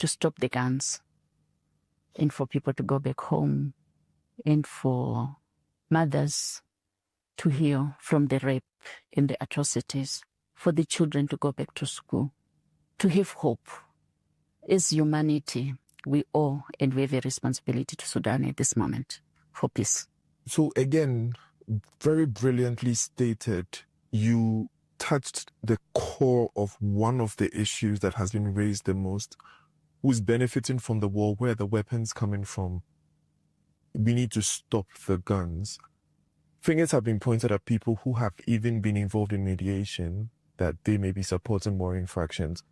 to stop the guns and for people to go back home and for mothers to heal from the rape and the atrocities, for the children to go back to school, to have hope. As humanity, we owe and we have a responsibility to Sudan at this moment for peace. So again, very brilliantly stated, you touched the core of one of the issues that has been raised the most. Who's benefiting from the war? Where are the weapons coming from? We need to stop the guns. Fingers have been pointed at people who have even been involved in mediation, that they may be supporting war infractions.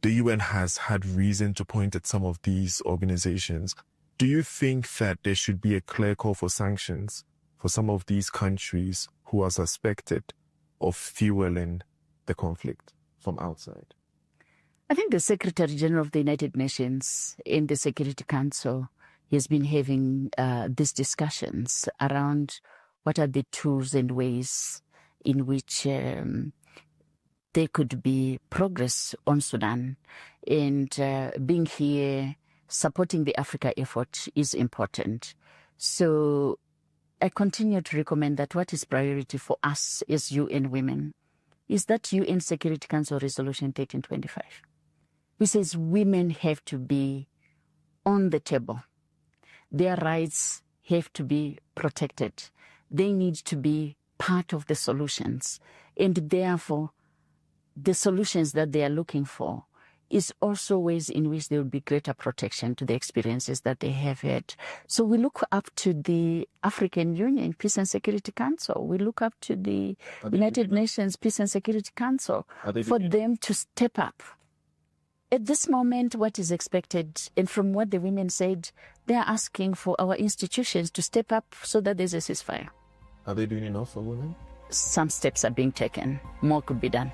The UN has had reason to point at some of these organizations. Do you think that there should be a clear call for sanctions for some of these countries who are suspected of fueling the conflict from outside? I think the Secretary General of the United Nations in the Security Council has been having these discussions around what are the tools and ways in which there could be progress on Sudan. And being here, supporting the Africa effort is important. So I continue to recommend that what is priority for us as UN women is that UN Security Council Resolution 1325, which says women have to be on the table. Their rights have to be protected. They need to be part of the solutions. And therefore, the solutions that they are looking for is also ways in which there will be greater protection to the experiences that they have had. So we look up to the African Union Peace and Security Council. We look up to the United Nations Peace and Security Council for them to step up. At this moment, what is expected, and from what the women said, they are asking for our institutions to step up so that there's a ceasefire. Are they doing enough for women? Some steps are being taken. More could be done.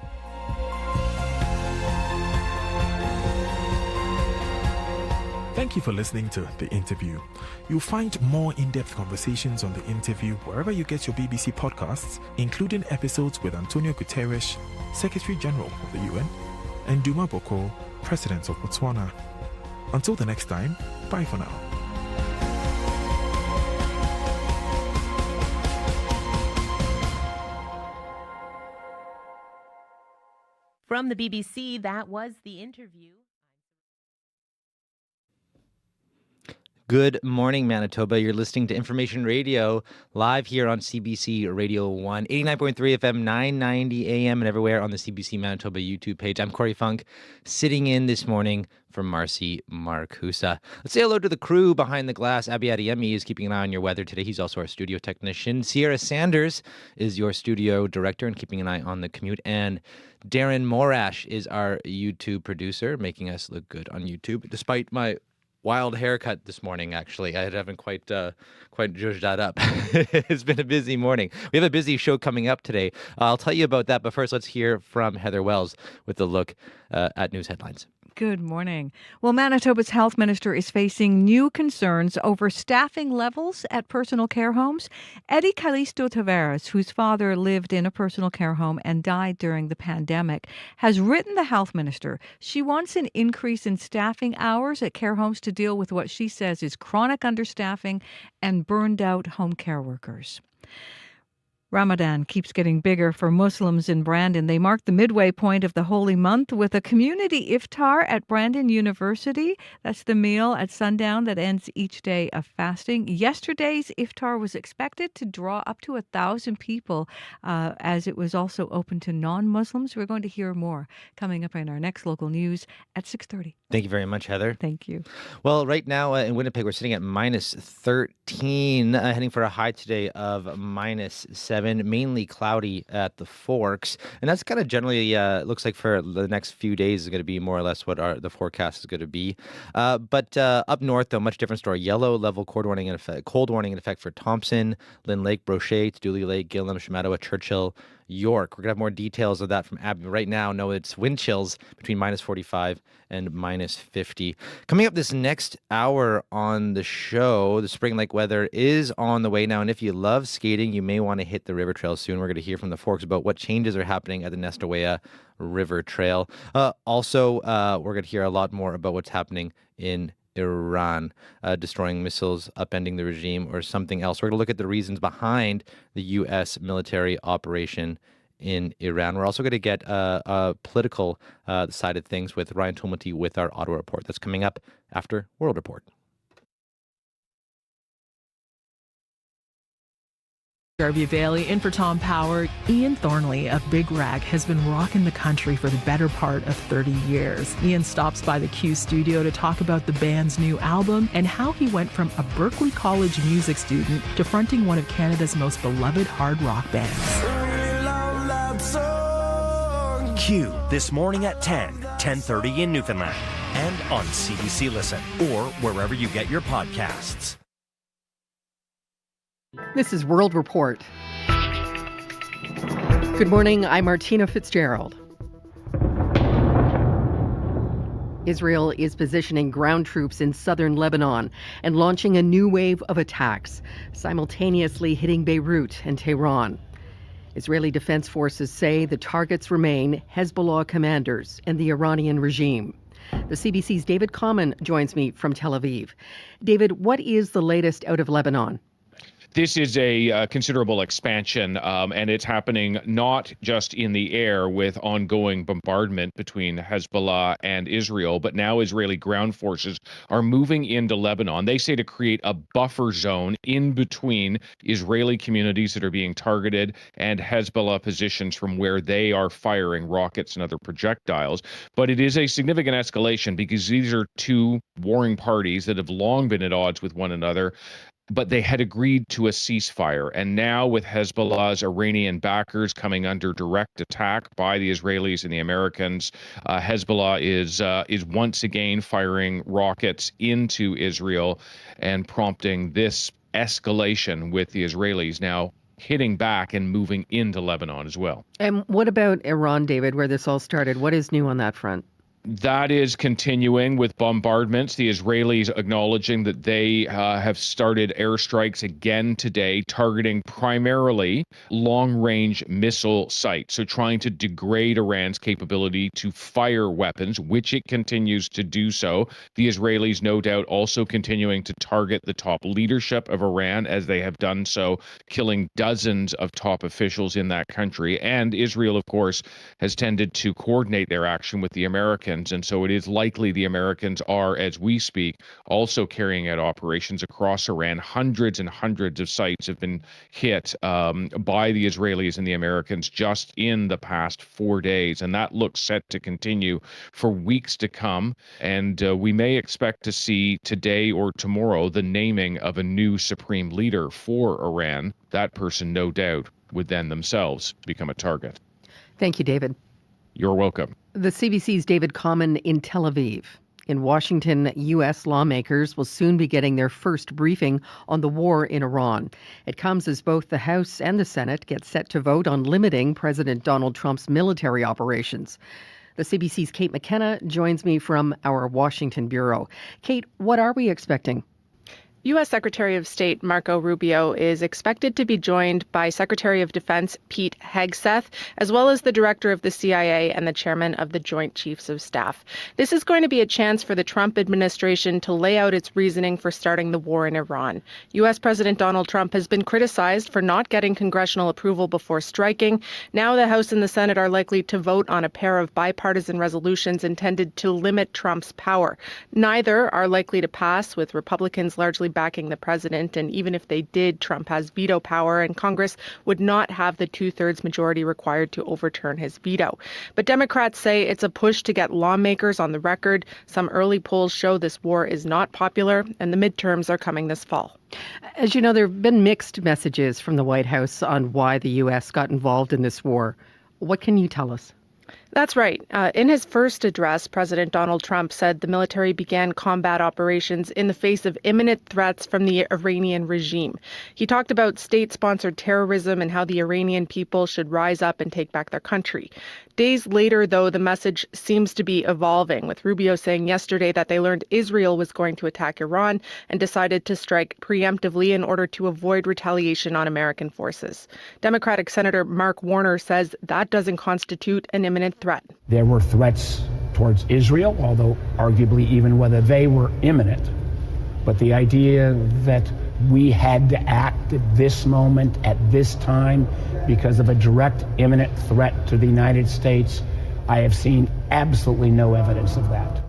Thank you for listening to The Interview. You'll find more in-depth conversations on The Interview wherever you get your BBC podcasts, including episodes with Antonio Guterres, Secretary General of the UN, and Duma Boko, President of Botswana. Until the next time, bye for now. From the BBC, that was The Interview. Good morning, Manitoba. You're listening to Information Radio live here on CBC Radio 1, 89.3 FM, 990 AM, and everywhere on the CBC Manitoba YouTube page. I'm Corey Funk, sitting in this morning for Marcy Marcusa. Let's say hello to the crew behind the glass. Abby Adeyemi is keeping an eye on your weather today. He's also our studio technician. Sierra Sanders is your studio director and keeping an eye on the commute. And Darren Morash is our YouTube producer, making us look good on YouTube, despite my wild haircut this morning. Actually, I haven't quite zhuzhed that up. It's been a busy morning. We have a busy show coming up today. I'll tell you about that, but first let's hear from Heather Wells with a look at news headlines. Good morning. Well, Manitoba's health minister is facing new concerns over staffing levels at personal care homes. Eddie Calisto Tavares, whose father lived in a personal care home and died during the pandemic, has written the health minister. She wants an increase in staffing hours at care homes to deal with what she says is chronic understaffing and burned out home care workers. Ramadan keeps getting bigger for Muslims in Brandon. They mark the midway point of the holy month with a community iftar at Brandon University. That's the meal at sundown that ends each day of fasting. Yesterday's iftar was expected to draw up to 1,000 people, as it was also open to non-Muslims. We're going to hear more coming up in our next local news at 6:30. Thank you very much, Heather. Thank you. Well, right now in Winnipeg, we're sitting at minus 13, heading for a high today of minus 7, mainly cloudy at the Forks. And that's kind of generally, looks like for the next few days is going to be more or less what the forecast is going to be. But up north, though, much different story. Yellow level cold warning in effect for Thompson, Lynn Lake, Brochet, Dooley Lake, Gillam, Shamattawa, Churchill, York. We're going to have more details of that from Abby. Right now, no, it's wind chills between minus 45 and minus 50. Coming up this next hour on the show, the spring like weather is on the way now. And if you love skating, you may want to hit the river trail soon. We're going to hear from the Forks about what changes are happening at the Nestawaya River Trail. Also, we're going to hear a lot more about what's happening in Iran, destroying missiles, upending the regime, or something else. We're going to look at the reasons behind the U.S. military operation in Iran. We're also going to get a political side of things with Ryan Tumulty with our Ottawa Report. That's coming up after World Report. Darby Bailey in for Tom Power. Ian Thornley of Big Rag has been rocking the country for the better part of 30 years. Ian stops by the Q studio to talk about the band's new album and how he went from a Berkeley College music student to fronting one of Canada's most beloved hard rock bands. Q this morning at 10:30 in Newfoundland, and on CBC Listen or wherever you get your podcasts. This is World Report. Good morning, I'm Martina Fitzgerald. Israel is positioning ground troops in southern Lebanon and launching a new wave of attacks, simultaneously hitting Beirut and Tehran. Israeli defense forces say the targets remain Hezbollah commanders and the Iranian regime. The CBC's David Common joins me from Tel Aviv. David, what is the latest out of Lebanon? This is a considerable expansion, and it's happening not just in the air with ongoing bombardment between Hezbollah and Israel, but now Israeli ground forces are moving into Lebanon. They say to create a buffer zone in between Israeli communities that are being targeted and Hezbollah positions from where they are firing rockets and other projectiles. But it is a significant escalation because these are two warring parties that have long been at odds with one another. But they had agreed to a ceasefire. And now with Hezbollah's Iranian backers coming under direct attack by the Israelis and the Americans, Hezbollah is once again firing rockets into Israel and prompting this escalation with the Israelis now hitting back and moving into Lebanon as well. And what about Iran, David, where this all started? What is new on that front? That is continuing with bombardments. The Israelis acknowledging that they have started airstrikes again today, targeting primarily long-range missile sites. So trying to degrade Iran's capability to fire weapons, which it continues to do so. The Israelis, no doubt, also continuing to target the top leadership of Iran, as they have done so, killing dozens of top officials in that country. And Israel, of course, has tended to coordinate their action with the Americans. And so it is likely the Americans are, as we speak, also carrying out operations across Iran. Hundreds and hundreds of sites have been hit by the Israelis and the Americans just in the past 4 days. And that looks set to continue for weeks to come. And we may expect to see today or tomorrow the naming of a new supreme leader for Iran. That person, no doubt, would then themselves become a target. Thank you, David. You're welcome. The CBC's David Common in Tel Aviv. In Washington, U.S. lawmakers will soon be getting their first briefing on the war in Iran. It comes as both the House and the Senate get set to vote on limiting President Donald Trump's military operations. The CBC's Kate McKenna joins me from our Washington bureau. Kate, what are we expecting? U.S. Secretary of State Marco Rubio is expected to be joined by Secretary of Defense Pete Hegseth, as well as the director of the CIA and the chairman of the Joint Chiefs of Staff. This is going to be a chance for the Trump administration to lay out its reasoning for starting the war in Iran. U.S. President Donald Trump has been criticized for not getting congressional approval before striking. Now the House and the Senate are likely to vote on a pair of bipartisan resolutions intended to limit Trump's power. Neither are likely to pass, with Republicans largely backing the president, and even if they did, Trump has veto power and Congress would not have the 2/3 majority required to overturn his veto. But Democrats say it's a push to get lawmakers on the record. Some early polls show this war is not popular, and the midterms are coming this fall. As you know, there have been mixed messages from the White House on why the U.S. got involved in this war. What can you tell us? That's right. In his first address, President Donald Trump said the military began combat operations in the face of imminent threats from the Iranian regime. He talked about state-sponsored terrorism and how the Iranian people should rise up and take back their country. Days later, though, the message seems to be evolving, with Rubio saying yesterday that they learned Israel was going to attack Iran and decided to strike preemptively in order to avoid retaliation on American forces. Democratic Senator Mark Warner says that doesn't constitute an imminent threat. There were threats towards Israel, although arguably even whether they were imminent. But the idea that we had to act at this moment, at this time, because of a direct imminent threat to the United States, I have seen absolutely no evidence of that.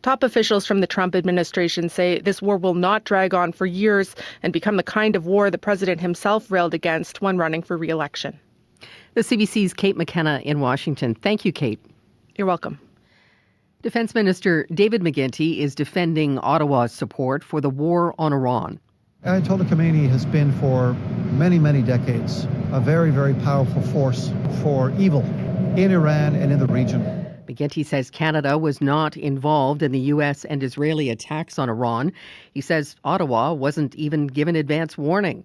Top officials from the Trump administration say this war will not drag on for years and become the kind of war the president himself railed against when running for re-election. The CBC's Kate McKenna in Washington. Thank you, Kate. You're welcome. Defense Minister David McGuinty is defending Ottawa's support for the war on Iran. Ayatollah Khamenei has been for many, many decades a very, very powerful force for evil in Iran and in the region. McGuinty says Canada was not involved in the U.S. and Israeli attacks on Iran. He says Ottawa wasn't even given advance warning.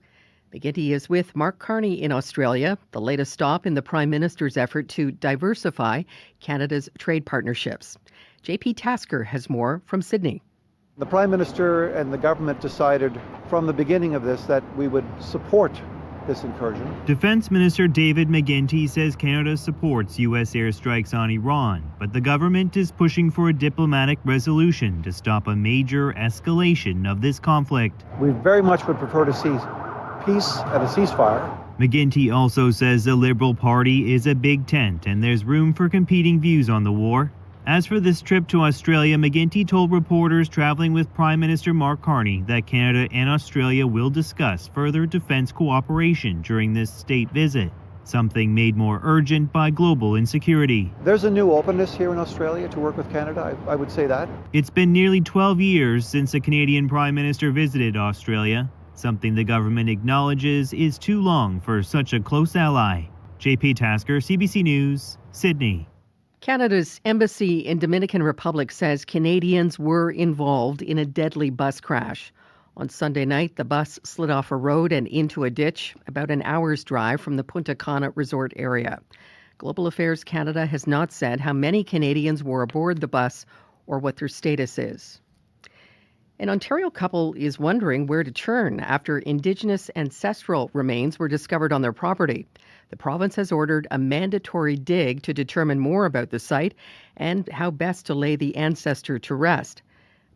McGuinty is with Mark Carney in Australia, the latest stop in the Prime Minister's effort to diversify Canada's trade partnerships. JP Tasker has more from Sydney. The Prime Minister and the government decided from the beginning of this that we would support this incursion. Defense Minister David McGuinty says Canada supports U.S. airstrikes on Iran, but the government is pushing for a diplomatic resolution to stop a major escalation of this conflict. We very much would prefer to see peace and a ceasefire. McGuinty also says the Liberal Party is a big tent and there's room for competing views on the war. As for this trip to Australia, McGuinty told reporters traveling with Prime Minister Mark Carney that Canada and Australia will discuss further defense cooperation during this state visit, something made more urgent by global insecurity. There's a new openness here in Australia to work with Canada, I would say that. It's been nearly 12 years since a Canadian Prime Minister visited Australia, something the government acknowledges is too long for such a close ally. JP Tasker, CBC News, Sydney. Canada's embassy in Dominican Republic says Canadians were involved in a deadly bus crash. On Sunday night, the bus slid off a road and into a ditch about an hour's drive from the Punta Cana resort area. Global Affairs Canada has not said how many Canadians were aboard the bus or what their status is. An Ontario couple is wondering where to turn after Indigenous ancestral remains were discovered on their property. The province has ordered a mandatory dig to determine more about the site and how best to lay the ancestor to rest.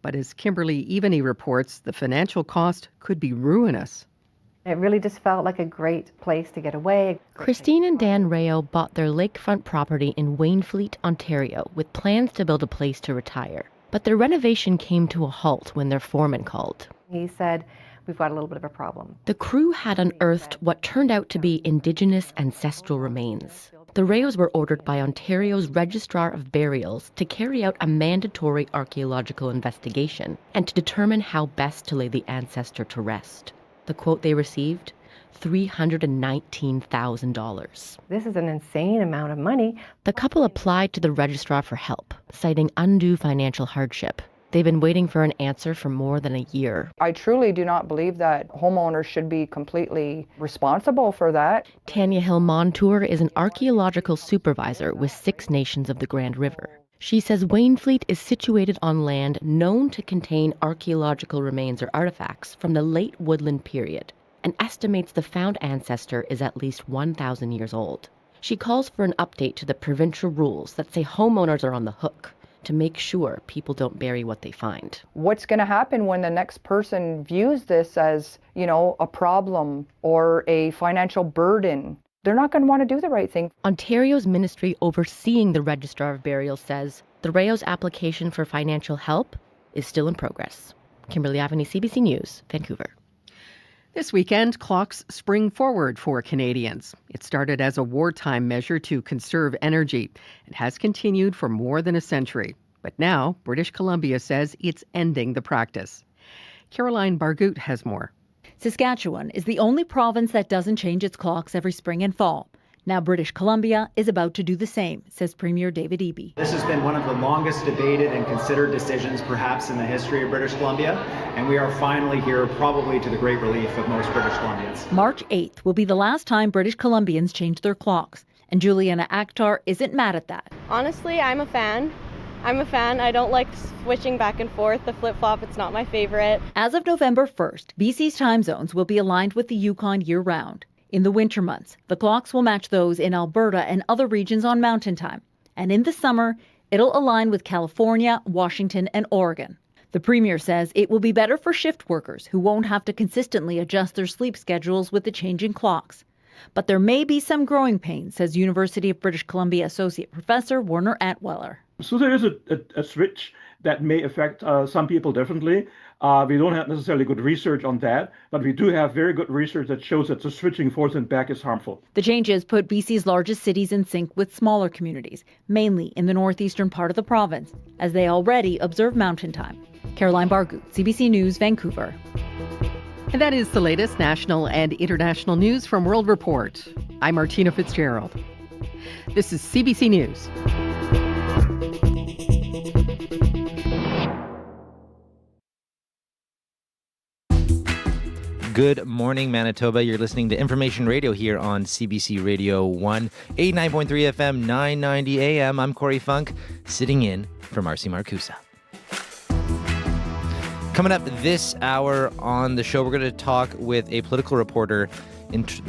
But as Kimberly Evany reports, the financial cost could be ruinous. It really just felt like a great place to get away. Christine and Dan Rayo bought their lakefront property in Wainfleet, Ontario, with plans to build a place to retire. But their renovation came to a halt when their foreman called. He said, "We've got a little bit of a problem." The crew had unearthed what turned out to be Indigenous ancestral remains. The Rayos were ordered by Ontario's Registrar of Burials to carry out a mandatory archaeological investigation and to determine how best to lay the ancestor to rest. The quote they received? $319,000. This is an insane amount of money. The couple applied to the registrar for help, citing undue financial hardship. They've been waiting for an answer for more than a year. I truly do not believe that homeowners should be completely responsible for that. Tanya Hill-Montour is an archaeological supervisor with 6 Nations of the Grand River. She says Wainfleet is situated on land known to contain archaeological remains or artifacts from the late woodland period, and estimates the found ancestor is at least 1,000 years old. She calls for an update to the provincial rules that say homeowners are on the hook to make sure people don't bury what they find. What's going to happen when the next person views this as, a problem or a financial burden? They're not going to want to do the right thing. Ontario's ministry overseeing the Registrar of Burials says the Rayo's application for financial help is still in progress. Kimberly Avenue, CBC News, Vancouver. This weekend, clocks spring forward for Canadians. It started as a wartime measure to conserve energy and has continued for more than a century. But now, British Columbia says it's ending the practice. Caroline Bargout has more. Saskatchewan is the only province that doesn't change its clocks every spring and fall. Now British Columbia is about to do the same, says Premier David Eby. This has been one of the longest debated and considered decisions perhaps in the history of British Columbia, and we are finally here, probably to the great relief of most British Columbians. March 8th will be the last time British Columbians change their clocks, and Juliana Akhtar isn't mad at that. Honestly, I'm a fan. I don't like switching back and forth. The flip-flop, it's not my favorite. As of November 1st, BC's time zones will be aligned with the Yukon year-round. In the winter months, the clocks will match those in Alberta and other regions on Mountain Time. And in the summer, it'll align with California, Washington, and Oregon. The Premier says it will be better for shift workers who won't have to consistently adjust their sleep schedules with the changing clocks. But there may be some growing pains, says University of British Columbia Associate Professor Werner Atweller. So there is a switch that may affect some people differently. We don't have necessarily good research on that, but we do have very good research that shows that the switching forth and back is harmful. The changes put BC's largest cities in sync with smaller communities, mainly in the northeastern part of the province, as they already observe Mountain Time. Caroline Bargut, CBC News, Vancouver. And that is the latest national and international news from World Report. I'm Martina Fitzgerald. This is CBC News. Good morning, Manitoba. You're listening to Information Radio here on CBC Radio 1, 89.3 FM, 990 AM. I'm Corey Funk, sitting in for Marcy Marcusa. Coming up this hour on the show, we're going to talk with a political reporter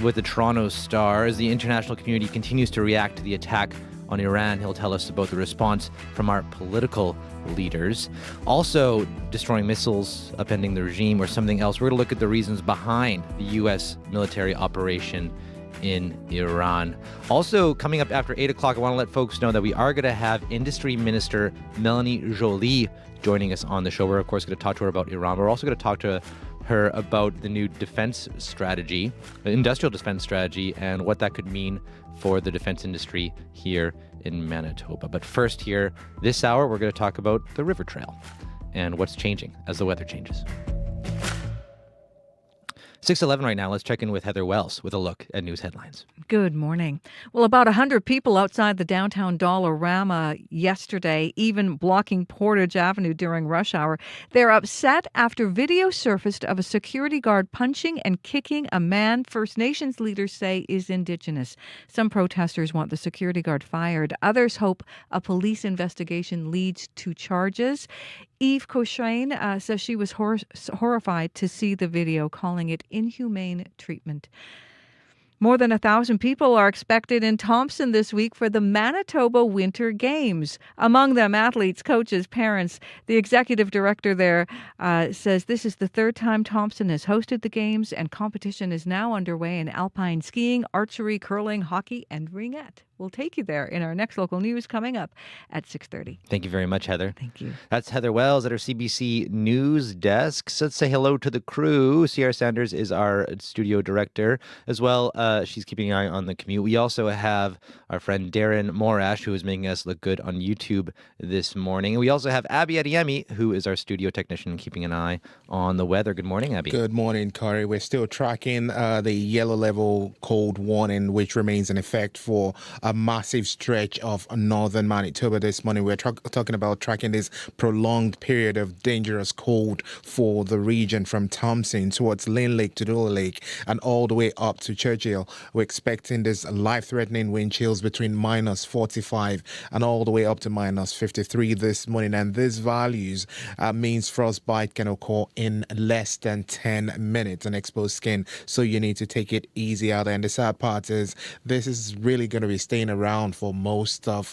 with the Toronto Star as the international community continues to react to the attack on Iran. He'll tell us about the response from our political leaders. Also, destroying missiles, upending the regime, or something else. We're going to look at the reasons behind the U.S. military operation in Iran. Also, coming up after 8 o'clock, I want to let folks know that we are going to have Industry Minister Melanie Joly joining us on the show. We're, of course, going to talk to her about Iran. We're also going to talk to her about the new defense strategy, the industrial defense strategy, and what that could mean for the defense industry here in Manitoba. But first here, this hour, we're going to talk about the river trail and what's changing as the weather changes. 6:11 right now. Let's check in with Heather Wells with a look at news headlines. Good morning. Well, about 100 people outside the downtown Dollarama yesterday, even blocking Portage Avenue during rush hour. They're upset after video surfaced of a security guard punching and kicking a man First Nations leaders say is Indigenous. Some protesters want the security guard fired. Others hope a police investigation leads to charges. Eve Cochrane says she was horrified to see the video, calling it inhumane treatment. More than 1,000 people are expected in Thompson this week for the Manitoba Winter Games. Among them, athletes, coaches, parents. The executive director there says this is the third time Thompson has hosted the games, and competition is now underway in alpine skiing, archery, curling, hockey, and ringette. We'll take you there in our next local news coming up at 6:30. Thank you very much, Heather. Thank you. That's Heather Wells at our CBC News desk. So let's say hello to the crew. Sierra Sanders is our studio director as well. She's keeping an eye on the commute. We also have our friend Darren Morash, who is making us look good on YouTube this morning. We also have Abby Adiemi, who is our studio technician, keeping an eye on the weather. Good morning, Abby. Good morning, Corey. We're still tracking the yellow level cold warning, which remains in effect for a massive stretch of northern Manitoba this morning. We're talking about tracking this prolonged period of dangerous cold for the region from Thompson towards Lynn Lake to Dula Lake and all the way up to Churchill. We're expecting this life-threatening wind chills between minus 45 and all the way up to minus 53 this morning. And these values means frostbite can occur in less than 10 minutes on exposed skin. So you need to take it easy out there. And the sad part is this is really going to be staying around for most of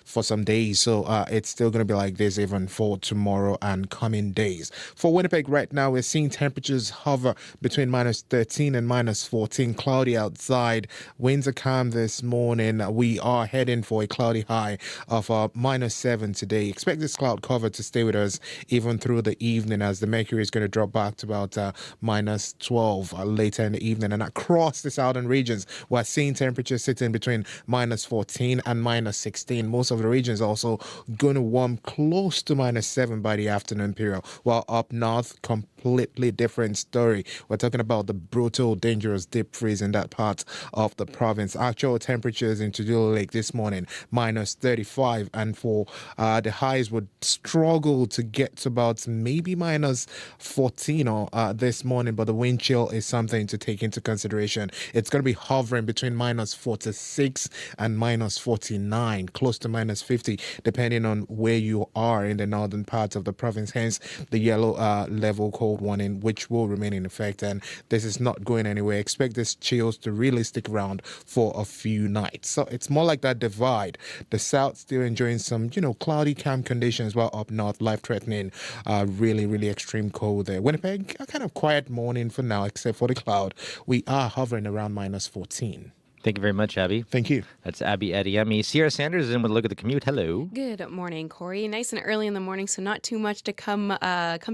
for some days, so it's still going to be like this even for tomorrow and coming days. For Winnipeg right now, we're seeing temperatures hover between minus 13 and minus 14, cloudy outside. Winds are calm this morning. We are heading for a cloudy high of minus 7 today. Expect this cloud cover to stay with us even through the evening, as the mercury is going to drop back to about minus 12 later in the evening. And across the southern regions, we're seeing temperatures sitting between minus minus 14 and minus 16. Most of the regions also going to warm close to minus 7 by the afternoon period, while up north, completely different story. We're talking about the brutal, dangerous deep freeze in that part of the province. Actual temperatures in Tudela Lake this morning, minus 35, and for the highs would struggle to get to about maybe minus 14 or this morning, but the wind chill is something to take into consideration. It's going to be hovering between minus 46 and minus 49, close to minus 50, depending on where you are in the northern parts of the province. Hence, the yellow level cold warning, which will remain in effect, and this is not going anywhere. Expect these chills to really stick around for a few nights. So it's more like that divide. The south still enjoying some, cloudy, calm conditions, while up north, life-threatening, really, really extreme cold there. Winnipeg, a kind of quiet morning for now, except for the cloud. We are hovering around minus 14. Thank you very much, Abby. Thank you. That's Abby Adeyemi. Sierra Sanders is in with a look at the commute. Hello. Good morning, Corey. Nice and early in the morning, so not too much to come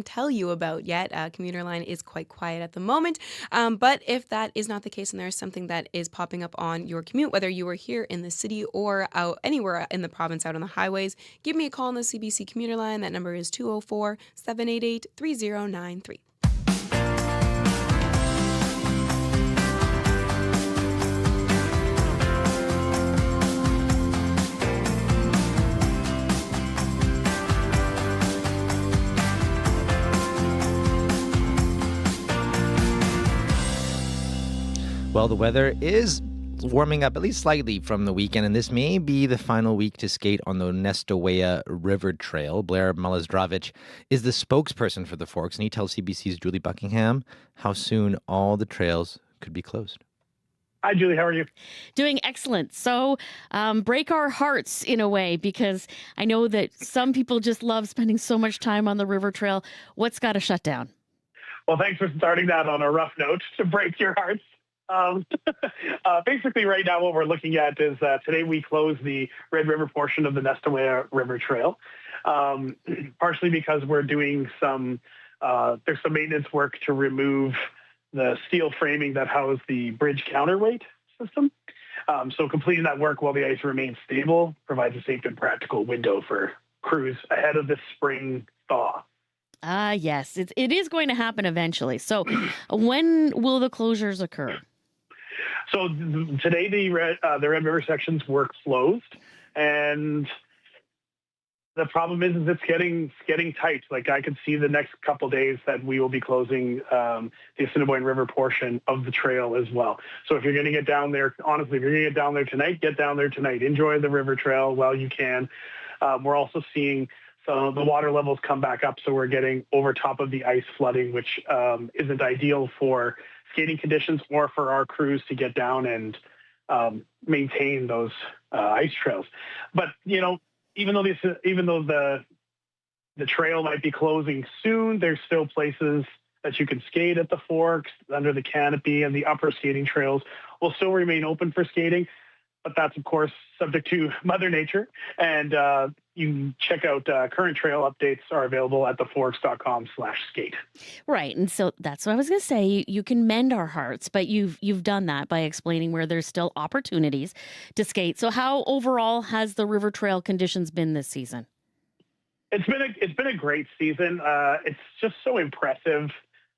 tell you about yet. Commuter line is quite quiet at the moment. But if that is not the case and there is something that is popping up on your commute, whether you are here in the city or out anywhere in the province out on the highways, give me a call on the CBC commuter line. That number is 204-788-3093. Well, the weather is warming up at least slightly from the weekend, and this may be the final week to skate on the Nestawaya River Trail. Blair Malazdravich is the spokesperson for the Forks, and he tells CBC's Julie Buckingham how soon all the trails could be closed. Hi, Julie. How are you? Doing excellent. So break our hearts in a way, because I know that some people just love spending so much time on the river trail. What's got to shut down? Well, thanks for starting that on a rough note to break your hearts. Basically, right now, what we're looking at is today we close the Red River portion of the Nestawaya River Trail, partially because we're doing there's some maintenance work to remove the steel framing that housed the bridge counterweight system. So completing that work while the ice remains stable provides a safe and practical window for crews ahead of the spring thaw. Yes, it is going to happen eventually. So when will the closures occur? So today the Red River sections were closed, and the problem is it's getting tight. Like, I could see the next couple days that we will be closing the Assiniboine River portion of the trail as well. So if you're going to get down there, honestly, if you're going to get down there tonight, get down there tonight. Enjoy the river trail while you can. We're also seeing the water levels come back up, so we're getting over top of the ice flooding, which isn't ideal for skating conditions or for our crews to get down and maintain those ice trails. But even though the trail might be closing soon, there's still places that you can skate at the Forks under the canopy, and the upper skating trails will still remain open for skating. But that's, of course, subject to Mother Nature. And you can check out current trail updates are available at theforks.com/skate. Right. And so that's what I was going to say. You can mend our hearts, but you've done that by explaining where there's still opportunities to skate. So how overall has the river trail conditions been this season? It's been a great season. It's just so impressive.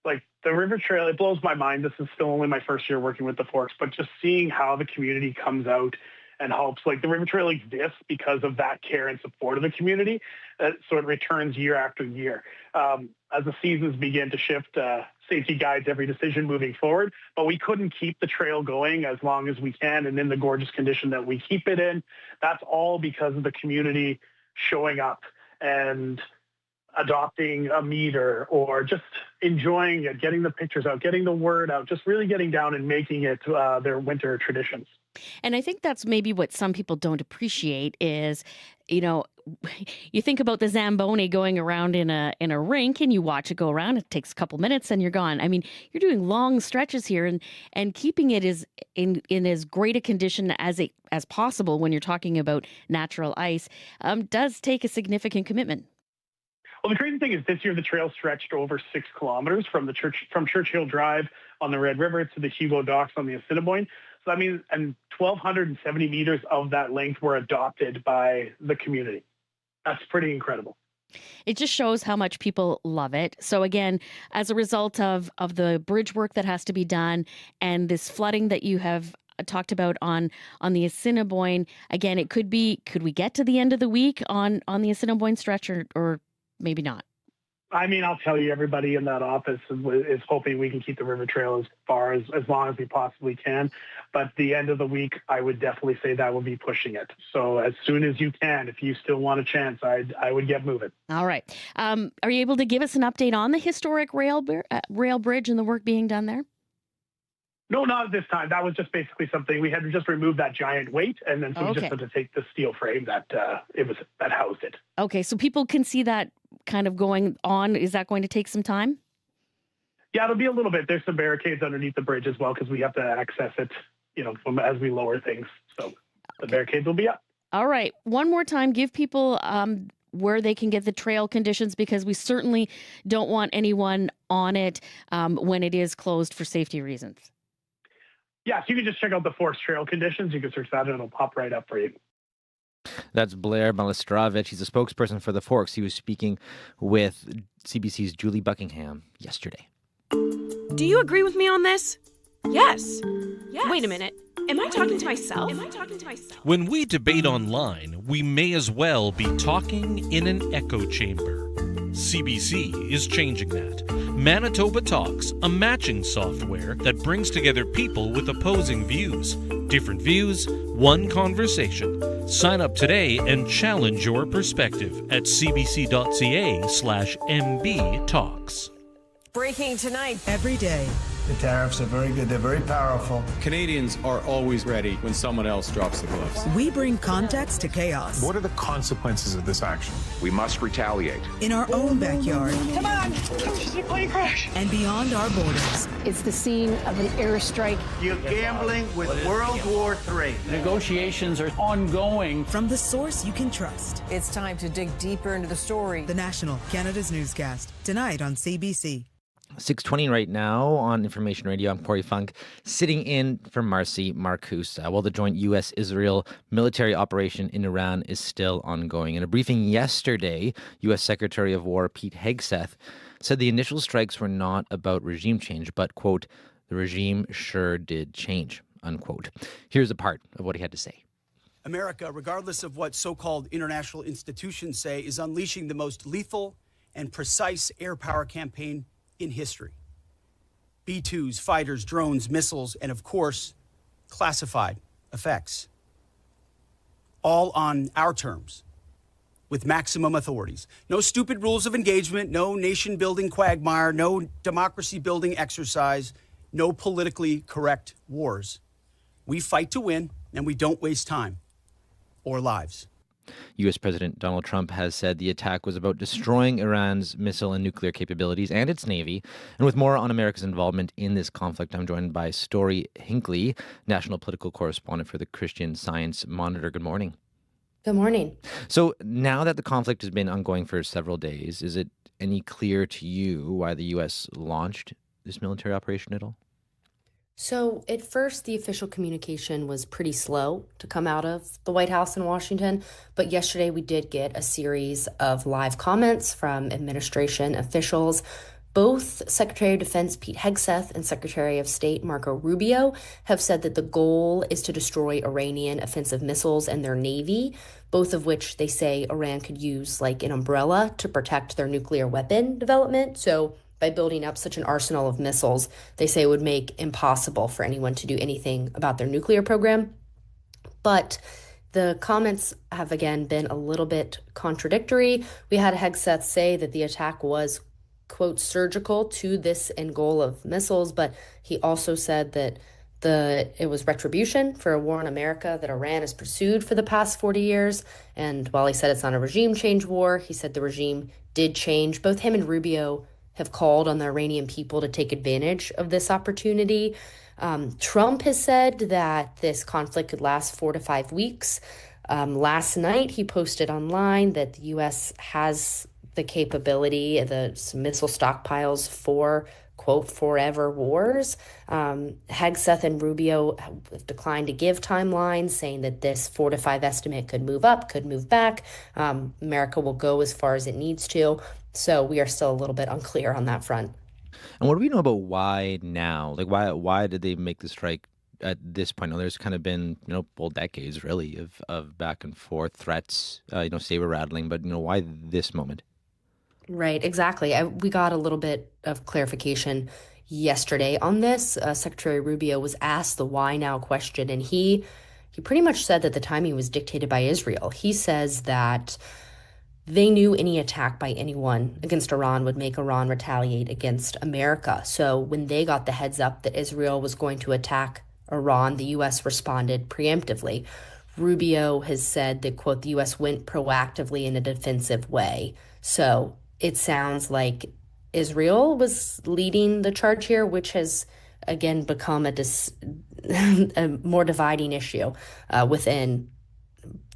Like, the river trail, it blows my mind. This is still only my first year working with the Forks, but just seeing how the community comes out and helps. Like, the river trail exists because of that care and support of the community. So it returns year after year. As the seasons begin to shift, safety guides every decision moving forward, but we couldn't keep the trail going as long as we can and in the gorgeous condition that we keep it in. That's all because of the community showing up and adopting a meter, or just enjoying it, getting the pictures out, getting the word out, just really getting down and making it their winter traditions. And I think that's maybe what some people don't appreciate is, you think about the Zamboni going around in a rink, and you watch it go around. It takes a couple minutes and you're gone. I mean, you're doing long stretches here, and keeping it is in as great a condition as possible when you're talking about natural ice does take a significant commitment. Well, the crazy thing is this year the trail stretched over 6 kilometers from Churchill Drive on the Red River to the Hugo Docks on the Assiniboine. So, I mean, and 1,270 meters of that length were adopted by the community. That's pretty incredible. It just shows how much people love it. So again, as a result of the bridge work that has to be done and this flooding that you have talked about on the Assiniboine, again, could we get to the end of the week on the Assiniboine stretch or maybe not? I mean, I'll tell you, everybody in that office is hoping we can keep the river trail as long as we possibly can. But the end of the week, I would definitely say that would be pushing it. So as soon as you can, if you still want a chance, I would get moving. All right. Are you able to give us an update on the historic rail bridge and the work being done there? No, not at this time. That was just basically something we had to just remove that giant weight, and then so we just had to take the steel frame that housed it. Okay, so people can see that kind of going on. Is that going to take some time? Yeah, it'll be a little bit. There's some barricades underneath the bridge as well because we have to access it, as we lower things. So the barricades will be up. All right. One more time, give people where they can get the trail conditions, because we certainly don't want anyone on it when it is closed for safety reasons. Yeah, so you can just check out the Forest Trail conditions. You can search that and it'll pop right up for you. That's Blair Malistravich. He's a spokesperson for the Forks. He was speaking with CBC's Julie Buckingham yesterday. Do you agree with me on this? Yes. Wait a minute. Am I talking to myself? When we debate online, we may as well be talking in an echo chamber. CBC is changing that. Manitoba Talks, a matching software that brings together people with opposing views. Different views, one conversation. Sign up today and challenge your perspective at cbc.ca/MB Talks. Breaking tonight. Every day. The tariffs are very good. They're very powerful. Canadians are always ready when someone else drops the gloves. We bring context to chaos. What are the consequences of this action? We must retaliate. In our own backyard. Come on! Plane crash! And beyond our borders. It's the scene of an airstrike. You're gambling with World War III. Negotiations are ongoing. From the source you can trust. It's time to dig deeper into the story. The National, Canada's newscast. Tonight on CBC. 6:20 right now on Information Radio. I'm Corey Funk, sitting in for Marcy Marcus while the joint U.S.-Israel military operation in Iran is still ongoing. In a briefing yesterday, U.S. Secretary of War Pete Hegseth said the initial strikes were not about regime change, but, quote, the regime sure did change, unquote. Here's a part of what he had to say. America, regardless of what so-called international institutions say, is unleashing the most lethal and precise air power campaign in history. B-2s, fighters, drones, missiles, and of course, classified effects. All on our terms, with maximum authorities. No stupid rules of engagement, no nation-building quagmire, no democracy-building exercise, no politically correct wars. We fight to win, and we don't waste time or lives. U.S. President Donald Trump has said the attack was about destroying Iran's missile and nuclear capabilities and its navy. And with more on America's involvement in this conflict, I'm joined by Story Hinckley, national political correspondent for the Christian Science Monitor. Good morning. Good morning. So now that the conflict has been ongoing for several days, is it any clear to you why the U.S. launched this military operation at all? So at first, the official communication was pretty slow to come out of the White House in Washington. But yesterday, we did get a series of live comments from administration officials. Both Secretary of Defense Pete Hegseth and Secretary of State Marco Rubio have said that the goal is to destroy Iranian offensive missiles and their navy, both of which they say Iran could use like an umbrella to protect their nuclear weapon development. So by building up such an arsenal of missiles, they say it would make impossible for anyone to do anything about their nuclear program. But the comments have, again, been a little bit contradictory. We had Hegseth say that the attack was, quote, surgical to this end goal of missiles, but he also said that it was retribution for a war in America that Iran has pursued for the past 40 years. And while he said it's not a regime change war, he said the regime did change. Both him and Rubio have called on the Iranian people to take advantage of this opportunity. Trump has said that this conflict could last 4 to 5 weeks. Last night, he posted online that the U.S. has the capability, the missile stockpiles for quote, forever wars. Hegseth and Rubio have declined to give timelines, saying that this 4 to 5 estimate could move up, could move back. America will go as far as it needs to. So we are still a little bit unclear on that front. And what do we know about why now? Like, why did they make the strike at this point? Now, there's kind of been, full decades, really, of back and forth threats, saber rattling. But, why this moment? Right, exactly. We got a little bit of clarification yesterday on this. Secretary Rubio was asked the why now question, and he pretty much said that the timing was dictated by Israel. He says that they knew any attack by anyone against Iran would make Iran retaliate against America. So when they got the heads up that Israel was going to attack Iran, the U.S. responded preemptively. Rubio has said that, quote, the U.S. went proactively in a defensive way. So it sounds like Israel was leading the charge here, which has, again, become a more dividing issue within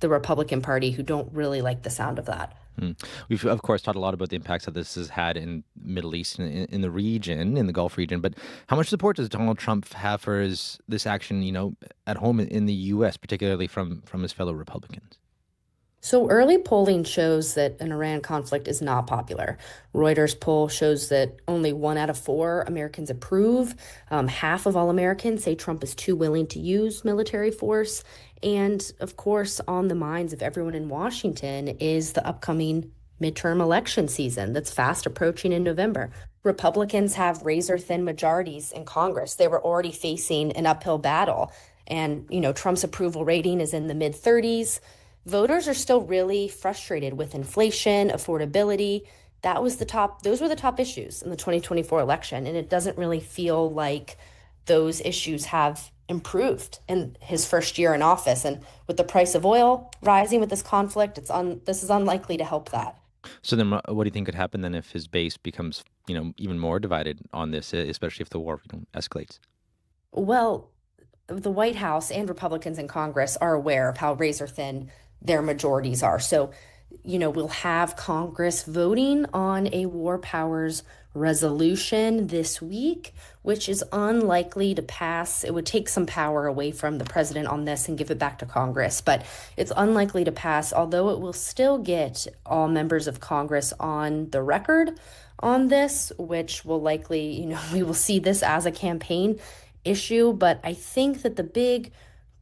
the Republican Party, who don't really like the sound of that. We've, of course, talked a lot about the impacts that this has had in Middle East, in the region, in the Gulf region. But how much support does Donald Trump have for this action, at home in the U.S., particularly from his fellow Republicans? So early polling shows that an Iran conflict is not popular. Reuters poll shows that only 1 out of 4 Americans approve. Half of all Americans say Trump is too willing to use military force. And of course, on the minds of everyone in Washington is the upcoming midterm election season that's fast approaching in November. Republicans have razor-thin majorities in Congress. They were already facing an uphill battle. And, Trump's approval rating is in the mid-30s. Voters are still really frustrated with inflation, affordability. Those were the top issues in the 2024 election. And it doesn't really feel like those issues have improved in his first year in office. And with the price of oil rising with this conflict, this is unlikely to help that. So then what do you think could happen then if his base becomes, even more divided on this, especially if the war escalates? Well, the White House and Republicans in Congress are aware of how razor-thin their majorities are. So, we'll have Congress voting on a war powers resolution this week, which is unlikely to pass. It would take some power away from the president on this and give it back to Congress, but it's unlikely to pass, although it will still get all members of Congress on the record on this, which will likely, we will see this as a campaign issue. But I think that the big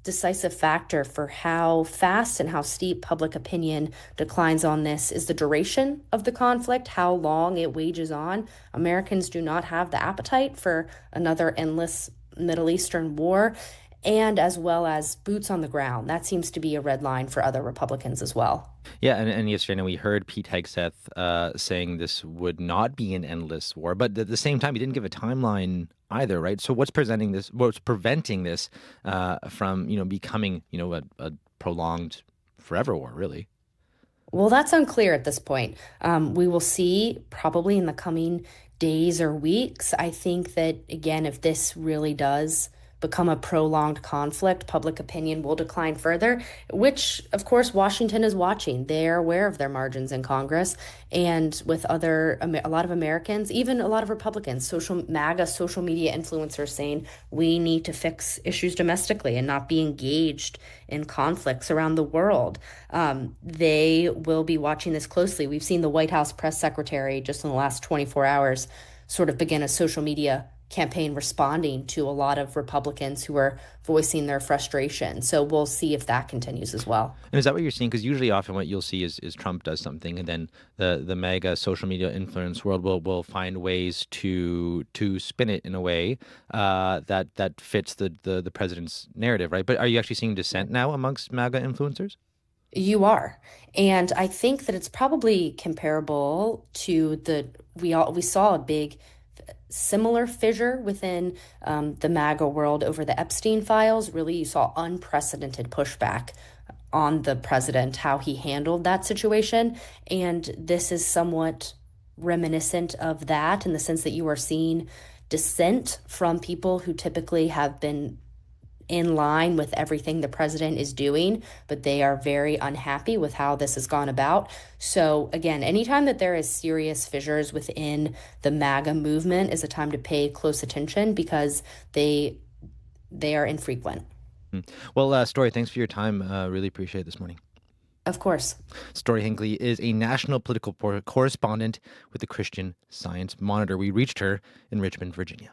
decisive factor for how fast and how steep public opinion declines on this is the duration of the conflict, how long it wages on. Americans do not have the appetite for another endless Middle Eastern war, and as well as boots on the ground. That seems to be a red line for other Republicans as well. Yeah, and yesterday we heard Pete Hegseth saying this would not be an endless war, but at the same time, he didn't give a timeline either, right? So what's preventing this from, becoming, a prolonged forever war, really? Well, that's unclear at this point. We will see probably in the coming days or weeks. I think that, again, if this really does become a prolonged conflict, public opinion will decline further, which, of course, Washington is watching. They're aware of their margins in Congress, and with a lot of Americans, even a lot of Republicans, MAGA social media influencers saying we need to fix issues domestically and not be engaged in conflicts around the world. They will be watching this closely. We've seen the White House press secretary just in the last 24 hours sort of begin a social media campaign responding to a lot of Republicans who are voicing their frustration. So we'll see if that continues as well. And is that what you're seeing? Because usually often what you'll see is Trump does something, and then the MAGA social media influence world will find ways to spin it in a way that fits the president's narrative, right? But are you actually seeing dissent now amongst MAGA influencers? You are. And I think that it's probably comparable to we saw a big similar fissure within the MAGA world over the Epstein files. Really, you saw unprecedented pushback on the president, how he handled that situation. And this is somewhat reminiscent of that in the sense that you are seeing dissent from people who typically have been in line with everything the president is doing, but they are very unhappy with how this has gone about. So again, anytime that there is serious fissures within the MAGA movement is a time to pay close attention because they are infrequent. Well, Story, thanks for your time. Really appreciate it this morning. Of course. Story Hinckley is a national political correspondent with the Christian Science Monitor. We reached her in Richmond, Virginia.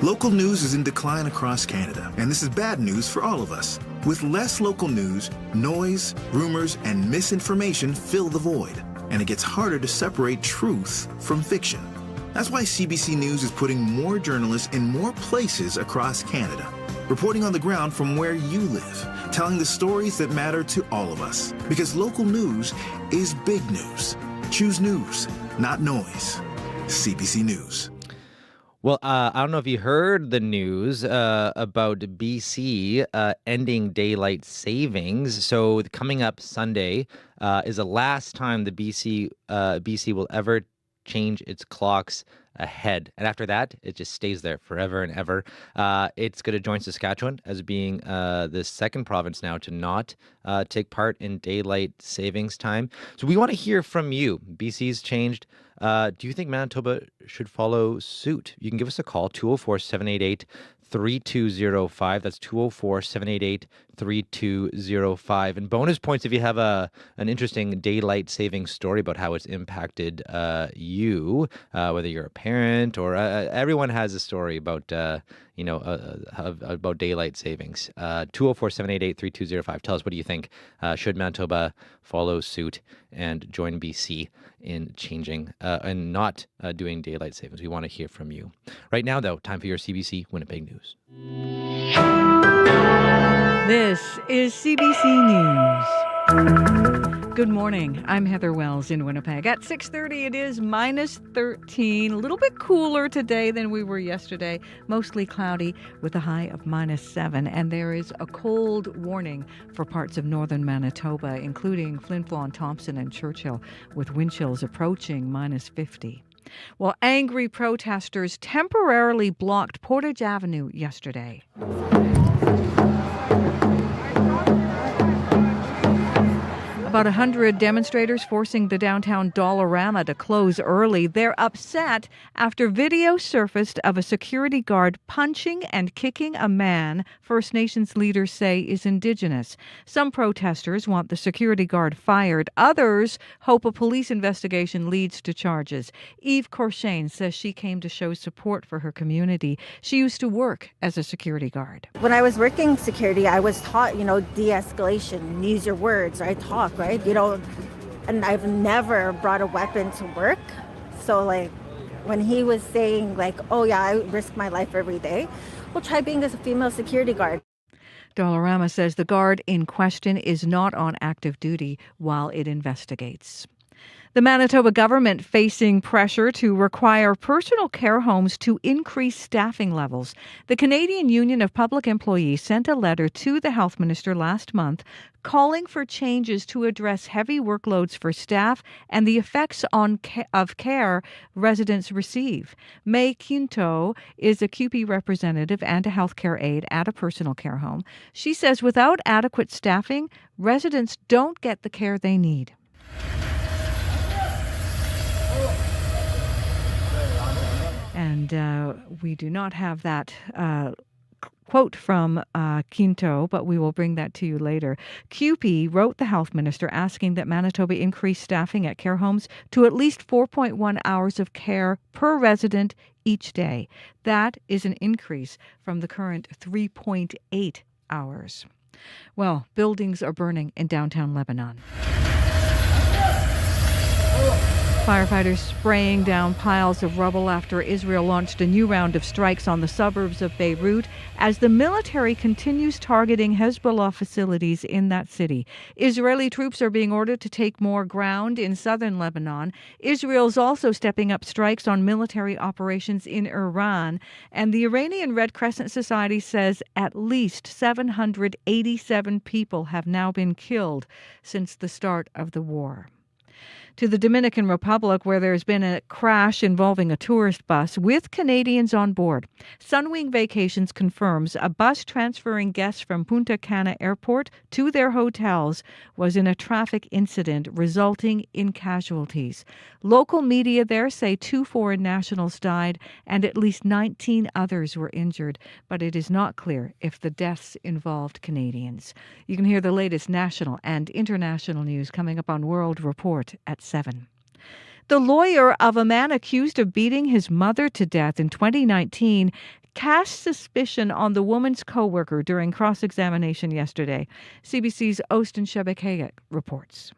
Local news is in decline across Canada, and this is bad news for all of us. With less local news, noise, rumors, and misinformation fill the void, and it gets harder to separate truth from fiction. That's why CBC News is putting more journalists in more places across Canada, reporting on the ground from where you live, telling the stories that matter to all of us. Because local news is big news. Choose news, not noise. CBC News. Well, I don't know if you heard the news about BC ending daylight savings. So coming up Sunday is the last time the BC will ever change its clocks ahead. And after that, it just stays there forever and ever. It's going to join Saskatchewan as being the second province now to not take part in daylight savings time. So we want to hear from you. BC's changed. Do you think Manitoba should follow suit? You can give us a call, 204-788-3205. That's 204-788-3205. And bonus points if you have an interesting daylight saving story about how it's impacted you, whether you're a parent or everyone has a story about about daylight savings. 204-788-3205. Tell us, what do you think? Should Manitoba follow suit and join BC in changing and not doing daylight savings? We want to hear from you. Right now, though, time for your CBC Winnipeg News. This is CBC News. Good morning. I'm Heather Wells in Winnipeg. At 6:30, it is minus 13. A little bit cooler today than we were yesterday. Mostly cloudy with a high of minus 7. And there is a cold warning for parts of northern Manitoba, including Flin Flon, Thompson, and Churchill, with wind chills approaching minus 50. Well, angry protesters temporarily blocked Portage Avenue yesterday. About 100 demonstrators forcing the downtown Dollarama to close early. They're upset after video surfaced of a security guard punching and kicking a man First Nations leaders say is Indigenous. Some protesters want the security guard fired. Others hope a police investigation leads to charges. Eve Corshane says she came to show support for her community. She used to work as a security guard. When I was working security, I was taught, de-escalation, use your words, right? Talk, right? And I've never brought a weapon to work. So when he was saying oh yeah, I risk my life every day, well, try being a female security guard. Dollarama says the guard in question is not on active duty while it investigates. The Manitoba government facing pressure to require personal care homes to increase staffing levels. The Canadian Union of Public Employees sent a letter to the health minister last month calling for changes to address heavy workloads for staff and the effects of care residents receive. May Quinto is a QP representative and a healthcare aide at a personal care home. She says without adequate staffing, residents don't get the care they need. And we do not have that quote from Quinto, but we will bring that to you later. QP wrote the health minister asking that Manitoba increase staffing at care homes to at least 4.1 hours of care per resident each day. That is an increase from the current 3.8 hours. Well, buildings are burning in downtown Lebanon. Firefighters spraying down piles of rubble after Israel launched a new round of strikes on the suburbs of Beirut as the military continues targeting Hezbollah facilities in that city. Israeli troops are being ordered to take more ground in southern Lebanon. Israel's also stepping up strikes on military operations in Iran. And the Iranian Red Crescent Society says at least 787 people have now been killed since the start of the war. To the Dominican Republic, where there's been a crash involving a tourist bus with Canadians on board. Sunwing Vacations confirms a bus transferring guests from Punta Cana Airport to their hotels was in a traffic incident resulting in casualties. Local media there say 2 foreign nationals died and at least 19 others were injured, but it is not clear if the deaths involved Canadians. You can hear the latest national and international news coming up on World Report at 7. The lawyer of a man accused of beating his mother to death in 2019 cast suspicion on the woman's co-worker during cross-examination yesterday. CBC's Austin Shebekayek reports.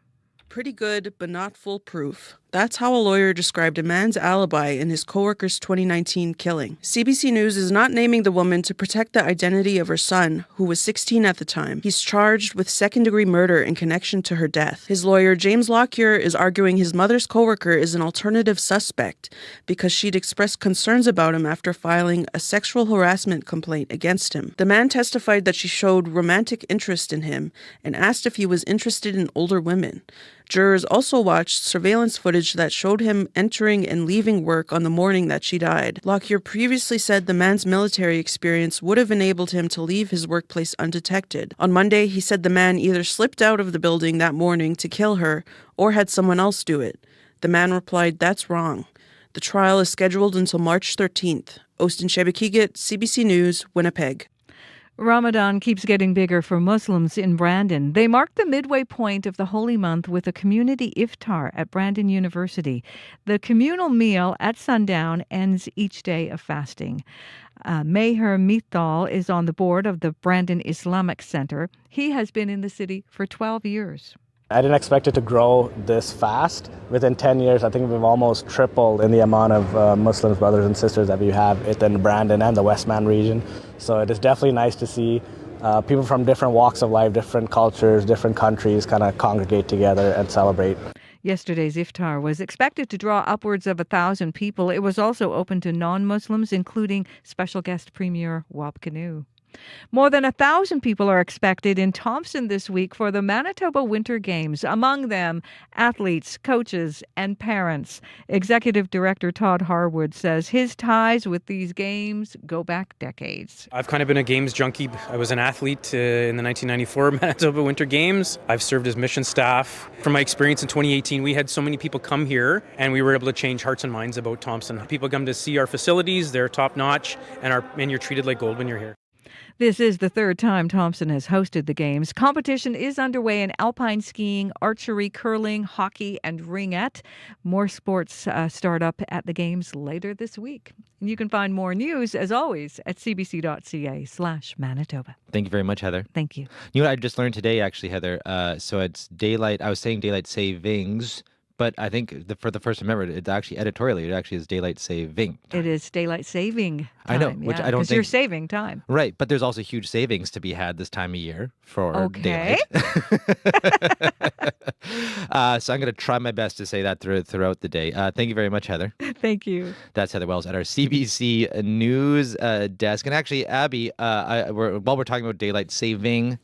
Pretty good, but not foolproof. That's how a lawyer described a man's alibi in his coworker's 2019 killing. CBC News is not naming the woman to protect the identity of her son, who was 16 at the time. He's charged with second-degree murder in connection to her death. His lawyer, James Lockyer, is arguing his mother's coworker is an alternative suspect because she'd expressed concerns about him after filing a sexual harassment complaint against him. The man testified that she showed romantic interest in him and asked if he was interested in older women. Jurors also watched surveillance footage that showed him entering and leaving work on the morning that she died. Lockyer previously said the man's military experience would have enabled him to leave his workplace undetected. On Monday, he said the man either slipped out of the building that morning to kill her or had someone else do it. The man replied, "That's wrong." The trial is scheduled until March 13th. Austin Shebekayek, CBC News, Winnipeg. Ramadan keeps getting bigger for Muslims in Brandon. They mark the midway point of the holy month with a community iftar at Brandon University. The communal meal at sundown ends each day of fasting. Meher Mithal is on the board of the Brandon Islamic Center. He has been in the city for 12 years. I didn't expect it to grow this fast. Within 10 years, I think we've almost tripled in the amount of Muslim brothers and sisters that we have within Brandon and the Westman region. So it is definitely nice to see people from different walks of life, different cultures, different countries kind of congregate together and celebrate. Yesterday's iftar was expected to draw upwards of 1,000 people. It was also open to non-Muslims, including special guest Premier Wab Kinew. More than 1,000 people are expected in Thompson this week for the Manitoba Winter Games, among them athletes, coaches, and parents. Executive Director Todd Harwood says his ties with these games go back decades. I've kind of been a games junkie. I was an athlete in the 1994 Manitoba Winter Games. I've served as mission staff. From my experience in 2018, we had so many people come here, and we were able to change hearts and minds about Thompson. People come to see our facilities, they're top-notch, and you're treated like gold when you're here. This is the third time Thompson has hosted the games. Competition is underway in alpine skiing, archery, curling, hockey, and ringette. More sports start up at the games later this week. And you can find more news, as always, at cbc.ca/Manitoba. Thank you very much, Heather. Thank you. You know what I just learned today, actually, Heather? So it's daylight. I was saying daylight savings, but I think for the first time ever, it's actually editorially, it actually is daylight saving time. It is daylight saving time. I know, which I don't think... because you're saving time. Right, but there's also huge savings to be had this time of year for daylight. So I'm going to try my best to say that throughout the day. Thank you very much, Heather. Thank you. That's Heather Wells at our CBC News desk. And actually, Abby, while we're talking about daylight saving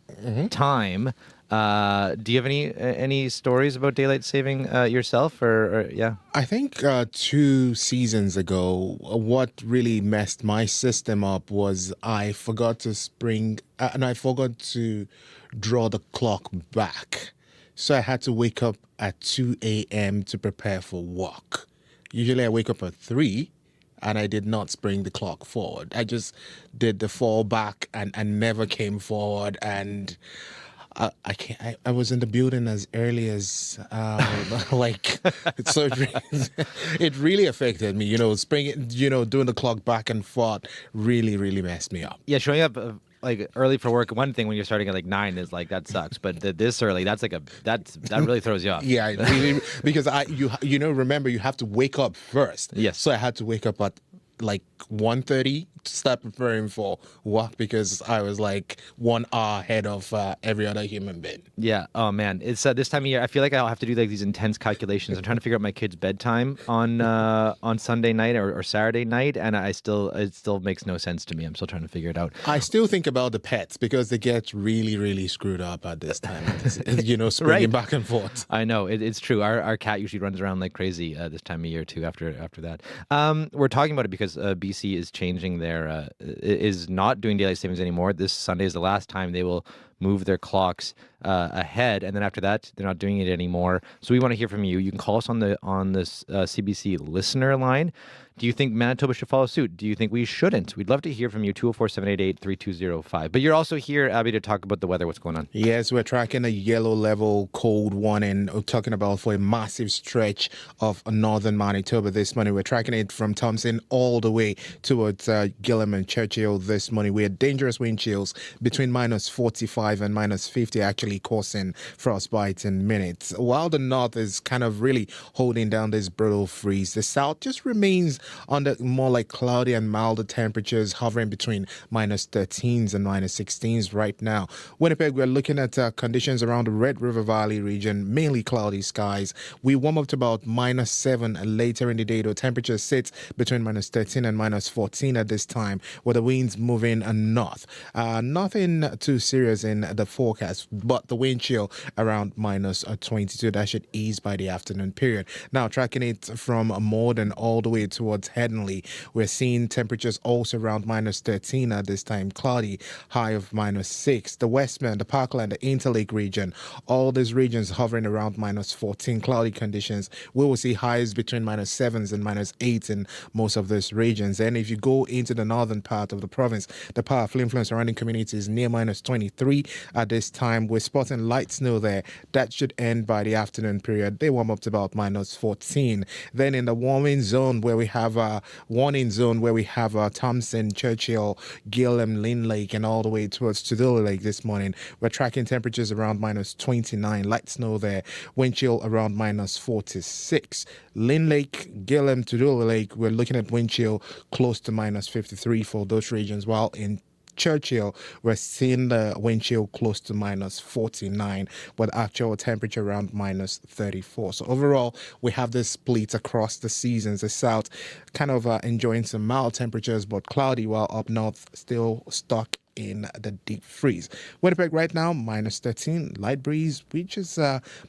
time, do you have any stories about daylight saving yourself, or yeah? I think 2 seasons ago, what really messed my system up was I forgot to draw the clock back, so I had to wake up at 2 a.m. to prepare for work. Usually, I wake up at 3. And I did not spring the clock forward. I just did the fall back and never came forward. And I was in the building as early as so it really affected me. Doing the clock back and forth really, really messed me up. Yeah, showing up early for work. One thing when you're starting at 9 is that sucks, but this early, that really throws you off. Yeah, really, because remember you have to wake up first. Yes. So I had to wake up at like 1:30 to start preparing for work because I was like 1 hour ahead of every other human being. Yeah. Oh man, it's this time of year. I feel like I'll have to do like these intense calculations. I'm trying to figure out my kid's bedtime on Sunday night or Saturday night, and it still makes no sense to me. I'm still trying to figure it out. I still think about the pets because they get really, really screwed up at this time. Springing Right. back and forth. I know it's true. Our cat usually runs around like crazy this time of year too. After that, we're talking about it because BC is changing is not doing daylight savings anymore. This Sunday is the last time they will move their clocks ahead, and then after that, they're not doing it anymore. So we want to hear from you. You can call us on this CBC listener line. Do you think Manitoba should follow suit? Do you think we shouldn't? We'd love to hear from you, 204-788-3205. But you're also here, Abby, to talk about the weather. What's going on? Yes, we're tracking a yellow level cold warning. We're talking about for a massive stretch of northern Manitoba this morning. We're tracking it from Thompson all the way towards Gillam and Churchill this morning. We had dangerous wind chills between minus 45 and minus 50, actually causing frostbite in minutes. While the north is kind of really holding down this brutal freeze, the south just remains under more like cloudy and milder temperatures, hovering between minus 13s and minus 16s right now. Winnipeg, we're looking at conditions around the Red River Valley region, mainly cloudy skies. We warm up to about minus 7 later in the day, though temperature sits between minus 13 and minus 14 at this time, with the winds moving north. Nothing too serious in the forecast, but the wind chill around minus 22. That should ease by the afternoon period. Now, tracking it from Morden all the way towards Headingley, we're seeing temperatures also around minus 13 at this time, cloudy, high of minus 6. The Westman, the Parkland, the Interlake region, all these regions hovering around minus 14, cloudy conditions. We will see highs between minus 7s and minus 8s in most of these regions. And if you go into the northern part of the province, the powerful influence surrounding communities near minus 23 at this time. We're spotting light snow there. That should end by the afternoon period. They warm up to about minus 14. Then in the warming zone where we have Thompson, Churchill, Gillam, Lynn Lake, and all the way towards Tudor Lake this morning, we're tracking temperatures around minus 29. Light snow there. Wind chill around minus 46. Lynn Lake, Gillam, Tudor Lake, we're looking at wind chill close to minus 53 for those regions, while in Churchill, we're seeing the wind chill close to minus 49, with actual temperature around minus 34. So overall, we have this split across the seasons. The south kind of enjoying some mild temperatures, but cloudy, while up north still stuck in the deep freeze. Winnipeg right now, minus 13, light breeze, which is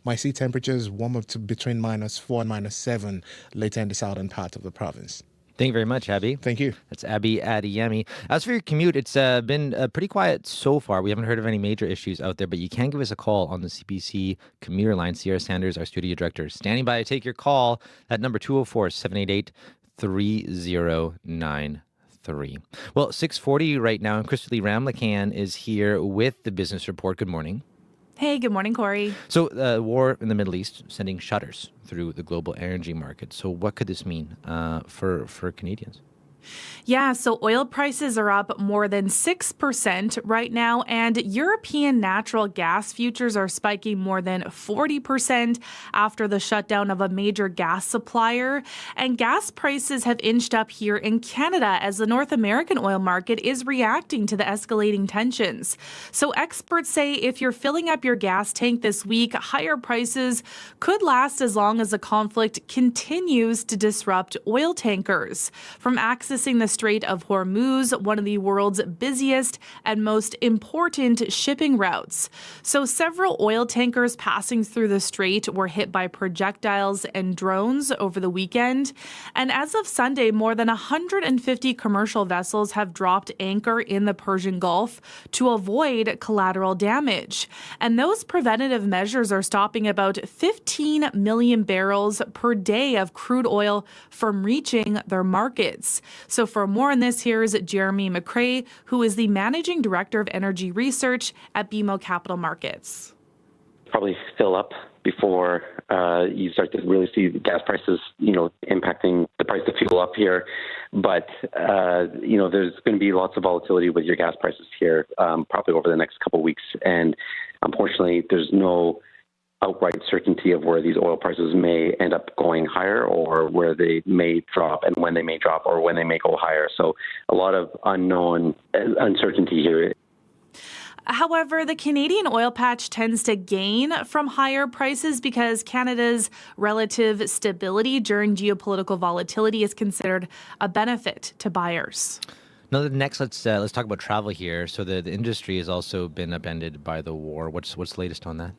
might see temperatures warm up to between minus 4 and minus 7 later in the southern part of the province. Thank you very much, Abby. Thank you. That's Abby Adeyemi. As for your commute, it's been pretty quiet so far. We haven't heard of any major issues out there, but you can give us a call on the CBC commuter line. Sierra Sanders, our studio director, is standing by to take your call at number 204-788-3093. Well, 6:40 right now, and Christy Lee Ramlakan is here with the Business Report. Good morning. Hey, good morning, Corey. So the war in the Middle East sending shudders through the global energy market. So what could this mean for Canadians? Yeah, so oil prices are up more than 6% right now, and European natural gas futures are spiking more than 40% after the shutdown of a major gas supplier. And gas prices have inched up here in Canada as the North American oil market is reacting to the escalating tensions. So experts say if you're filling up your gas tank this week, higher prices could last as long as the conflict continues to disrupt oil tankers. From accessing the Strait of Hormuz, one of the world's busiest and most important shipping routes. So several oil tankers passing through the strait were hit by projectiles and drones over the weekend. And as of Sunday, more than 150 commercial vessels have dropped anchor in the Persian Gulf to avoid collateral damage. And those preventative measures are stopping about 15 million barrels per day of crude oil from reaching their markets. So for more on this, here's Jeremy McCrae, who is the Managing Director of Energy Research at BMO Capital Markets. Probably fill up before you start to really see the gas prices, impacting the price of fuel up here. But, there's going to be lots of volatility with your gas prices here, probably over the next couple of weeks. And unfortunately, there's no outright certainty of where these oil prices may end up going higher or where they may drop and when they may drop or when they may go higher. So a lot of uncertainty here. However, the Canadian oil patch tends to gain from higher prices because Canada's relative stability during geopolitical volatility is considered a benefit to buyers. Now, next, let's talk about travel here. So the industry has also been upended by the war. What's the latest on that?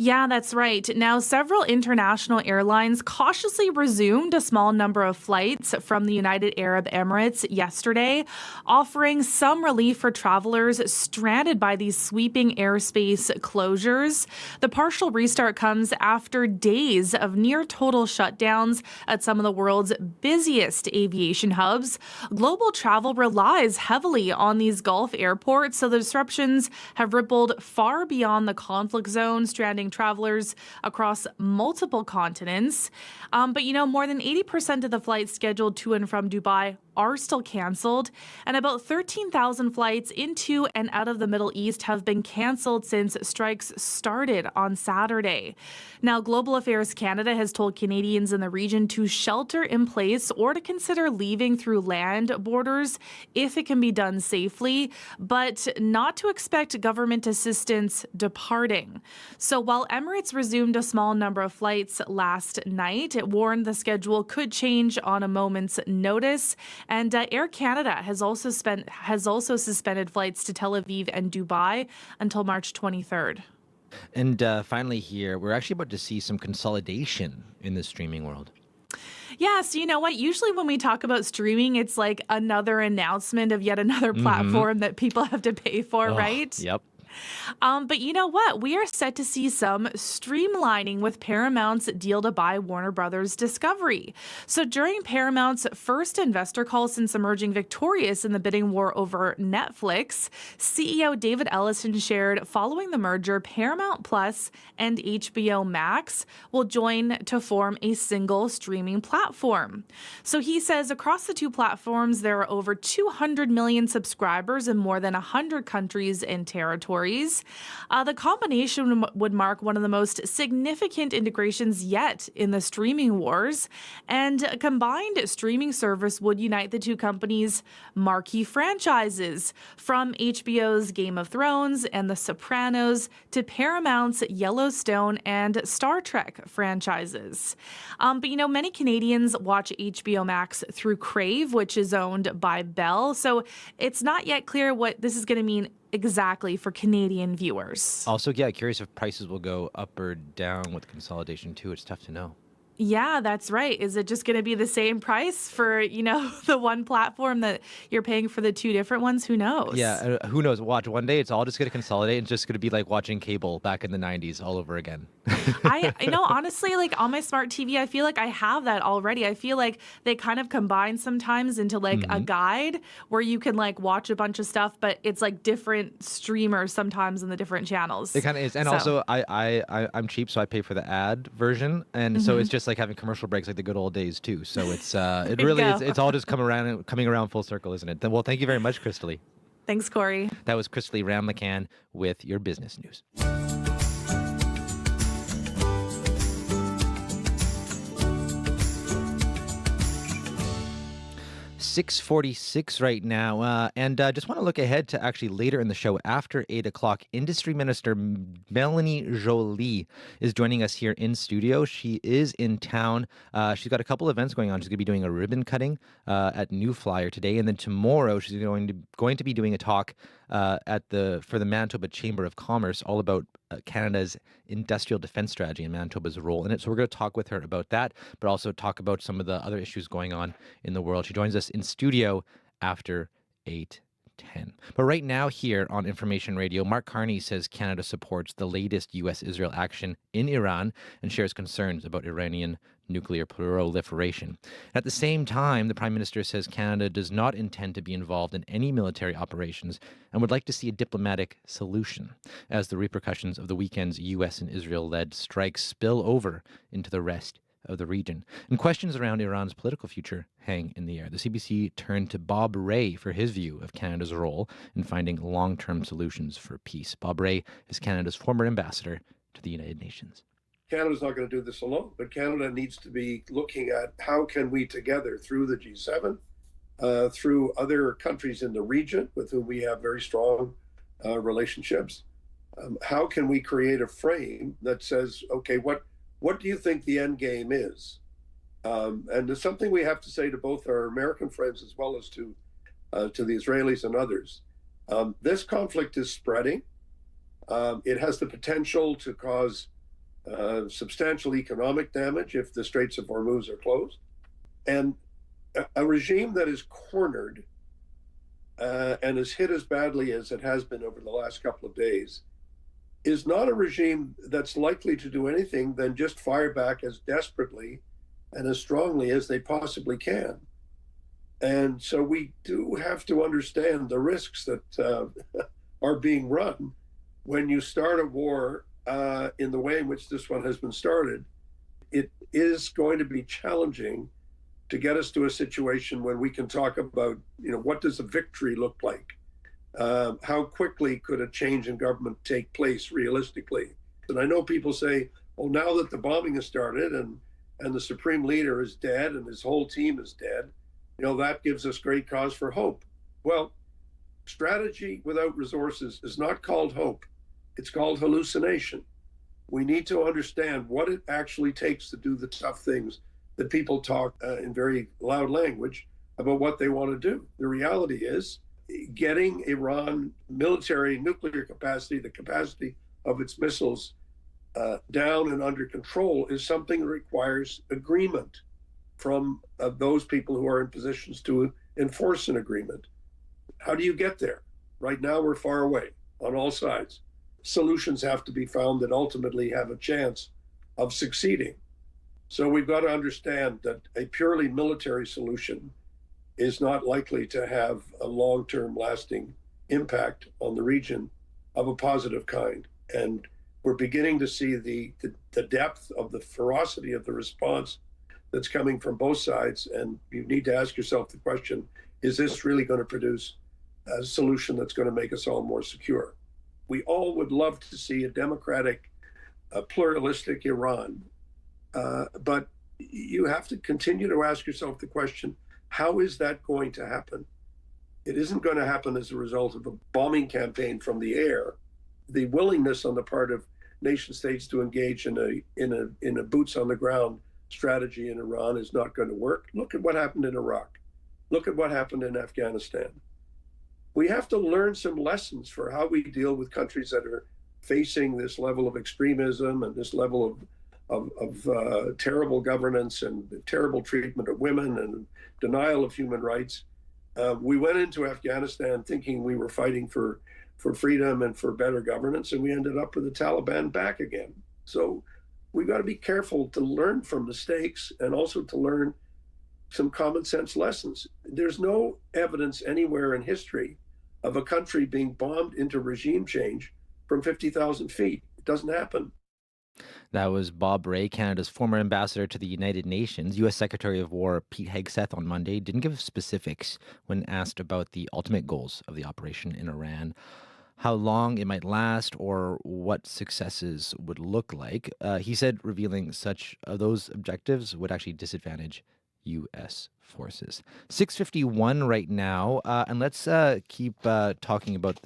Yeah, that's right. Now, several international airlines cautiously resumed a small number of flights from the United Arab Emirates yesterday, offering some relief for travelers stranded by these sweeping airspace closures. The partial restart comes after days of near total shutdowns at some of the world's busiest aviation hubs. Global travel relies heavily on these Gulf airports, so the disruptions have rippled far beyond the conflict zone, stranding travelers across multiple continents. But more than 80% of the flights scheduled to and from Dubai are still canceled, and about 13,000 flights into and out of the Middle East have been canceled since strikes started on Saturday. Now, Global Affairs Canada has told Canadians in the region to shelter in place or to consider leaving through land borders if it can be done safely, but not to expect government assistance departing. So while Emirates resumed a small number of flights last night, it warned the schedule could change on a moment's notice. And Air Canada has also suspended flights to Tel Aviv and Dubai until March 23rd. And finally here, we're actually about to see some consolidation in the streaming world. Yeah, so you know what? Usually when we talk about streaming, it's like another announcement of yet another platform that people have to pay for, right? Yep. But you know what? We are set to see some streamlining with Paramount's deal to buy Warner Brothers Discovery. So during Paramount's first investor call since emerging victorious in the bidding war over Netflix, CEO David Ellison shared following the merger, Paramount Plus and HBO Max will join to form a single streaming platform. So he says across the two platforms, there are over 200 million subscribers in more than 100 countries and territories. The combination would mark one of the most significant integrations yet in the streaming wars, and a combined streaming service would unite the two companies' marquee franchises, from HBO's Game of Thrones and The Sopranos to Paramount's Yellowstone and Star Trek franchises. But many Canadians watch HBO Max through Crave, which is owned by Bell, so it's not yet clear what this is going to mean exactly for Canadian viewers. Also, yeah, curious if prices will go up or down with consolidation too. It's tough to know. Yeah, that's right. Is it just going to be the same price for, the one platform that you're paying for the two different ones? Who knows? Yeah, who knows? Watch, one day it's all just going to consolidate. It's just going to be like watching cable back in the 90s all over again. Honestly, like on my smart TV, I feel like I have that already. I feel like they kind of combine sometimes into like a guide where you can like watch a bunch of stuff, but it's like different streamers sometimes in the different channels. It kind of is. And also, I'm cheap, so I pay for the ad version. And so it's just like having commercial breaks like the good old days too. So it's it really is, it's all just coming around full circle, isn't it? Well, thank you very much, Crystalie. Thanks, Corey. That was Crystalie Ramlakan with your business news. 6:46 right now, and just want to look ahead to actually later in the show after 8 o'clock. Industry Minister Melanie Joly is joining us here in studio. She is in town. She's got a couple events going on. She's going to be doing a ribbon cutting at New Flyer today, and then tomorrow she's going to be doing a talk for the Manitoba Chamber of Commerce, all about Canada's industrial defense strategy and Manitoba's role in it. So we're going to talk with her about that, but also talk about some of the other issues going on in the world. She joins us in studio after 8:10. But right now here on Information Radio, Mark Carney says Canada supports the latest U.S.-Israel action in Iran and shares concerns about Iranian nuclear proliferation. At the same time, the Prime Minister says Canada does not intend to be involved in any military operations and would like to see a diplomatic solution as the repercussions of the weekend's U.S. and Israel-led strikes spill over into the rest of the region. And questions around Iran's political future hang in the air. The CBC turned to Bob Rae for his view of Canada's role in finding long-term solutions for peace. Bob Rae is Canada's former ambassador to the United Nations. Canada's not going to do this alone, but Canada needs to be looking at how can we together through the G7, through other countries in the region with whom we have very strong relationships, how can we create a frame that says, okay, what do you think the end game is? And it's something we have to say to both our American friends as well as to the Israelis and others. This conflict is spreading. It has the potential to cause substantial economic damage if the Straits of Hormuz are closed. And a regime that is cornered and is hit as badly as it has been over the last couple of days is not a regime that's likely to do anything than just fire back as desperately and as strongly as they possibly can. And so we do have to understand the risks that are being run when you start a war in the way in which this one has been started. It is going to be challenging to get us to a situation when we can talk about, what does a victory look like? How quickly could a change in government take place realistically? And I know people say, oh, now that the bombing has started and the supreme leader is dead and his whole team is dead, that gives us great cause for hope. Well, strategy without resources is not called hope. It's called hallucination. We need to understand what it actually takes to do the tough things that people talk in very loud language about what they want to do. The reality is getting Iran military nuclear capacity, the capacity of its missiles down and under control is something that requires agreement from those people who are in positions to enforce an agreement. How do you get there? Right now, we're far away on all sides. Solutions have to be found that ultimately have a chance of succeeding. So we've got to understand that a purely military solution is not likely to have a long-term lasting impact on the region of a positive kind. And we're beginning to see the depth of the ferocity of the response that's coming from both sides. And you need to ask yourself the question, is this really going to produce a solution that's going to make us all more secure? We all would love to see a democratic, pluralistic Iran. But you have to continue to ask yourself the question, how is that going to happen? It isn't going to happen as a result of a bombing campaign from the air. The willingness on the part of nation states to engage in a boots on the ground strategy in Iran is not going to work. Look at what happened in Iraq. Look at what happened in Afghanistan. We have to learn some lessons for how we deal with countries that are facing this level of extremism and this level of terrible governance and terrible treatment of women and denial of human rights. We went into Afghanistan thinking we were fighting for freedom and for better governance, and we ended up with the Taliban back again. So we've got to be careful to learn from mistakes and also to learn some common sense lessons. There's no evidence anywhere in history of a country being bombed into regime change from 50,000 feet. It doesn't happen. That was Bob Rae, Canada's former ambassador to the United Nations. U.S. Secretary of War Pete Hegseth on Monday didn't give specifics when asked about the ultimate goals of the operation in Iran, how long it might last, or what successes would look like. He said revealing such those objectives would actually disadvantage U.S. forces. 6:51 right now, and let's keep talking about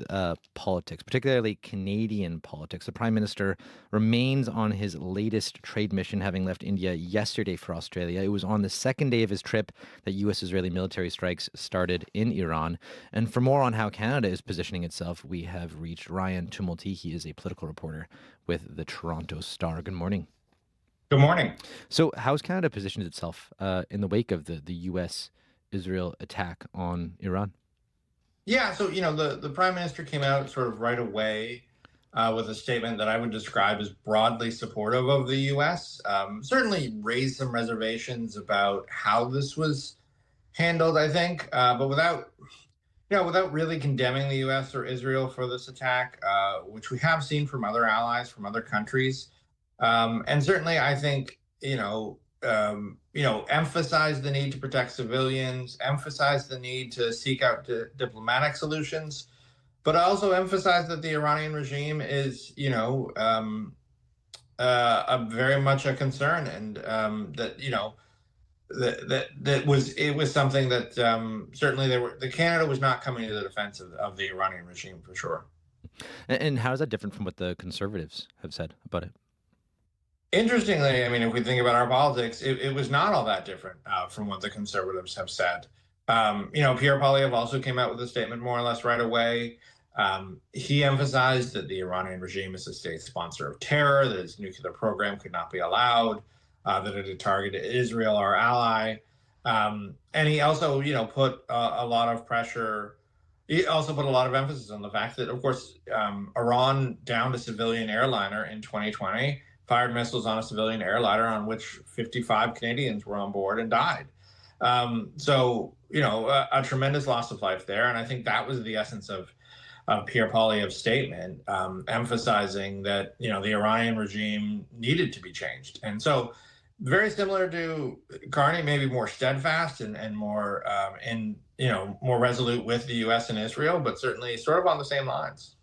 politics, particularly Canadian politics. The Prime Minister remains on his latest trade mission, having left India yesterday for Australia. It was on the second day of his trip that U.S.-Israeli military strikes started in Iran. And for more on how Canada is positioning itself, we have reached Ryan Tumulty. He is a political reporter with the Toronto Star. Good morning. Good morning. So how's Canada positioned itself in the wake of the U.S.-Israel attack on Iran? Yeah, so, the Prime Minister came out sort of right away with a statement that I would describe as broadly supportive of the U.S., certainly raised some reservations about how this was handled, I think, but without really condemning the U.S. or Israel for this attack, which we have seen from other allies, from other countries. And certainly, I think, emphasize the need to protect civilians, emphasize the need to seek out diplomatic solutions, but also emphasize that the Iranian regime is, very much a concern, and that it was something that certainly the Canada was not coming to the defense of the Iranian regime for sure. And how is that different from what the Conservatives have said about it? Interestingly, I mean, if we think about our politics, it was not all that different from what the Conservatives have said. Pierre Poilievre also came out with a statement more or less right away. He emphasized that the Iranian regime is a state sponsor of terror, that its nuclear program could not be allowed, that it had targeted Israel, our ally. And he also, put a lot of pressure. He also put a lot of emphasis on the fact that, of course, Iran downed a civilian airliner in 2020, fired missiles on a civilian airliner on which 55 Canadians were on board and died. So, a tremendous loss of life there. And I think that was the essence of Pierre Poilievre's statement, emphasizing that, the Iranian regime needed to be changed. And so very similar to Carney, maybe more steadfast and more, more resolute with the U.S. and Israel, but certainly sort of on the same lines.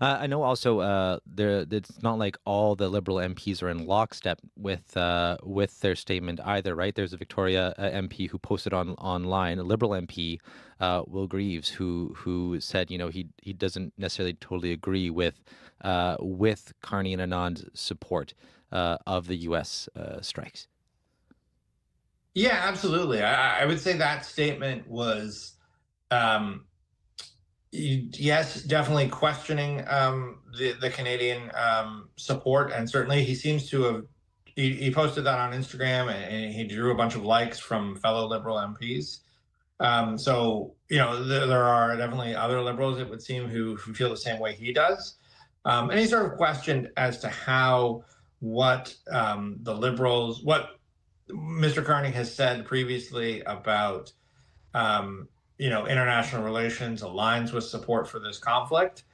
I know also it's not like all the Liberal MPs are in lockstep with their statement either, right? There's a Victoria MP who posted online, a Liberal MP, Will Greaves, who said, he doesn't necessarily totally agree with Carney and Anand's support of the U.S. strikes. Yeah, absolutely. I would say that statement was. Yes, definitely questioning the Canadian support, and certainly he seems to have. He posted that on Instagram, and he drew a bunch of likes from fellow Liberal MPs. So there are definitely other Liberals, it would seem, who feel the same way he does, and he sort of questioned as to what the Liberals, what Mr. Carney has said previously about. International relations aligns with support for this conflict.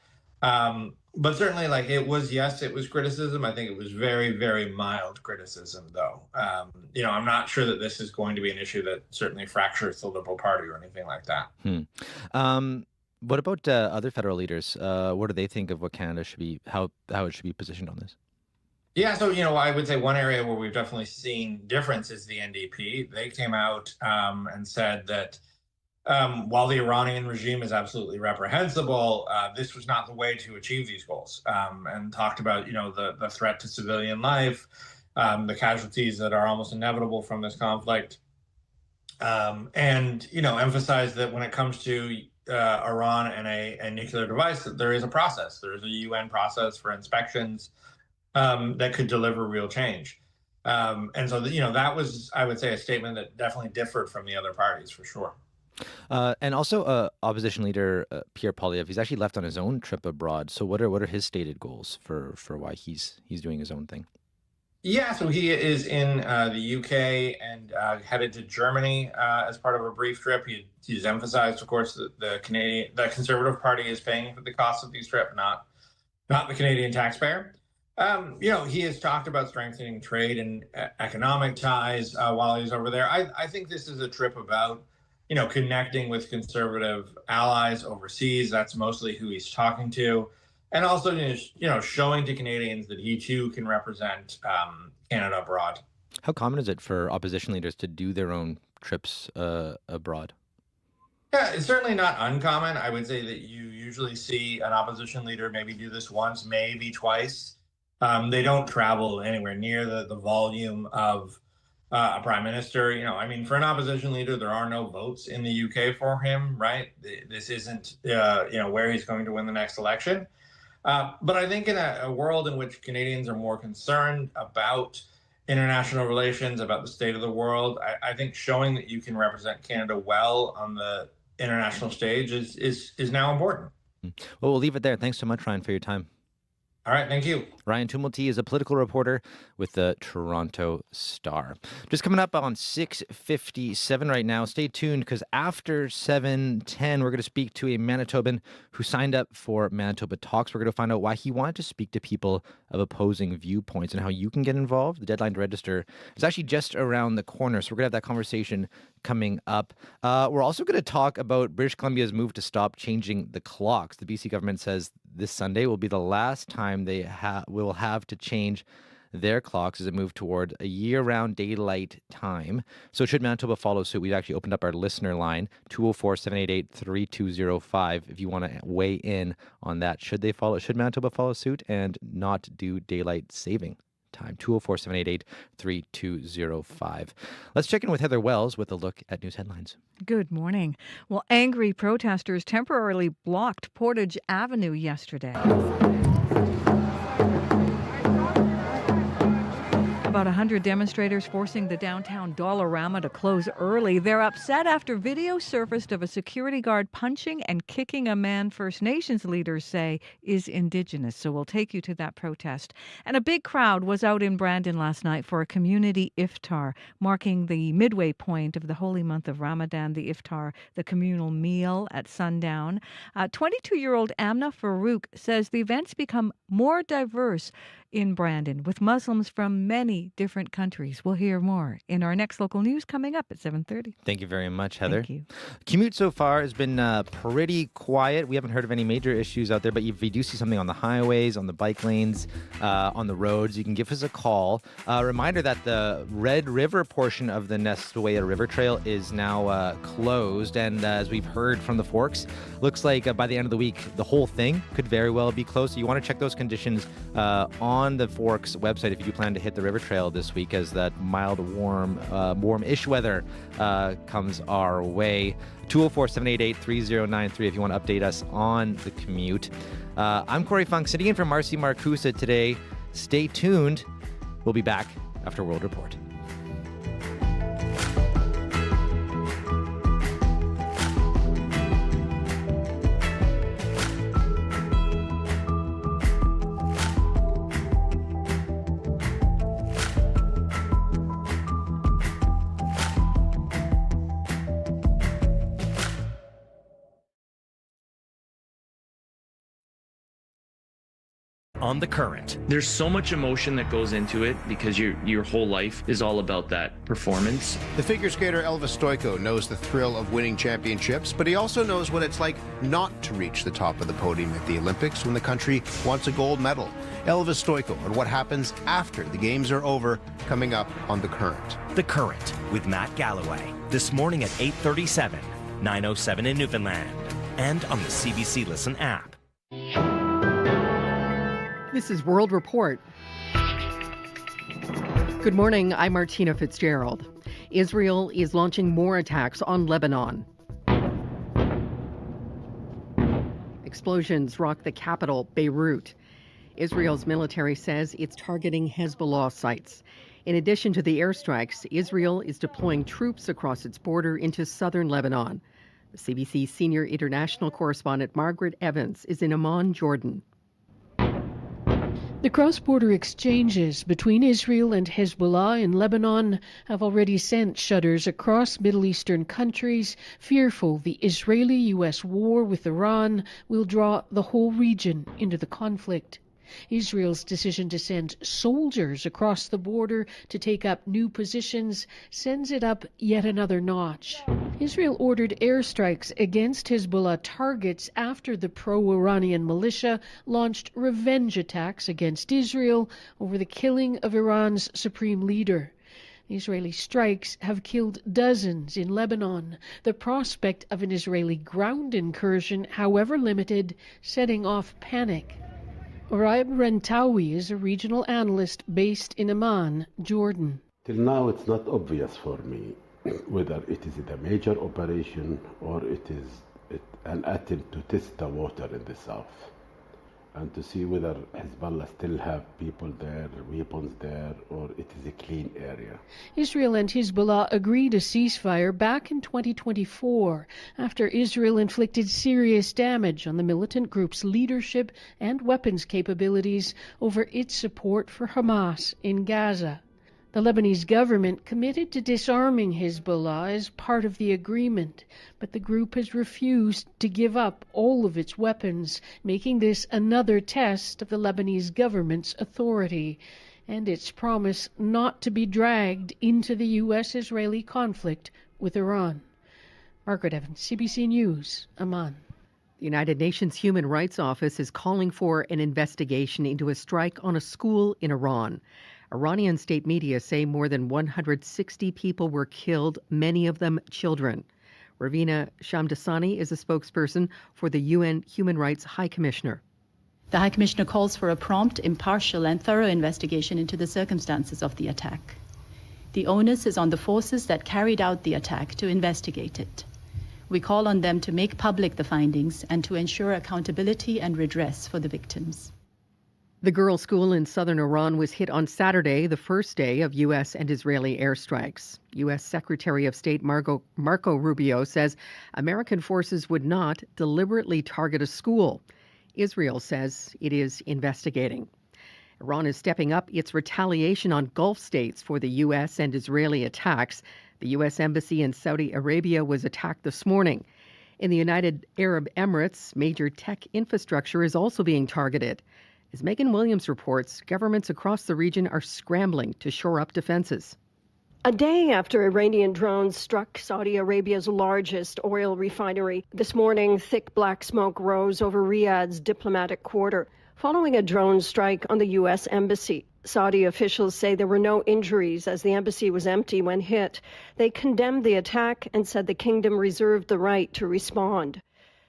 But certainly, it was criticism. I think it was very, very mild criticism, though. I'm not sure that this is going to be an issue that certainly fractures the Liberal Party or anything like that. What about other federal leaders? What do they think of what Canada should be, how it should be positioned on this? Yeah, so, I would say one area where we've definitely seen difference is the NDP. They came out and said that while the Iranian regime is absolutely reprehensible, this was not the way to achieve these goals, and talked about, the threat to civilian life, the casualties that are almost inevitable from this conflict, and, emphasized that when it comes to Iran and a nuclear device, that there is a process. There is a UN process for inspections that could deliver real change. And so, that was, I would say, a statement that definitely differed from the other parties for sure. And also, opposition leader Pierre Poilievre, he's actually left on his own trip abroad. So, what are his stated goals for why he's doing his own thing? Yeah, so he is in the UK and headed to Germany as part of a brief trip. He's emphasized, of course, that the Conservative Party is paying for the cost of these trips, not the Canadian taxpayer. He has talked about strengthening trade and economic ties while he's over there. I think this is a trip about connecting with Conservative allies overseas. That's mostly who he's talking to. And also, showing to Canadians that he too can represent Canada abroad. How common is it for opposition leaders to do their own trips abroad? Yeah, it's certainly not uncommon. I would say that you usually see an opposition leader maybe do this once, maybe twice. They don't travel anywhere near the volume of a prime minister. For an opposition leader, there are no votes in the UK for him, right? This isn't, where he's going to win the next election. But I think in a world in which Canadians are more concerned about international relations, about the state of the world, I think showing that you can represent Canada well on the international stage is now important. Well, we'll leave it there. Thanks so much, Ryan, for your time. All right, thank you. Ryan Tumulty is a political reporter with the Toronto Star. Just coming up on 6:57 right now. Stay tuned because after 7:10, we're going to speak to a Manitoban who signed up for Manitoba Talks. We're going to find out why he wanted to speak to people of opposing viewpoints and how you can get involved. The deadline to register is actually just around the corner, so we're going to have that conversation coming up. We're also going to talk about British Columbia's move to stop changing the clocks. The BC government says this Sunday will be the last time they will have to change their clocks as it moved toward a year-round daylight time. So should Manitoba follow suit, we've actually opened up our listener line, 204-788-3205, if you want to weigh in on that. Should Manitoba follow suit and not do daylight saving time? 204-788-3205. Let's check in with Heather Wells with a look at news headlines. Good morning. Well, angry protesters temporarily blocked Portage Avenue yesterday. About 100 demonstrators forcing the downtown Dollarama to close early. They're upset after video surfaced of a security guard punching and kicking a man First Nations leaders say is Indigenous. So we'll take you to that protest. And a big crowd was out in Brandon last night for a community iftar, marking the midway point of the holy month of Ramadan. The iftar, the communal meal at sundown. 22-year-old Amna Farouk says the events become more diverse in Brandon, with Muslims from many different countries. We'll hear more in our next local news coming up at 7:30. Thank you very much, Heather. Thank you. Commute so far has been pretty quiet. We haven't heard of any major issues out there, but if you do see something on the highways, on the bike lanes, on the roads, you can give us a call. Reminder that the Red River portion of the Nestawaya River Trail is now closed, and as we've heard from the Forks, looks like by the end of the week, the whole thing could very well be closed. So you want to check those conditions on the Forks website if you do plan to hit the river trail this week, as that mild, warm-ish weather comes our way. 204-788-3093 if you want to update us on the commute. I'm Corey Funk, sitting in for Marcy Marcusa today. Stay tuned. We'll be back after World Report. On the Current. There's so much emotion that goes into it because your whole life is all about that performance. The figure skater Elvis Stojko knows the thrill of winning championships, but he also knows what it's like not to reach the top of the podium at the Olympics when the country wants a gold medal. Elvis Stojko and what happens after the games are over, coming up on The Current. The Current with Matt Galloway. This morning at 8:37, 9:07 in Newfoundland, and on the CBC Listen app. This is World Report. Good morning, I'm Martina Fitzgerald. Israel is launching more attacks on Lebanon. Explosions rock the capital, Beirut. Israel's military says it's targeting Hezbollah sites. In addition to the airstrikes, Israel is deploying troops across its border into southern Lebanon. The CBC senior international correspondent Margaret Evans is in Amman, Jordan. The cross-border exchanges between Israel and Hezbollah in Lebanon have already sent shudders across Middle Eastern countries, fearful the Israeli-U.S. war with Iran will draw the whole region into the conflict. Israel's decision to send soldiers across the border to take up new positions sends it up yet another notch. Israel ordered airstrikes against Hezbollah targets after the pro-Iranian militia launched revenge attacks against Israel over the killing of Iran's supreme leader. Israeli strikes have killed dozens in Lebanon. The prospect of an Israeli ground incursion, however limited, setting off panic. Raib Rentawi is a regional analyst based in Amman, Jordan. Till now, it's not obvious for me whether it is a major operation or it is an attempt to test the water in the south and to see whether Hezbollah still have people there, weapons there, or it is a clean area. Israel and Hezbollah agreed a ceasefire back in 2024 after Israel inflicted serious damage on the militant group's leadership and weapons capabilities over its support for Hamas in Gaza. The Lebanese government committed to disarming Hezbollah as part of the agreement, but the group has refused to give up all of its weapons, making this another test of the Lebanese government's authority and its promise not to be dragged into the U.S.-Israeli conflict with Iran. Margaret Evans, CBC News, Amman. The United Nations Human Rights Office is calling for an investigation into a strike on a school in Iran. Iranian state media say more than 160 people were killed, many of them children. Ravina Shamdasani is a spokesperson for the UN Human Rights High Commissioner. The High Commissioner calls for a prompt, impartial and thorough investigation into the circumstances of the attack. The onus is on the forces that carried out the attack to investigate it. We call on them to make public the findings and to ensure accountability and redress for the victims. The girls' school in southern Iran was hit on Saturday, the first day of U.S. and Israeli airstrikes. U.S. Secretary of State Marco Rubio says American forces would not deliberately target a school. Israel says it is investigating. Iran is stepping up its retaliation on Gulf states for the U.S. and Israeli attacks. The U.S. Embassy in Saudi Arabia was attacked this morning. In the United Arab Emirates, major tech infrastructure is also being targeted. As Megan Williams reports, governments across the region are scrambling to shore up defenses. A day after Iranian drones struck Saudi Arabia's largest oil refinery, this morning thick black smoke rose over Riyadh's diplomatic quarter, following a drone strike on the U.S. embassy. Saudi officials say there were no injuries as the embassy was empty when hit. They condemned the attack and said the kingdom reserved the right to respond.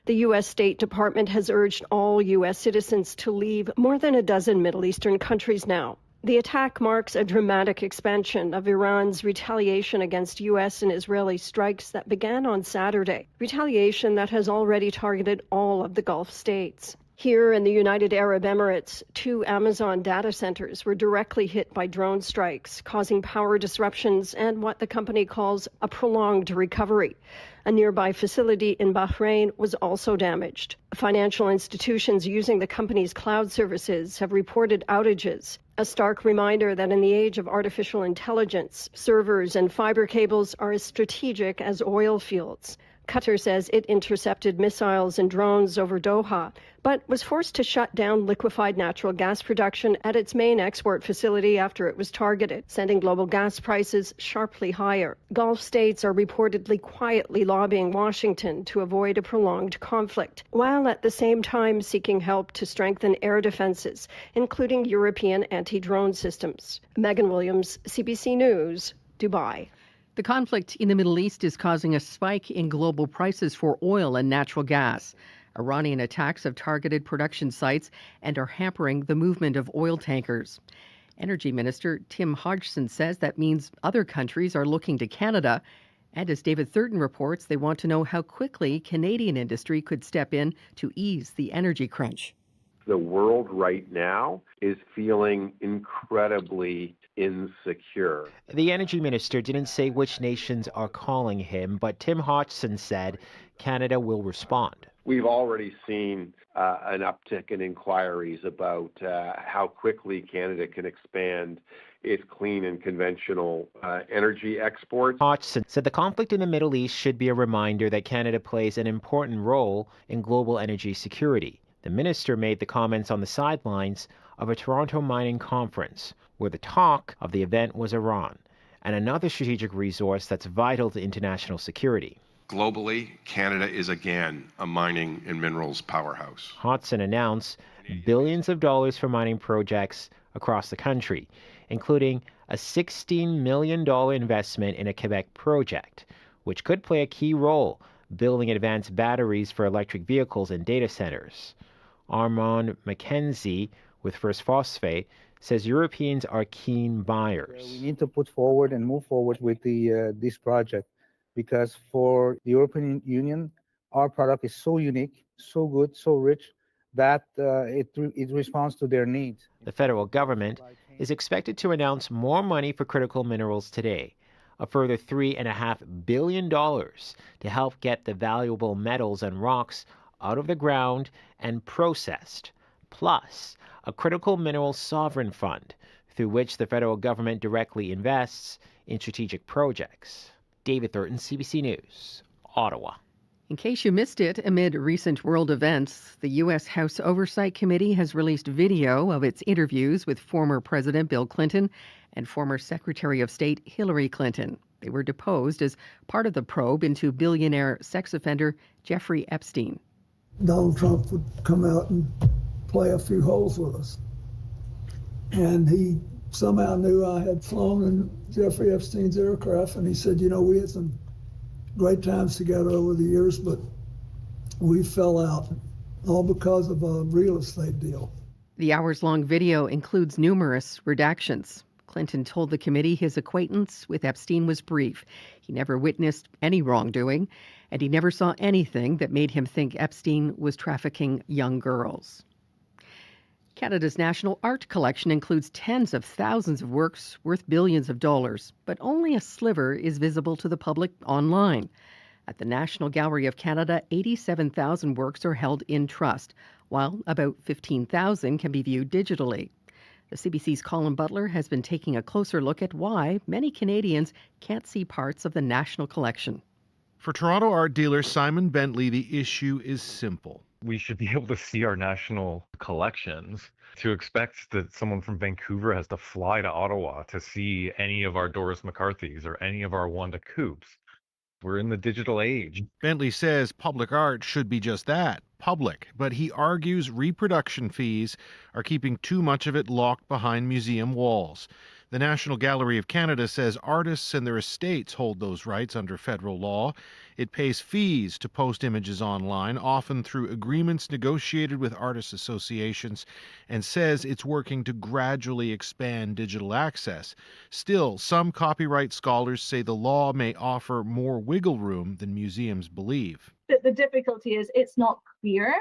The U.S. State Department has urged all U.S. citizens to leave more than a dozen Middle Eastern countries now. The attack marks a dramatic expansion of Iran's retaliation against U.S. and Israeli strikes that began on Saturday, retaliation that has already targeted all of the Gulf states. Here in the United Arab Emirates, 2 Amazon data centers were directly hit by drone strikes, causing power disruptions and what the company calls a prolonged recovery. A nearby facility in Bahrain was also damaged. Financial institutions using the company's cloud services have reported outages, a stark reminder that in the age of artificial intelligence, servers and fiber cables are as strategic as oil fields. Qatar says it intercepted missiles and drones over Doha, but was forced to shut down liquefied natural gas production at its main export facility after it was targeted, sending global gas prices sharply higher. Gulf states are reportedly quietly lobbying Washington to avoid a prolonged conflict, while at the same time seeking help to strengthen air defenses, including European anti-drone systems. Megan Williams, CBC News, Dubai. The conflict in the Middle East is causing a spike in global prices for oil and natural gas. Iranian attacks have targeted production sites and are hampering the movement of oil tankers. Energy Minister Tim Hodgson says that means other countries are looking to Canada. And as David Thurton reports, they want to know how quickly Canadian industry could step in to ease the energy crunch. The world right now is feeling incredibly insecure. The energy minister didn't say which nations are calling him, but Tim Hodgson said Canada will respond. We've already seen an uptick in inquiries about how quickly Canada can expand its clean and conventional energy exports. Hodgson said the conflict in the Middle East should be a reminder that Canada plays an important role in global energy security. The minister made the comments on the sidelines of a Toronto mining conference, where the talk of the event was Iran, and another strategic resource that's vital to international security. Globally, Canada is again a mining and minerals powerhouse. Hodgson announced billions of dollars for mining projects across the country, including a $16 million investment in a Quebec project, which could play a key role building advanced batteries for electric vehicles and data centers. Armand McKenzie with First Phosphate says Europeans are keen buyers. We need to put forward and move forward with this project because for the European Union, our product is so unique, so good, so rich that it responds to their needs. The federal government is expected to announce more money for critical minerals today, a further $3.5 billion to help get the valuable metals and rocks out of the ground and processed, plus a critical minerals sovereign fund through which the federal government directly invests in strategic projects. David Thurton, CBC News, Ottawa. In case you missed it, amid recent world events, the U.S. House Oversight Committee has released video of its interviews with former President Bill Clinton and former Secretary of State Hillary Clinton. They were deposed as part of the probe into billionaire sex offender Jeffrey Epstein. Donald Trump would come out and play a few holes with us. And he somehow knew I had flown in Jeffrey Epstein's aircraft, and he said, we had some great times together over the years, but we fell out, all because of a real estate deal. The hours-long video includes numerous redactions. Clinton told the committee his acquaintance with Epstein was brief. He never witnessed any wrongdoing, and he never saw anything that made him think Epstein was trafficking young girls. Canada's national art collection includes tens of thousands of works worth billions of dollars, but only a sliver is visible to the public online. At the National Gallery of Canada, 87,000 works are held in trust, while about 15,000 can be viewed digitally. The CBC's Colin Butler has been taking a closer look at why many Canadians can't see parts of the national collection. For Toronto art dealer Simon Bentley, the issue is simple. We should be able to see our national collections. To expect that someone from Vancouver has to fly to Ottawa to see any of our Doris McCarthy's or any of our Wanda Coopes. We're in the digital age. Bentley says public art should be just that, public, but he argues reproduction fees are keeping too much of it locked behind museum walls. The National Gallery of Canada says artists and their estates hold those rights under federal law. It pays fees to post images online, often through agreements negotiated with artists' associations, and says it's working to gradually expand digital access. Still, some copyright scholars say the law may offer more wiggle room than museums believe. The difficulty is it's not clear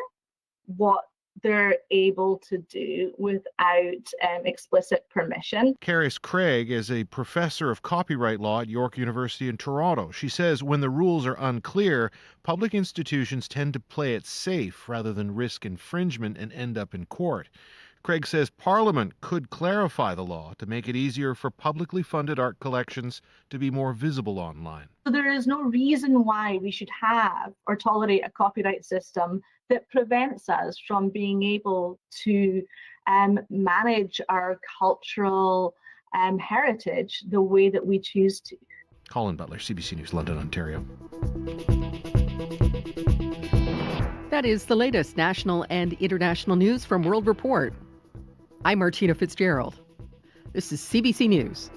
what they're able to do without explicit permission. Caris Craig is a professor of copyright law at York University in Toronto. She says when the rules are unclear, public institutions tend to play it safe rather than risk infringement and end up in court. Craig says Parliament could clarify the law to make it easier for publicly funded art collections to be more visible online. So there is no reason why we should have or tolerate a copyright system that prevents us from being able to manage our cultural heritage the way that we choose to. Colin Butler, CBC News, London, Ontario. That is the latest national and international news from World Report. I'm Martina Fitzgerald. This is CBC News.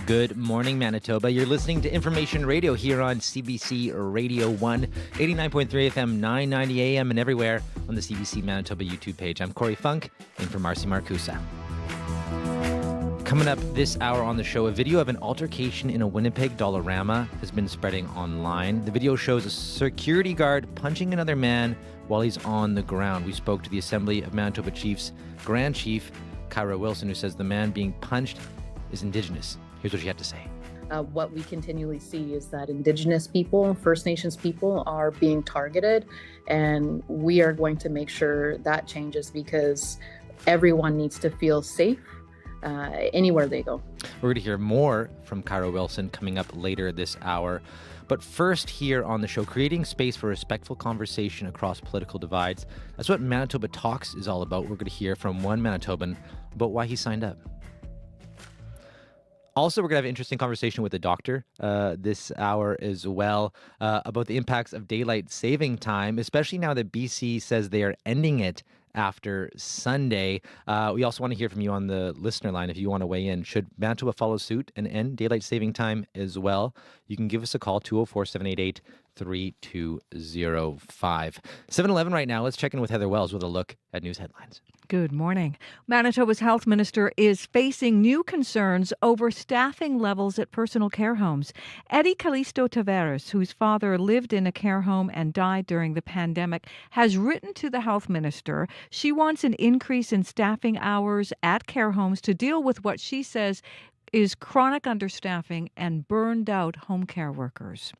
Good morning, Manitoba. You're listening to Information Radio here on CBC Radio 1, 89.3 FM, 990 AM, and everywhere on the CBC Manitoba YouTube page. I'm Corey Funk, in for Marcy Marcusa. Coming up this hour on the show, a video of an altercation in a Winnipeg Dollarama has been spreading online. The video shows a security guard punching another man while he's on the ground. We spoke to the Assembly of Manitoba Chiefs Grand Chief, Kyra Wilson, who says the man being punched is Indigenous. Here's what she had to say. What we continually see is that Indigenous people, First Nations people are being targeted, and we are going to make sure that changes because everyone needs to feel safe anywhere they go. We're going to hear more from Kyra Wilson coming up later this hour. But first, here on the show, creating space for respectful conversation across political divides. That's what Manitoba Talks is all about. We're going to hear from one Manitoban about why he signed up. Also, we're going to have an interesting conversation with a doctor this hour as well about the impacts of daylight saving time, especially now that BC says they are ending it after Sunday. We also want to hear from you on the listener line if you want to weigh in. Should Manitoba follow suit and end daylight saving time as well? You can give us a call, 204-788-3205. 7:11 right now. Let's check in with Heather Wells with a look at news headlines. Good morning. Manitoba's health minister is facing new concerns over staffing levels at personal care homes. Eddie Callisto Taveras, whose father lived in a care home and died during the pandemic, has written to the health minister. She wants an increase in staffing hours at care homes to deal with what she says is chronic understaffing and burned out home care workers.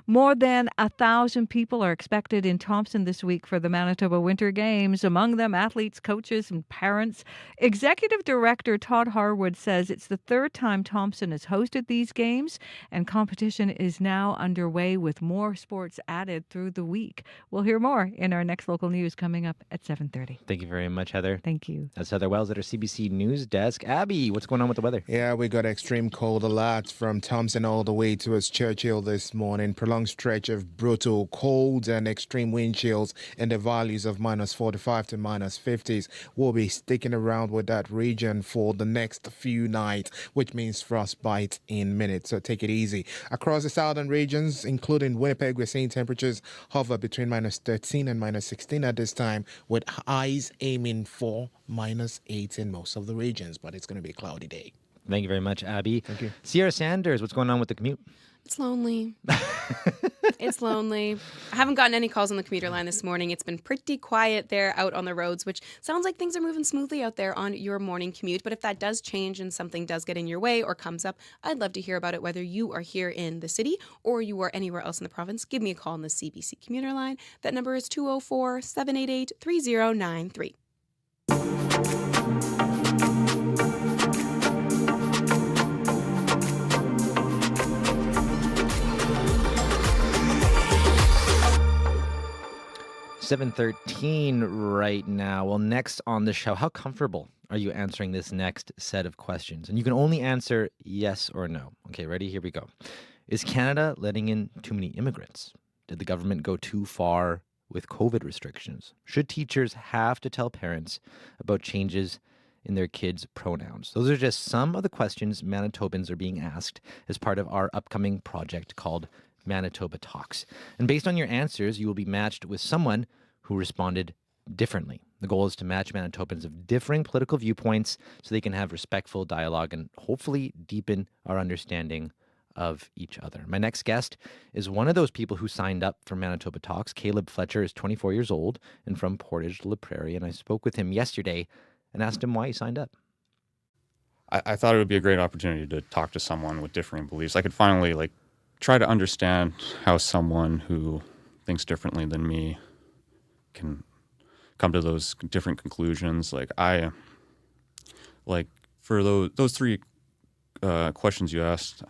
More than 1,000 people are expected in Thompson this week for the Manitoba Winter Games, among them athletes, coaches, and parents. Executive Director Todd Harwood says it's the third time Thompson has hosted these games, and competition is now underway with more sports added through the week. We'll hear more in our next local news coming up at 7:30. Thank you very much, Heather. Thank you. That's Heather Wells at our CBC News desk. Abby, what's going on with the weather? Yeah, we got extreme cold alerts from Thompson all the way to Churchill this morning. morning. Prolonged stretch of brutal cold and extreme wind chills in the values of -45 to -50s will be sticking around with that region for the next few nights, which means frostbite in minutes. So take it easy. Across the southern regions, including Winnipeg, we're seeing temperatures hover between -13 and -16 at this time, with highs aiming for -8 in most of the regions. But it's going to be a cloudy day. Thank you very much, Abby. Thank you. Sierra Sanders, what's going on with the commute? It's lonely. It's lonely. I haven't gotten any calls on the commuter line this morning. It's been pretty quiet there out on the roads, which sounds like things are moving smoothly out there on your morning commute. But if that does change and something does get in your way or comes up, I'd love to hear about it, whether you are here in the city or you are anywhere else in the province. Give me a call on the CBC commuter line. That number is 204-788-3093. 7:13 right now. Well, next on the show, how comfortable are you answering this next set of questions? And you can only answer yes or no. Okay, ready? Here we go. Is Canada letting in too many immigrants? Did the government go too far with COVID restrictions? Should teachers have to tell parents about changes in their kids' pronouns? Those are just some of the questions Manitobans are being asked as part of our upcoming project called Manitoba Talks. And based on your answers, you will be matched with someone who responded differently. The goal is to match Manitobans of differing political viewpoints so they can have respectful dialogue and hopefully deepen our understanding of each other. My next guest is one of those people who signed up for Manitoba Talks. Caleb Fletcher is 24 years old and from Portage La Prairie, and I spoke with him yesterday and asked him why he signed up. I thought it would be a great opportunity to talk to someone with differing beliefs. I could finally try to understand how someone who thinks differently than me can come to those different conclusions. For those three questions you asked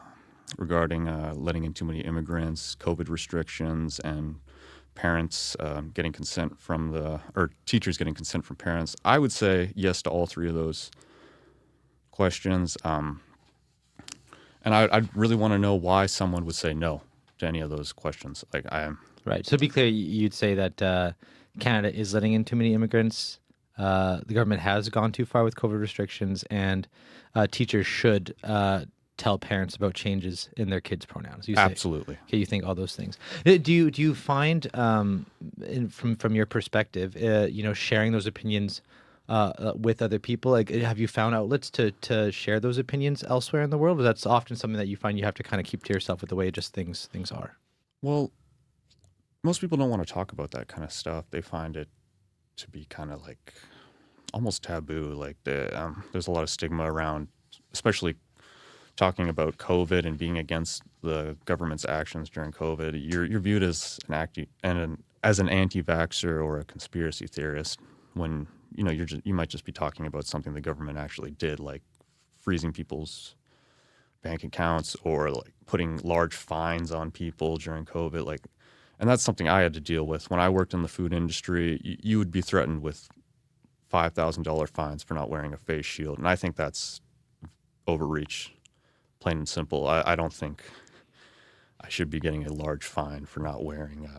regarding letting in too many immigrants, COVID restrictions, and parents getting consent or teachers getting consent from parents, I would say yes to all three of those questions. And I'd really want to know why someone would say no to any of those questions. Right. So to be clear, you'd say that Canada is letting in too many immigrants. The government has gone too far with COVID restrictions, and teachers should tell parents about changes in their kids' pronouns. Absolutely. Okay, you think all those things. Do you find, from your perspective, sharing those opinions with other people? Have you found outlets to share those opinions elsewhere in the world? Or that's often something that you find you have to kind of keep to yourself with the way just things are? Well, most people don't want to talk about that kind of stuff. They find it to be kind of almost taboo. There's a lot of stigma around, especially talking about COVID and being against the government's actions during COVID. You're viewed as as an anti-vaxxer or a conspiracy theorist when you might just be talking about something the government actually did, like freezing people's bank accounts or putting large fines on people during COVID. And that's something I had to deal with. When I worked in the food industry, you would be threatened with $5,000 fines for not wearing a face shield. And I think that's overreach, plain and simple. I don't think I should be getting a large fine for not wearing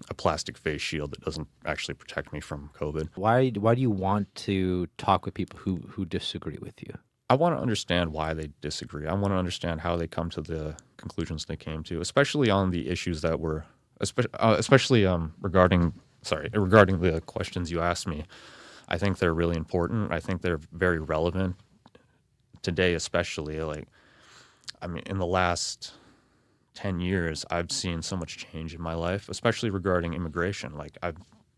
a plastic face shield that doesn't actually protect me from COVID. Why do you want to talk with people who disagree with you? I want to understand why they disagree. I want to understand how they come to the conclusions they came to, especially on the issues that were, especially regarding the questions you asked me. I think they're really important. I think they're very relevant today, especially. In the last 10 years, I've seen so much change in my life, especially regarding immigration. I've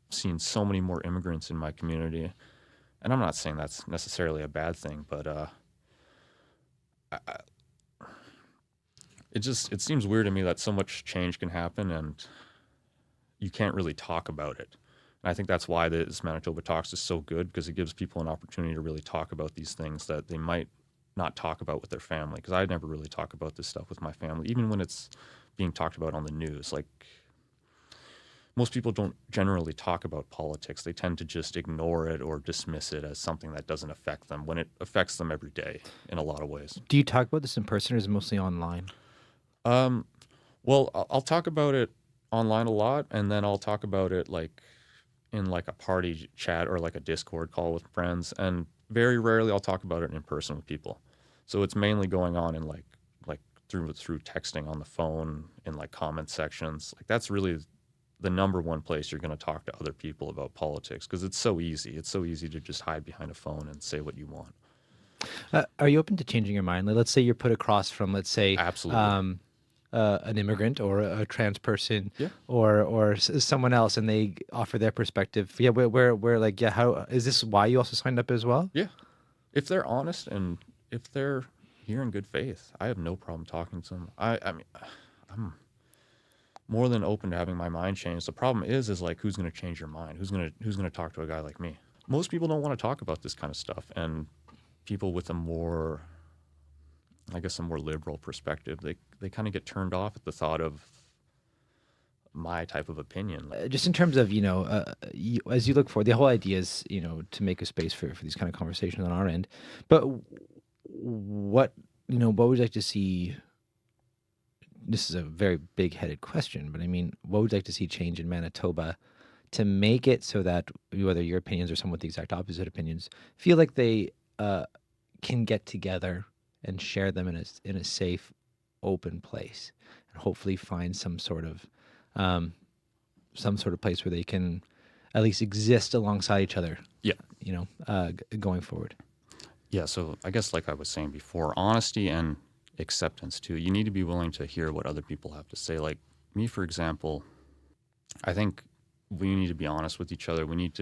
seen so many more immigrants in my community, and I'm not saying that's necessarily a bad thing, but it seems weird to me that so much change can happen and you can't really talk about it. And I think that's why this Manitoba Talks is so good, because it gives people an opportunity to really talk about these things that they might not talk about with their family, because I never really talk about this stuff with my family, even when it's being talked about on the news. Most people don't generally talk about politics. They tend to just ignore it or dismiss it as something that doesn't affect them, when it affects them every day in a lot of ways. Do you talk about this in person, or is it mostly online? Well, I'll talk about it online a lot, and then I'll talk about it like in like a party chat or like a Discord call with friends, and very rarely I'll talk about it in person with people. So it's mainly going on in like through texting on the phone, in like comment sections. Like that's really the number one place you're going to talk to other people about politics, because it's so easy. It's so easy to just hide behind a phone and say what you want. Are you open to changing your mind? Like, let's say you're put across from, let's say, Absolutely. An immigrant or a trans person, Yeah. or someone else, and they offer their perspective. Yeah, where like, yeah, how is this? Why you also signed up as well? Yeah. If they're honest and if they're here in good faith, I have no problem talking to them. I mean, I'm more than open to having my mind changed. The problem is like, who's going to change your mind? Who's going to talk to a guy like me? Most people don't want to talk about this kind of stuff, and people with a more, I guess, a more liberal perspective, they kind of get turned off at the thought of my type of opinion. Just in terms of, as you look forward, the whole idea is, to make a space for these kind of conversations on our end. But what would you like to see? This is a very big-headed question, but I mean, what would you like to see change in Manitoba to make it so that whether your opinions or someone with the exact opposite opinions feel like they can get together and share them in a safe, open place, and hopefully find some sort of place where they can at least exist alongside each other. Yeah. Going forward. Yeah. So I guess, like I was saying before, honesty and acceptance too. You need to be willing to hear what other people have to say. Like me, for example, I think we need to be honest with each other. We need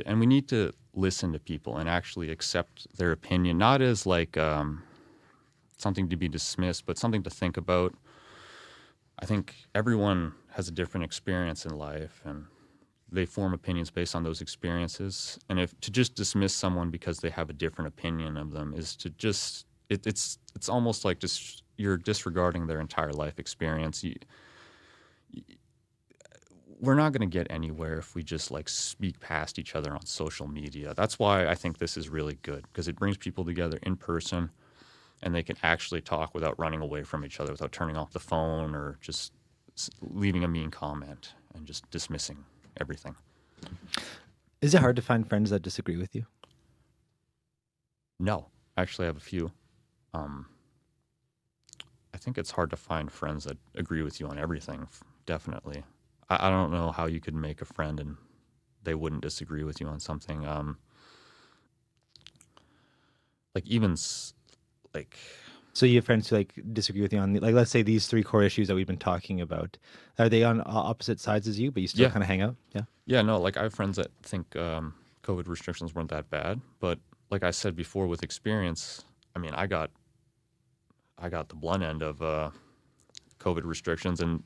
to listen to people and actually accept their opinion, not as like something to be dismissed, but something to think about. I think everyone has a different experience in life, and they form opinions based on those experiences. And if to just dismiss someone because they have a different opinion of them is to just it's almost like just you're disregarding their entire life experience. We're not going to get anywhere if we just like speak past each other on social media. That's why I think this is really good, because it brings people together in person, and they can actually talk without running away from each other, without turning off the phone or just leaving a mean comment and just dismissing everything. Is it hard to find friends that disagree with you? No, actually I have a few. I think it's hard to find friends that agree with you on everything, definitely. I don't know how you could make a friend and they wouldn't disagree with you on something. So you have friends who like disagree with you on, like, let's say these three core issues that we've been talking about. Are they on opposite sides as you, but you still kind of hang out? Yeah. Yeah, no, like I have friends that think COVID restrictions weren't that bad, but like I said before, with experience, I mean, I got the blunt end of COVID restrictions, and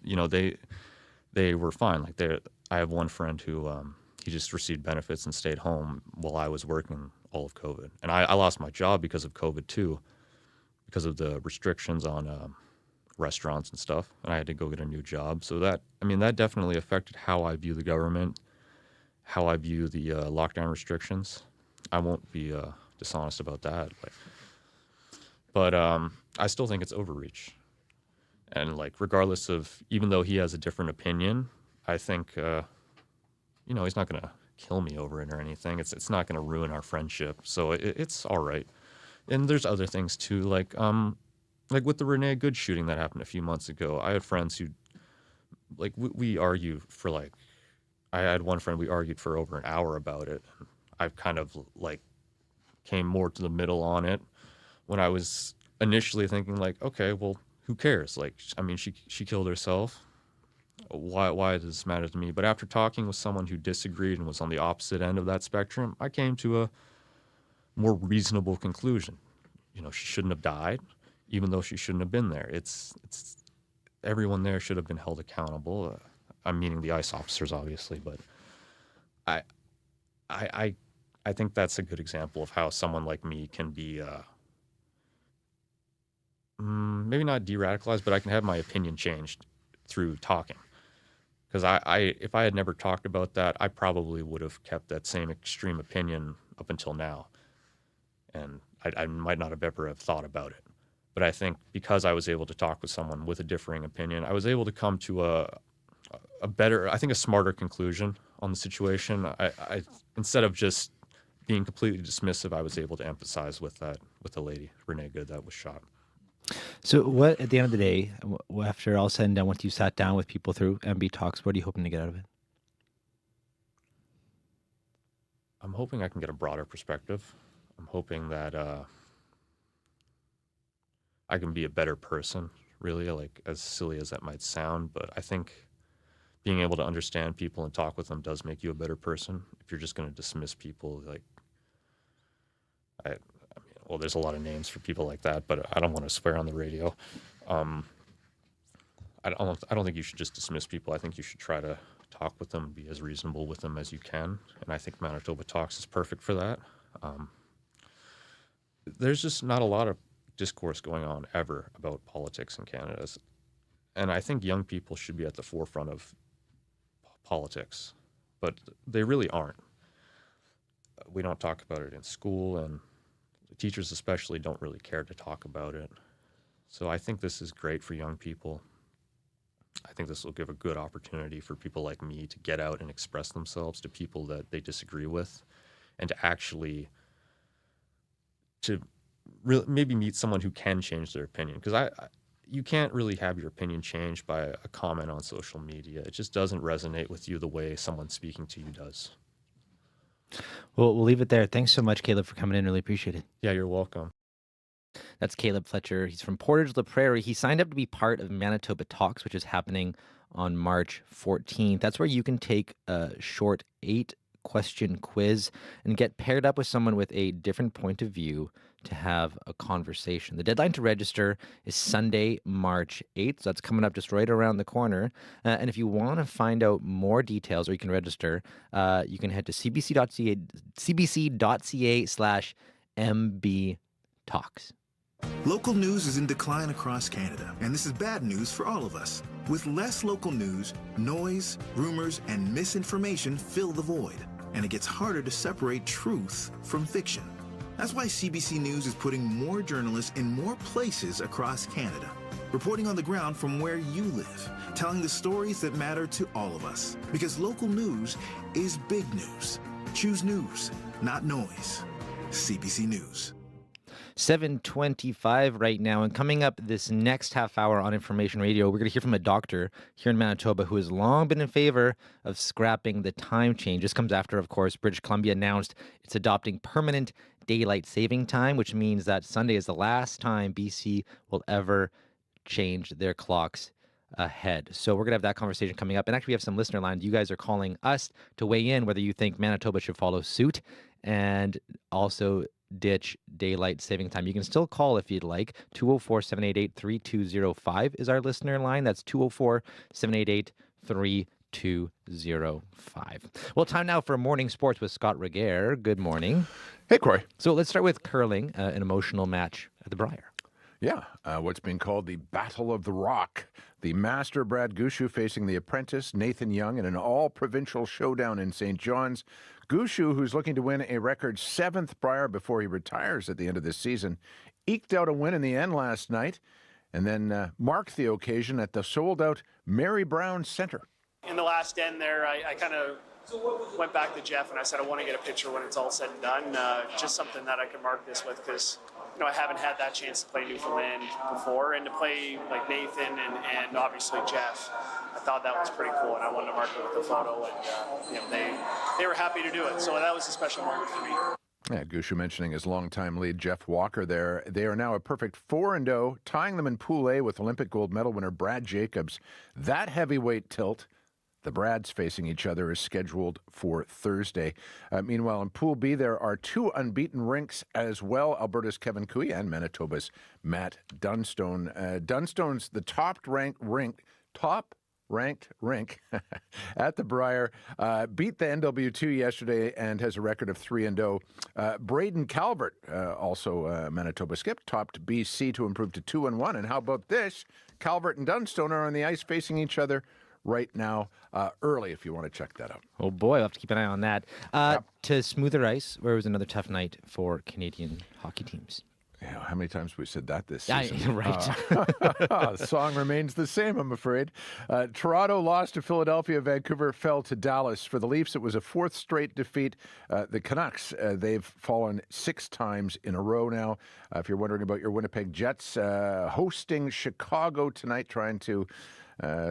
they were fine. Like I have one friend who he just received benefits and stayed home while I was working all of COVID, and I lost my job because of COVID too, because of the restrictions on restaurants and stuff, and I had to go get a new job. So that definitely affected how I view the government, how I view the lockdown restrictions. I won't be dishonest about that, but I still think it's overreach. And like, regardless of, even though he has a different opinion, I think he's not going to kill me over it or anything. It's not going to ruin our friendship, so it's all right. And there's other things too, like with the Renee Good shooting that happened a few months ago. I had friends who, like, we argue for like, I had one friend, we argued for over an hour about it. I kind of like came more to the middle on it, when I was initially thinking like, okay, well, who cares? Like, I mean, she killed herself. Why does this matter to me? But after talking with someone who disagreed and was on the opposite end of that spectrum, I came to a more reasonable conclusion. She shouldn't have died, even though she shouldn't have been there. It's everyone there should have been held accountable. I'm meaning the ICE officers, obviously, but I think that's a good example of how someone like me can be maybe not de-radicalized, but I can have my opinion changed through talking. Because if I had never talked about that, I probably would have kept that same extreme opinion up until now, and I might not have ever have thought about it. But I think because I was able to talk with someone with a differing opinion, I was able to come to a better, I think a smarter conclusion on the situation. I instead of just being completely dismissive, I was able to empathize with the lady, Renee Good, that was shot. So what, at the end of the day, after all said and done, once you sat down with people through MB Talks, what are you hoping to get out of it? I'm hoping I can get a broader perspective. I'm hoping that I can be a better person, really, like as silly as that might sound. But I think being able to understand people and talk with them does make you a better person. If you're just going to dismiss people, like, I mean, well, there's a lot of names for people like that, but I don't want to swear on the radio. I don't think you should just dismiss people. I think you should try to talk with them, be as reasonable with them as you can. And I think Manitoba Talks is perfect for that. There's just not a lot of discourse going on ever about politics in Canada. And I think young people should be at the forefront of politics, but they really aren't. We don't talk about it in school, and the teachers especially don't really care to talk about it. So I think this is great for young people. I think this will give a good opportunity for people like me to get out and express themselves to people that they disagree with, and to actually maybe meet someone who can change their opinion. Because you can't really have your opinion changed by a comment on social media. It just doesn't resonate with you the way someone speaking to you does. Well, we'll leave it there. Thanks so much, Caleb, for coming in. Really appreciate it. Yeah, you're welcome. That's Caleb Fletcher. He's from Portage La Prairie. He signed up to be part of Manitoba Talks, which is happening on March 14th. That's where you can take a short 8-question quiz and get paired up with someone with a different point of view to have a conversation. The deadline to register is Sunday, March 8th. So that's coming up just right around the corner. And if you want to find out more details, or you can register, you can head to cbc.ca/MB Talks. Local news is in decline across Canada, and this is bad news for all of us. With less local news, noise, rumors, and misinformation fill the void, and it gets harder to separate truth from fiction. That's why CBC News is putting more journalists in more places across Canada, reporting on the ground from where you live, telling the stories that matter to all of us. Because local news is big news. Choose news, not noise. CBC News. 7:25 right now, and coming up this next half hour on Information Radio, we're going to hear from a doctor here in Manitoba who has long been in favor of scrapping the time change. This comes after, of course, British Columbia announced it's adopting permanent daylight saving time, which means that Sunday is the last time BC will ever change their clocks ahead. So we're going to have that conversation coming up. And actually, we have some listener lines. You guys are calling us to weigh in whether you think Manitoba should follow suit and also ditch daylight saving time. You can still call if you'd like. 204-788-3205 is our listener line. That's 204-788-3205. Well, time now for morning sports with Scott Reguer. Good morning. Hey, Corey. So let's start with curling, an emotional match at the Briar. Yeah, what's been called the Battle of the Rock. The master Brad Gushue facing the apprentice Nathan Young in an all-provincial showdown in St. John's. Gushue, who's looking to win a record 7th Briar before he retires at the end of this season, eked out a win in the end last night and then marked the occasion at the sold-out Mary Brown Centre. In the last end there, I kind of went back to Jeff and I said, I want to get a picture when it's all said and done. Just something that I can mark this with, because I haven't had that chance to play Newfoundland before, and to play like Nathan and obviously Jeff, I thought that was pretty cool, and I wanted to mark it with a photo, and they were happy to do it, so that was a special moment for me. Yeah, Gushue mentioning his longtime lead, Jeff Walker, there. They are now a perfect 4-0, tying them in Pool A with Olympic gold medal winner Brad Jacobs. That heavyweight tilt, the Brads facing each other, is scheduled for Thursday. Meanwhile, in Pool B, there are 2 unbeaten rinks as well. Alberta's Kevin Cooey and Manitoba's Matt Dunstone. Dunstone's the top-ranked rink at the Briar, beat the NW2 yesterday and has a record of 3-0. Braden Calvert, also Manitoba skip, topped BC to improve to 2-1. And how about this? Calvert and Dunstone are on the ice facing each other right now, early, if you want to check that out. Oh boy, we'll have to keep an eye on that. To smoother ice, where it was another tough night for Canadian hockey teams. Yeah, how many times have we said that this Yeah, season? right. The song remains the same, I'm afraid. Toronto lost to Philadelphia. Vancouver fell to Dallas. For the Leafs, it was a fourth straight defeat. The Canucks, they've fallen 6 times in a row now. If you're wondering about your Winnipeg Jets, hosting Chicago tonight, trying to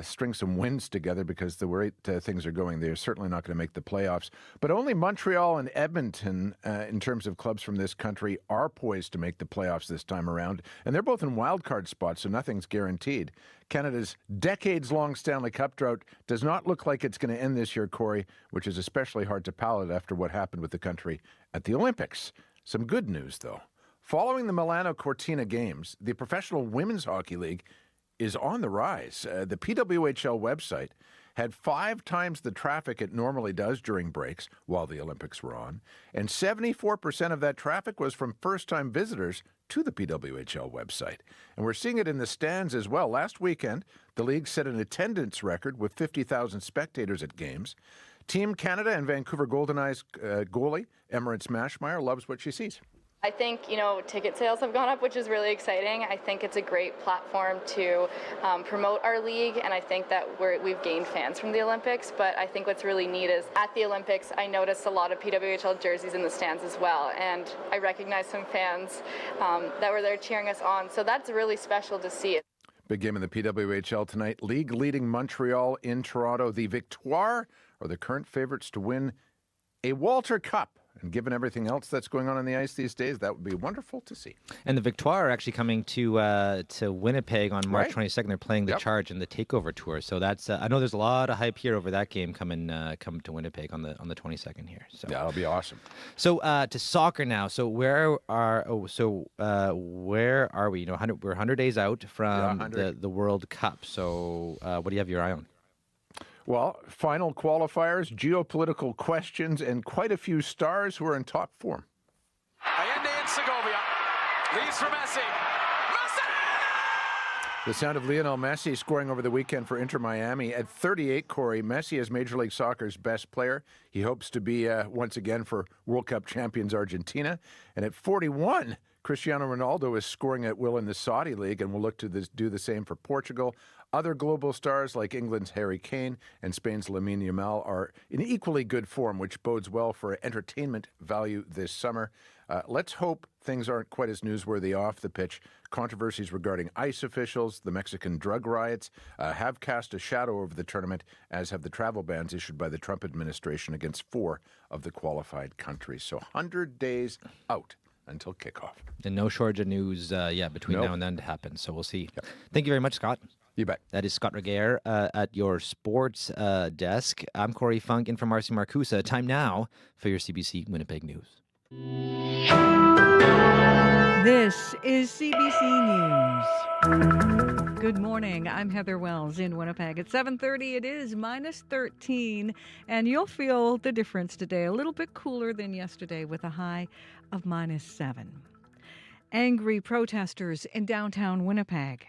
string some wins together because the way things are going, they're certainly not going to make the playoffs. But only Montreal and Edmonton, in terms of clubs from this country, are poised to make the playoffs this time around. And they're both in wildcard spots, so nothing's guaranteed. Canada's decades-long Stanley Cup drought does not look like it's going to end this year, Corey, which is especially hard to palate after what happened with the country at the Olympics. Some good news, though. Following the Milano Cortina Games, the Professional Women's Hockey League is on the rise. The PWHL website had 5 times the traffic it normally does during breaks while the Olympics were on, and 74% of that traffic was from first-time visitors to the PWHL website. And we're seeing it in the stands as well. Last weekend, the league set an attendance record with 50,000 spectators at games. Team Canada and Vancouver Golden Eyes goalie Emirates Mashmeyer loves what she sees. I think, ticket sales have gone up, which is really exciting. I think it's a great platform to promote our league, and I think that we've gained fans from the Olympics. But I think what's really neat is at the Olympics, I noticed a lot of PWHL jerseys in the stands as well, and I recognized some fans that were there cheering us on. So that's really special to see. Big game in the PWHL tonight. League leading Montreal in Toronto. The Victoire are the current favorites to win a Walter Cup. And given everything else that's going on the ice these days, that would be wonderful to see. And the Victoire are actually coming to Winnipeg on March 22nd. They're playing the Charge in the Takeover Tour. So that's I know there's a lot of hype here over that game coming to Winnipeg on the 22nd here. So yeah, that'll be awesome. So to soccer now. So where are we? We're 100 days out from the World Cup. So what do you have your eye on? Well, final qualifiers, geopolitical questions, and quite a few stars who are in top form. Allende in Segovia. Leaves for Messi. The sound of Lionel Messi scoring over the weekend for Inter Miami. At 38, Corey, Messi is Major League Soccer's best player. He hopes to be, once again, for World Cup champions Argentina. And at 41, Cristiano Ronaldo is scoring at will in the Saudi League and will look to do the same for Portugal. Other global stars like England's Harry Kane and Spain's Lamine Yamal are in equally good form, which bodes well for entertainment value this summer. Let's hope things aren't quite as newsworthy off the pitch. Controversies regarding ICE officials, the Mexican drug riots, have cast a shadow over the tournament, as have the travel bans issued by the Trump administration against 4 of the qualified countries. So 100 days out until kickoff. And no shortage of news between now and then to happen. So we'll see. Yep. Thank you very much, Scott. You bet. That is Scott Regehr at your sports desk. I'm Corey Funk in for Marcy Marcusa. Time now for your CBC Winnipeg News. This is CBC News. Good morning. I'm Heather Wells in Winnipeg. At 7:30, it is minus 13, and you'll feel the difference today. A little bit cooler than yesterday with a high of minus 7. Angry protesters in downtown Winnipeg.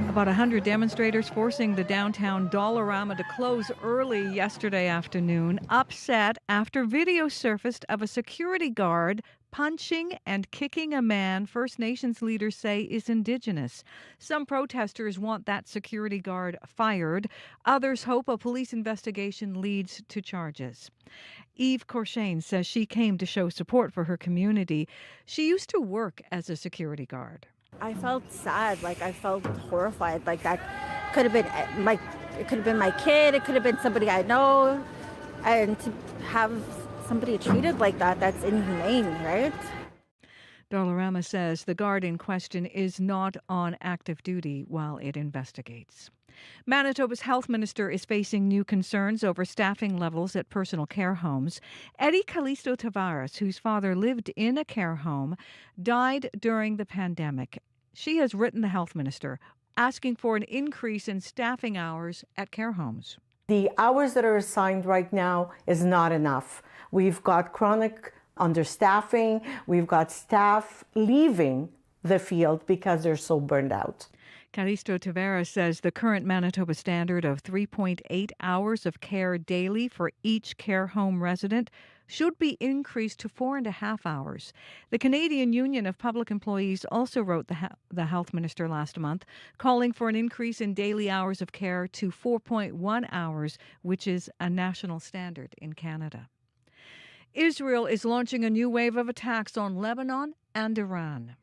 About 100 demonstrators forcing the downtown Dollarama to close early yesterday afternoon, upset after video surfaced of a security guard punching and kicking a man First Nations leaders say is Indigenous. Some protesters want that security guard fired. Others hope a police investigation leads to charges. Eve Corshane says she came to show support for her community. She used to work as a security guard. I felt sad, I felt horrified, that could have been it could have been my kid, it could have been somebody I know, and to have somebody treated like that, that's inhumane, right? Dollarama says the guard in question is not on active duty while it investigates. Manitoba's health minister is facing new concerns over staffing levels at personal care homes. Eddie Callisto Tavares, whose father lived in a care home, died during the pandemic. She has written the health minister asking for an increase in staffing hours at care homes. The hours that are assigned right now is not enough. We've got chronic understaffing. We've got staff leaving the field because they're so burned out. Callisto Tavares says the current Manitoba standard of 3.8 hours of care daily for each care home resident should be increased to 4.5 hours. The Canadian Union of Public Employees also wrote the health minister last month, calling for an increase in daily hours of care to 4.1 hours, which is a national standard in Canada. Israel is launching a new wave of attacks on Lebanon and Iran.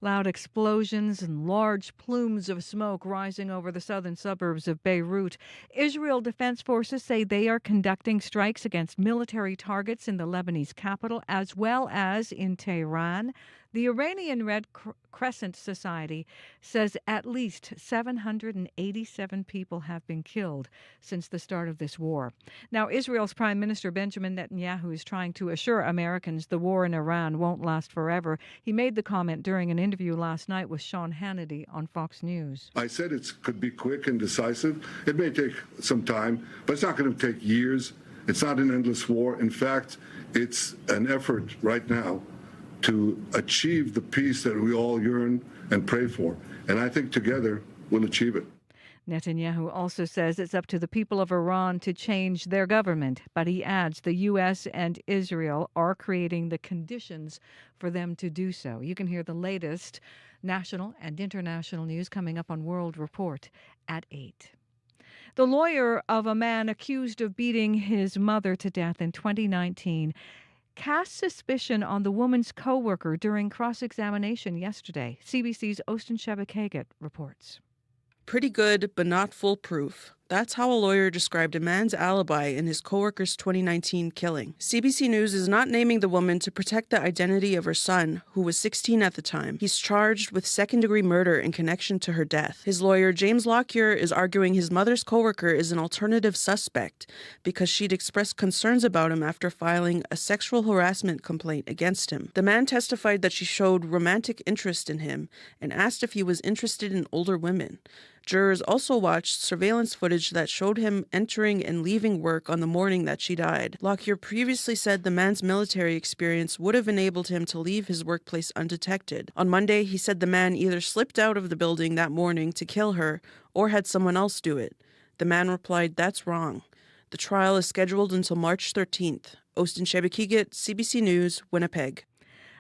Loud explosions and large plumes of smoke rising over the southern suburbs of Beirut. Israel Defense Forces say they are conducting strikes against military targets in the Lebanese capital as well as in Tehran. The Iranian Red Crescent Society says at least 787 people have been killed since the start of this war. Now, Israel's Prime Minister Benjamin Netanyahu is trying to assure Americans the war in Iran won't last forever. He made the comment during an interview last night with Sean Hannity on Fox News. I said it could be quick and decisive. It may take some time, but it's not going to take years. It's not an endless war. In fact, it's an effort right now to achieve the peace that we all yearn and pray for. And I think together we'll achieve it. Netanyahu also says it's up to the people of Iran to change their government, but he adds the U.S. and Israel are creating the conditions for them to do so. You can hear the latest national and international news coming up on World Report at 8. The lawyer of a man accused of beating his mother to death in 2019 cast suspicion on the woman's co-worker during cross-examination yesterday. CBC's Ostin Shebekaget reports. Pretty good, but not foolproof. That's how a lawyer described a man's alibi in his coworker's 2019 killing. CBC News is not naming the woman to protect the identity of her son, who was 16 at the time. He's charged with second-degree murder in connection to her death. His lawyer, James Lockyer, is arguing his mother's coworker is an alternative suspect because she'd expressed concerns about him after filing a sexual harassment complaint against him. The man testified that she showed romantic interest in him and asked if he was interested in older women. Jurors also watched surveillance footage that showed him entering and leaving work on the morning that she died. Lockyer previously said the man's military experience would have enabled him to leave his workplace undetected. On Monday, he said the man either slipped out of the building that morning to kill her or had someone else do it. The man replied, "That's wrong." The trial is scheduled until March 13th. Ostin Shebekaget, CBC News, Winnipeg.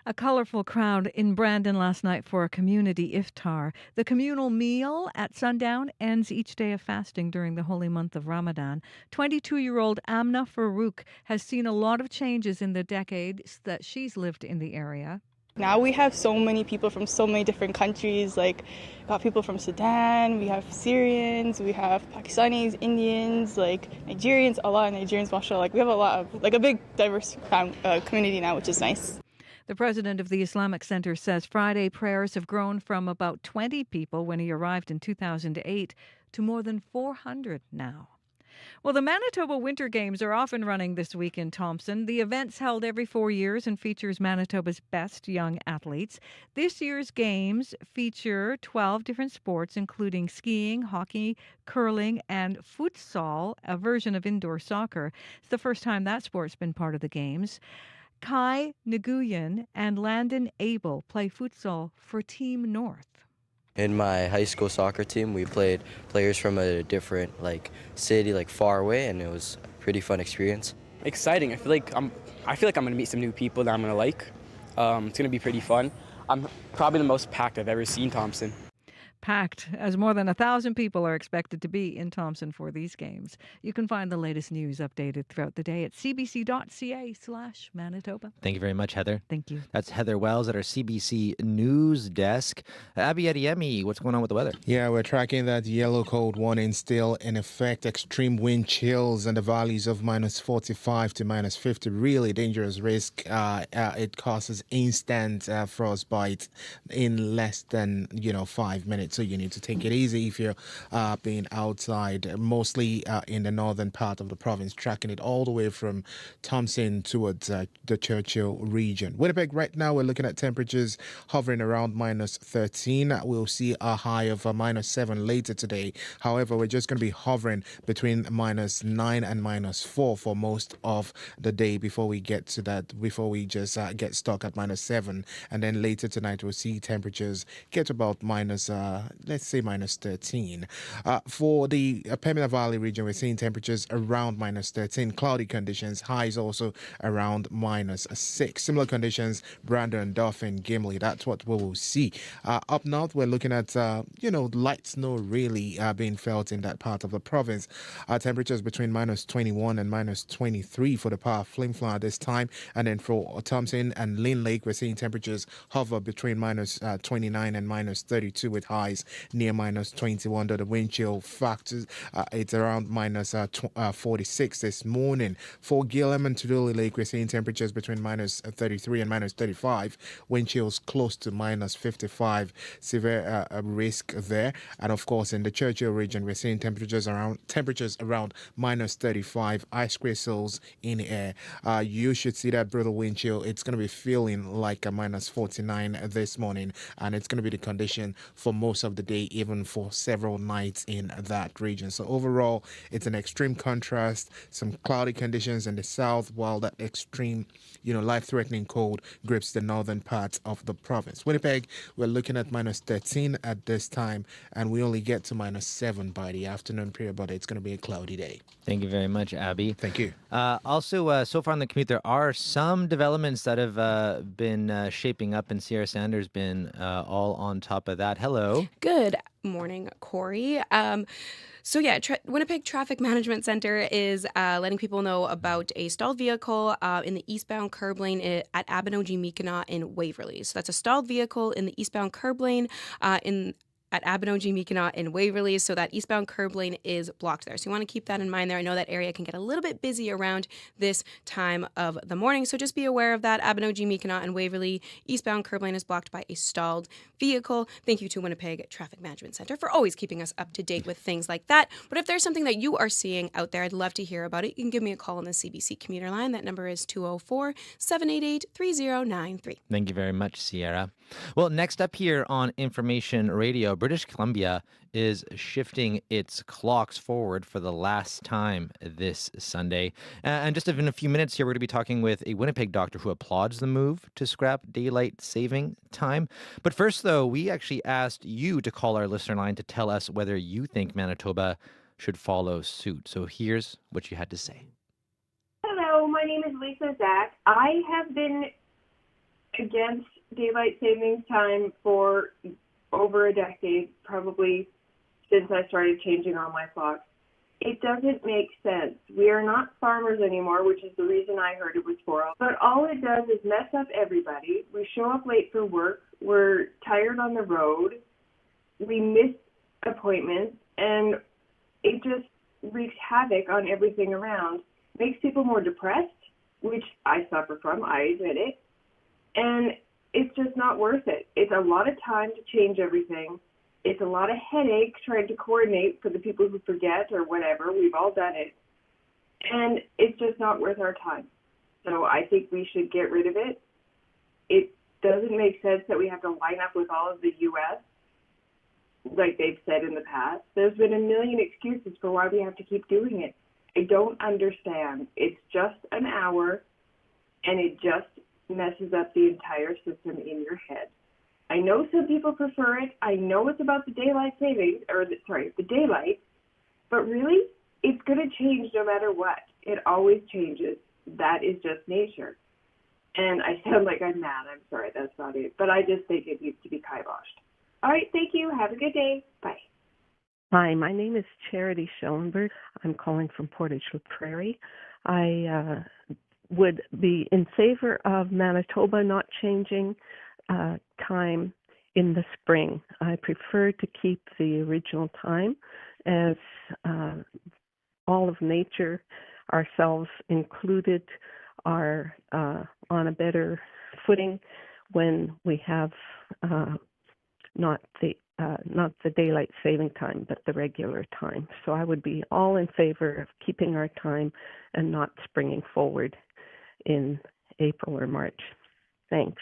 A colorful crowd in Brandon last night for a community iftar. The communal meal at sundown ends each day of fasting during the holy month of Ramadan. 22-year-old Amna Farouk has seen a lot of changes in the decades that she's lived in the area. Now we have so many people from so many different countries. Like, we got people from Sudan, we have Syrians, we have Pakistanis, Indians, like Nigerians, a lot of Nigerians, mashallah. Like, we have a lot of, like, a big diverse community now, which is nice. The president of the Islamic Center says Friday prayers have grown from about 20 people when he arrived in 2008 to more than 400 now. Well, the Manitoba Winter Games are off and running this week in Thompson. The event's held every 4 years and features Manitoba's best young athletes. This year's games feature 12 different sports, including skiing, hockey, curling, and futsal, a version of indoor soccer. It's the first time that sport's been part of the games. Kai Nguyen and Landon Abel play futsal for Team North. In my high school soccer team, we played players from a different city, far away, and it was a pretty fun experience. Exciting. I feel like I'm going to meet some new people that I'm going to like. It's going to be pretty fun. I'm probably the most packed I've ever seen Thompson. Packed, as more than 1,000 people are expected to be in Thompson for these games. You can find the latest news updated throughout the day at cbc.ca/Manitoba. Thank you very much, Heather. Thank you. That's Heather Wells at our CBC News desk. Abby Adiemi, what's going on with the weather? Yeah, we're tracking that yellow cold warning still in effect. Extreme wind chills in the valleys of -45 to -50. Really dangerous risk. It causes instant frostbite in less than 5 minutes. So you need to take it easy if you're being outside, mostly in the northern part of the province, tracking it all the way from Thompson towards the Churchill region. Winnipeg, right now, we're looking at temperatures hovering around -13. We'll see a high of -7 later today. However, we're just going to be hovering between -9 and -4 for most of the day before we get to that, before we just get stuck at -7. And then later tonight, we'll see temperatures get about let's say minus 13. For the Pembina Valley region, we're seeing temperatures around minus 13. Cloudy conditions, highs also around minus 6. Similar conditions, Brandon, Dauphin, Gimli. That's what we will see. Up north, we're looking at, light snow really being felt in that part of the province. Temperatures between minus 21 and minus 23 for the power of Flim Flam at this time. And then for Thompson and Lynn Lake, we're seeing temperatures hover between minus 29 and minus 32 with highs near minus 21. The wind chill factors, it's around minus 46 this morning. For Gillam and Tuduli Lake, we're seeing temperatures between minus 33 and minus 35. Wind chills close to minus 55. Severe risk there. And of course, in the Churchill region, we're seeing temperatures around minus 35. Ice crystals in the air. You should see that brutal wind chill. It's going to be feeling like a minus 49 this morning, and it's going to be the condition for most of the day, even for several nights in that region. So overall, it's an extreme contrast. Some cloudy conditions in the south, while that extreme, life-threatening cold grips the northern parts of the province. Winnipeg, we're looking at minus 13 at this time, and we only get to minus 7 by the afternoon period, but it's going to be a cloudy day. Thank you very much, Abby. Thank you. Also, so far on the commute, there are some developments that have been shaping up, and Sierra Sanders been all on top of that. Hello. Good morning, Corey. Winnipeg Traffic Management Center is letting people know about a stalled vehicle in the eastbound curb lane at Abinogi-Mi'kmaq in Waverly. So that's a stalled vehicle in the eastbound curb lane at Abinogi-Mi'kmaq in Waverly, so that eastbound curb lane is blocked there. So you want to keep that in mind there. I know that area can get a little bit busy around this time of the morning, so just be aware of that. Abinogi-Mi'kmaq and Waverly, eastbound curb lane is blocked by a stalled vehicle. Thank you to Winnipeg Traffic Management Center for always keeping us up to date with things like that. But if there's something that you are seeing out there, I'd love to hear about it. You can give me a call on the CBC commuter line. That number is 204-788-3093. Thank you very much, Sierra. Well, next up here on Information Radio, British Columbia is shifting its clocks forward for the last time this Sunday. And just in a few minutes here, we're going to be talking with a Winnipeg doctor who applauds the move to scrap daylight saving time. But first, though, we actually asked you to call our listener line to tell us whether you think Manitoba should follow suit. So here's what you had to say. Hello, my name is Lisa Zach. I have been against daylight savings time for over a decade, probably since I started changing all my clocks. It doesn't make sense. We are not farmers anymore, which is the reason I heard it was for. But all it does is mess up everybody. We show up late for work. We're tired on the road. We miss appointments, and it just wreaks havoc on everything around. Makes people more depressed, which I suffer from, I admit it. And it's just not worth it. It's a lot of time to change everything. It's a lot of headache trying to coordinate for the people who forget or whatever. We've all done it. And it's just not worth our time. So I think we should get rid of it. It doesn't make sense that we have to line up with all of the U.S. like they've said in the past. There's been a million excuses for why we have to keep doing it. I don't understand. It's just an hour, and it just messes up the entire system in your head. I know some people prefer it. I know it's about the daylight savings, the daylight, but really, it's going to change no matter what. It always changes. That is just nature. And I sound like I'm mad. I'm sorry, that's not it. But I just think it needs to be kiboshed. All right, thank you. Have a good day. Bye. Hi, my name is Charity Schellenberg. I'm calling from Portage La Prairie. I would be in favor of Manitoba not changing time in the spring. I prefer to keep the original time, as all of nature, ourselves included, are on a better footing when we have not the daylight saving time, but the regular time. So I would be all in favor of keeping our time and not springing forward in April or March. Thanks.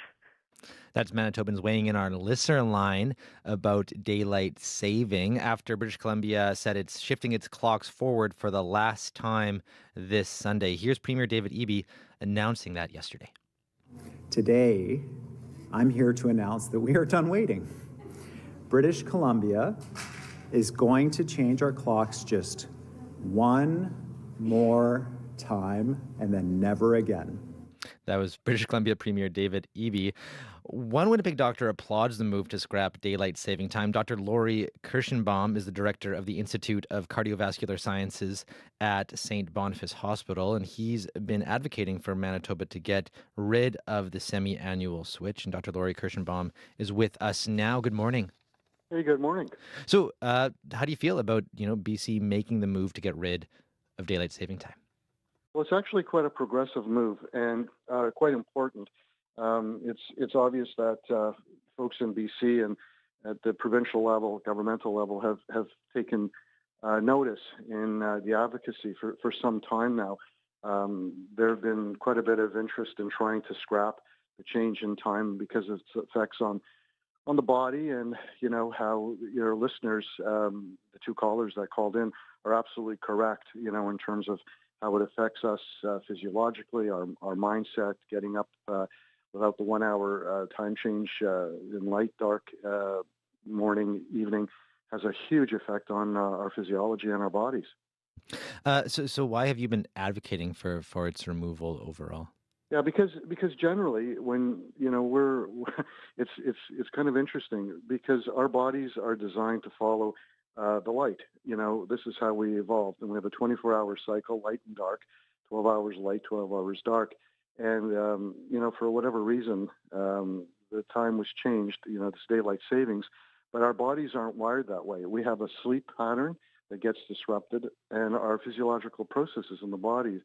That's Manitobans weighing in on our listener line about daylight saving after British Columbia said it's shifting its clocks forward for the last time this Sunday. Here's Premier David Eby announcing that yesterday. Today, I'm here to announce that we are done waiting. British Columbia is going to change our clocks just one more time and then never again. That was British Columbia Premier David Eby. One Winnipeg doctor applauds the move to scrap daylight saving time. Dr. Laurie Kirschenbaum is the director of the Institute of Cardiovascular Sciences at St. Boniface Hospital, and he's been advocating for Manitoba to get rid of the semi-annual switch. And Dr. Laurie Kirschenbaum is with us now. Good morning. Hey, good morning. So, how do you feel about BC making the move to get rid of daylight saving time? Well, it's actually quite a progressive move and quite important. It's obvious that folks in BC and at the provincial level, governmental level, have taken notice in the advocacy for some time now. There have been quite a bit of interest in trying to scrap the change in time because of its effects on the body, and how your listeners, the two callers that called in, are absolutely correct. In terms of how it affects us physiologically, our mindset, getting up without the 1 hour time change in light, dark, morning, evening, has a huge effect on our physiology and our bodies. So why have you been advocating for its removal overall? Yeah, because generally when we're it's kind of interesting because our bodies are designed to follow the light. This is how we evolved, and we have a 24-hour cycle, light and dark, 12 hours light, 12 hours dark. And for whatever reason, the time was changed. This daylight savings, but our bodies aren't wired that way. We have a sleep pattern that gets disrupted, and our physiological processes in the body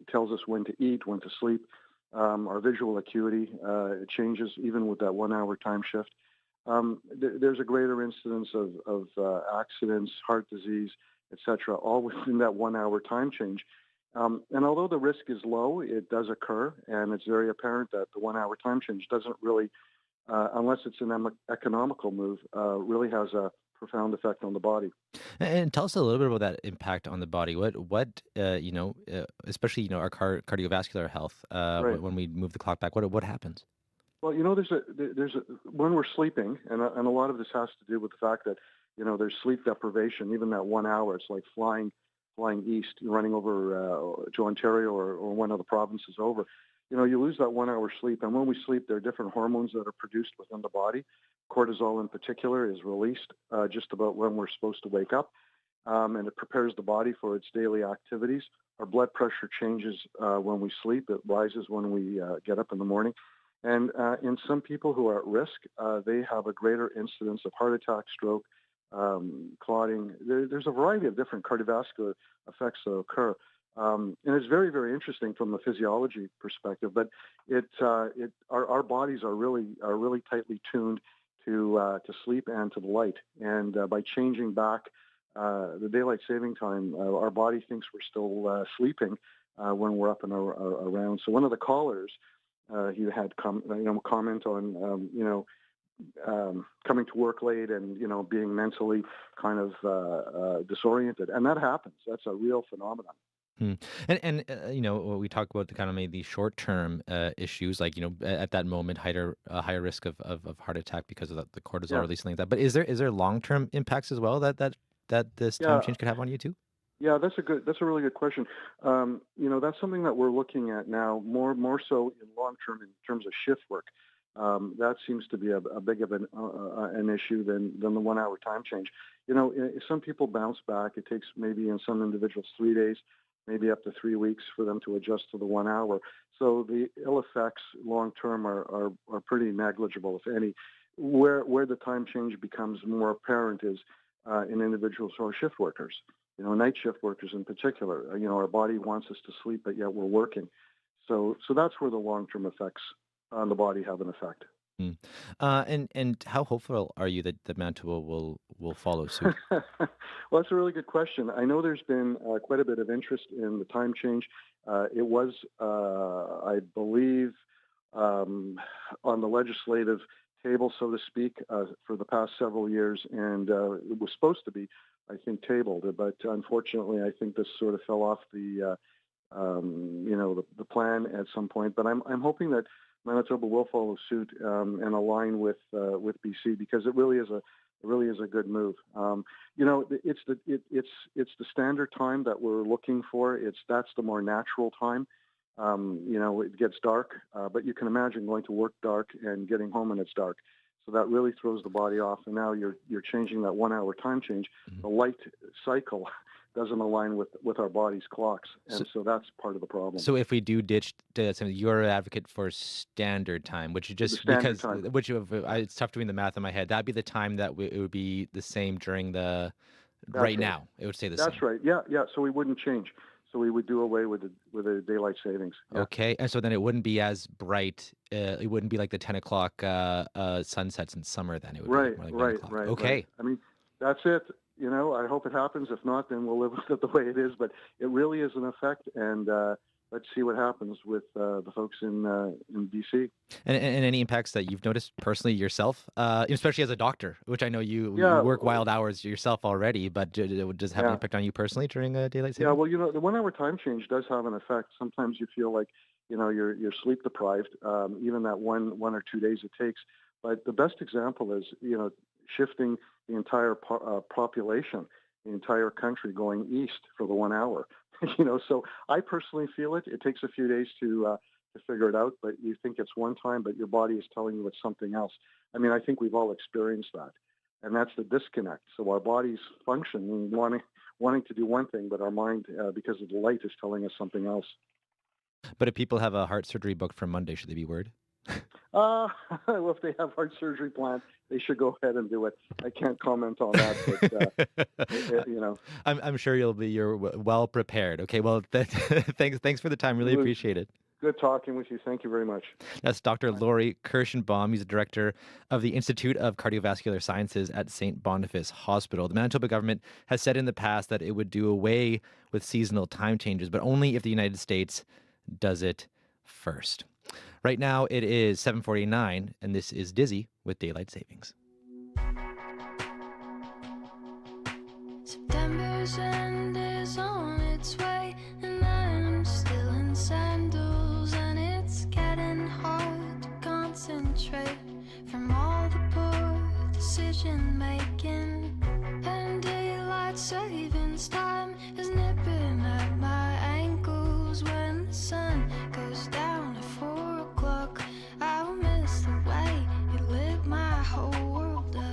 tells us when to eat, when to sleep. Our visual acuity changes even with that 1 hour time shift. There's a greater incidence of accidents, heart disease, etc., all within that 1 hour time change. And although the risk is low, it does occur, and it's very apparent that the 1 hour time change doesn't really, unless it's an economical move, really has a profound effect on the body. And tell us a little bit about that impact on the body. What especially our cardiovascular health Right. when we move the clock back. What happens? Well, there's when we're sleeping, and a lot of this has to do with the fact that there's sleep deprivation. Even that 1 hour, it's like flying east, running over to Ontario or one of the provinces over. You lose that 1 hour sleep, and when we sleep, there are different hormones that are produced within the body. Cortisol, in particular, is released just about when we're supposed to wake up, and it prepares the body for its daily activities. Our blood pressure changes when we sleep; it rises when we get up in the morning. And in some people who are at risk, they have a greater incidence of heart attack, stroke, clotting. There's a variety of different cardiovascular effects that occur. And it's very, very interesting from the physiology perspective. But our bodies are really tightly tuned to sleep and to the light. And by changing back the daylight saving time, our body thinks we're still sleeping when we're up and around. So one of the callers. He had comment on coming to work late and being mentally kind of disoriented, and that happens. That's a real phenomenon. And we talk about the kind of maybe short-term issues, like at that moment higher risk of heart attack because of the cortisol release and like that. But is there long-term impacts as well that this time change could have on you too? Yeah, that's a really good question. That's something that we're looking at now, more so in long term in terms of shift work. That seems to be a big of an issue than the 1 hour time change. Some people bounce back. It takes maybe in some individuals 3 days, maybe up to 3 weeks for them to adjust to the 1 hour. So the ill effects long term are pretty negligible, if any. Where the time change becomes more apparent is in individuals who are shift workers. Night shift workers in particular. Our body wants us to sleep, but yet we're working. So that's where the long-term effects on the body have an effect. And how hopeful are you that Manitoba will follow suit? Well, that's a really good question. I know there's been quite a bit of interest in the time change. It was, I believe, on the legislative table, so to speak, for the past several years, and it was supposed to be, I think, tabled, but unfortunately, I think this sort of fell off the plan at some point. But I'm hoping that Manitoba will follow suit and align with BC, because it really is really is a good move. It's the standard time that we're looking for. That's the more natural time. It gets dark, but you can imagine going to work dark and getting home and it's dark. So that really throws the body off. And now you're changing that 1 hour time change. The light cycle doesn't align with our body's clocks. And so that's part of the problem. So if we do ditch, you're an advocate for standard time, which is just because, it's tough doing the math in my head. That'd be the time that it would be the same during the, now. It would stay the same. That's right. Yeah. So we wouldn't change. So we would do away with the daylight savings. Yeah. Okay. And so then it wouldn't be as bright. It wouldn't be like the 10 o'clock sunsets in summer then. It would be more like 9 o'clock. Right. Okay. Right. I mean, that's it. I hope it happens. If not, then we'll live with it the way it is. But it really is an effect, and let's see what happens with the folks in BC. And any impacts that you've noticed personally yourself, especially as a doctor, which I know you work wild hours yourself already, but does it have an impact on you personally during daylight saving? Yeah, well, the 1 hour time change does have an effect. Sometimes you feel like, you're sleep deprived, even that one or 2 days it takes. But the best example is, shifting the entire population, the entire country going east for the 1 hour. So I personally feel it. It takes a few days to figure it out, but you think it's one time, but your body is telling you it's something else. I mean, I think we've all experienced that, and that's the disconnect. So our bodies function wanting to do one thing, but our mind, because of the light, is telling us something else. But if people have a heart surgery booked for Monday, should they be worried? Well, if they have heart surgery planned, they should go ahead and do it. I can't comment on that, but I'm sure you're well prepared. Okay, well, thanks for the time. Really appreciate it. Good talking with you. Thank you very much. That's Dr. Laurie Kirschenbaum. He's the director of the Institute of Cardiovascular Sciences at St. Boniface Hospital. The Manitoba government has said in the past that it would do away with seasonal time changes, but only if the United States does it first. Right now, it is 7:49, and this is Dizzy with Daylight Savings. September's end is on its way, and I'm still in sandals, and it's getting hard to concentrate from all the poor decision making. And daylight savings time is nipping at my ankles when the sun goes down at 4 o'clock. I'll miss the way you lit my whole world up.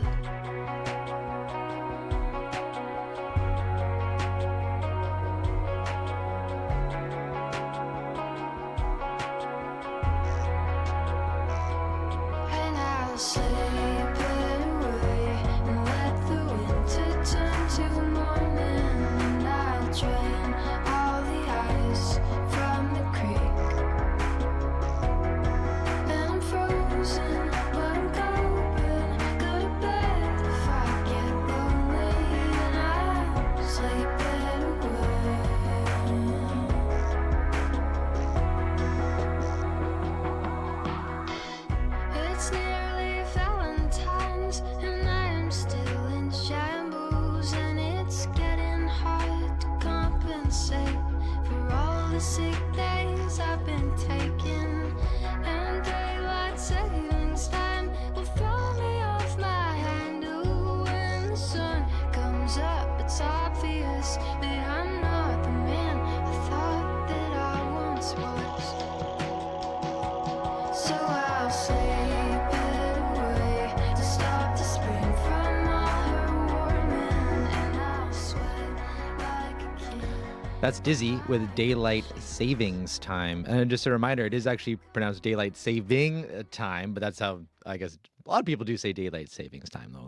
And I'll sleep it away and let the winter turn to morning. And I'll drain all the ice from the creek. And I'm frozen, but I'm coping. Go to bed if I get lonely. And I'll sleep it away. It's nearly Valentine's, and I'm still in shambles, and it's getting hard to compensate for all the sick days I've been taking. And daylight savings time will throw me off my handle when the sun comes up. It's obvious that I'm not the man I thought that I once was. So I'll sleep it away to stop the spring from all her warming, and I'll sweat like a kid. That's Dizzy with Daylight Savings Time. And just a reminder, it is actually pronounced Daylight Saving Time, but that's how, I guess, a lot of people do say Daylight Savings Time, though.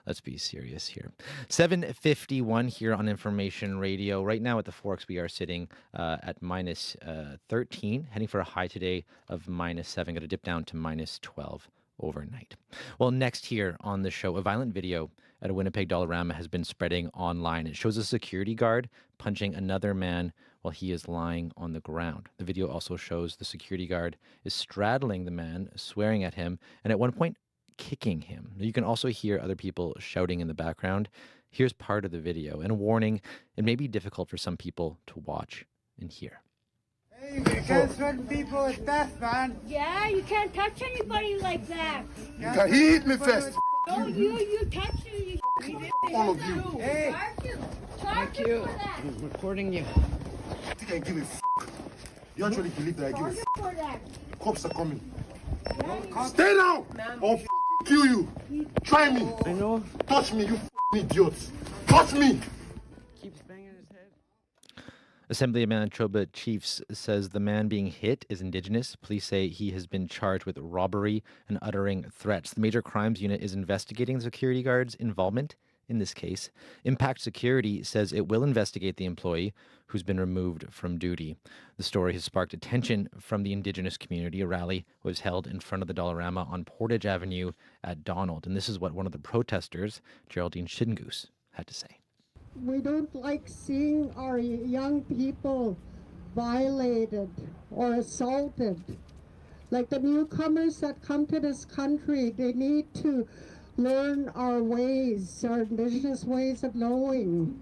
Let's be serious here. 7:51 here on Information Radio. Right now at the Forks, we are sitting at minus 13, heading for a high today of -7. Going to dip down to -12 overnight. Well, next here on the show, a violent video at a Winnipeg Dollarama has been spreading online. It shows a security guard punching another man while he is lying on the ground. The video also shows the security guard is straddling the man, swearing at him, and at one point kicking him. You can also hear other people shouting in the background. Here's part of the video, and a warning, it may be difficult for some people to watch and hear. Hey, you can't threaten people with death, man. Yeah, you can't touch anybody like that. He hit me first. No, you touch me. All of you. Hey. Thank you. I'm recording you. I think I give a f***. You actually believe that I give a f***? Cops are coming. Stay down or f*** kill you. Try me. I know. Touch me, you f***ing idiots. Touch me. Keeps banging his head. Assembly of Manitoba Chiefs says the man being hit is Indigenous. Police say he has been charged with robbery and uttering threats. The Major Crimes Unit is investigating the security guard's involvement in this case. Impact Security says it will investigate the employee who's been removed from duty. The story has sparked attention from the Indigenous community. A rally was held in front of the Dollarama on Portage Avenue at Donald. And this is what one of the protesters, Geraldine Shingoose, had to say. We don't like seeing our young people violated or assaulted. Like the newcomers that come to this country, they need to learn our ways, our Indigenous ways of knowing.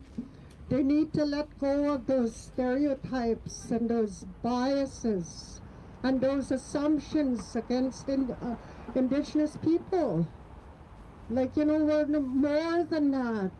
They need to let go of those stereotypes and those biases and those assumptions against Indigenous people. Like, you know, we're more than that.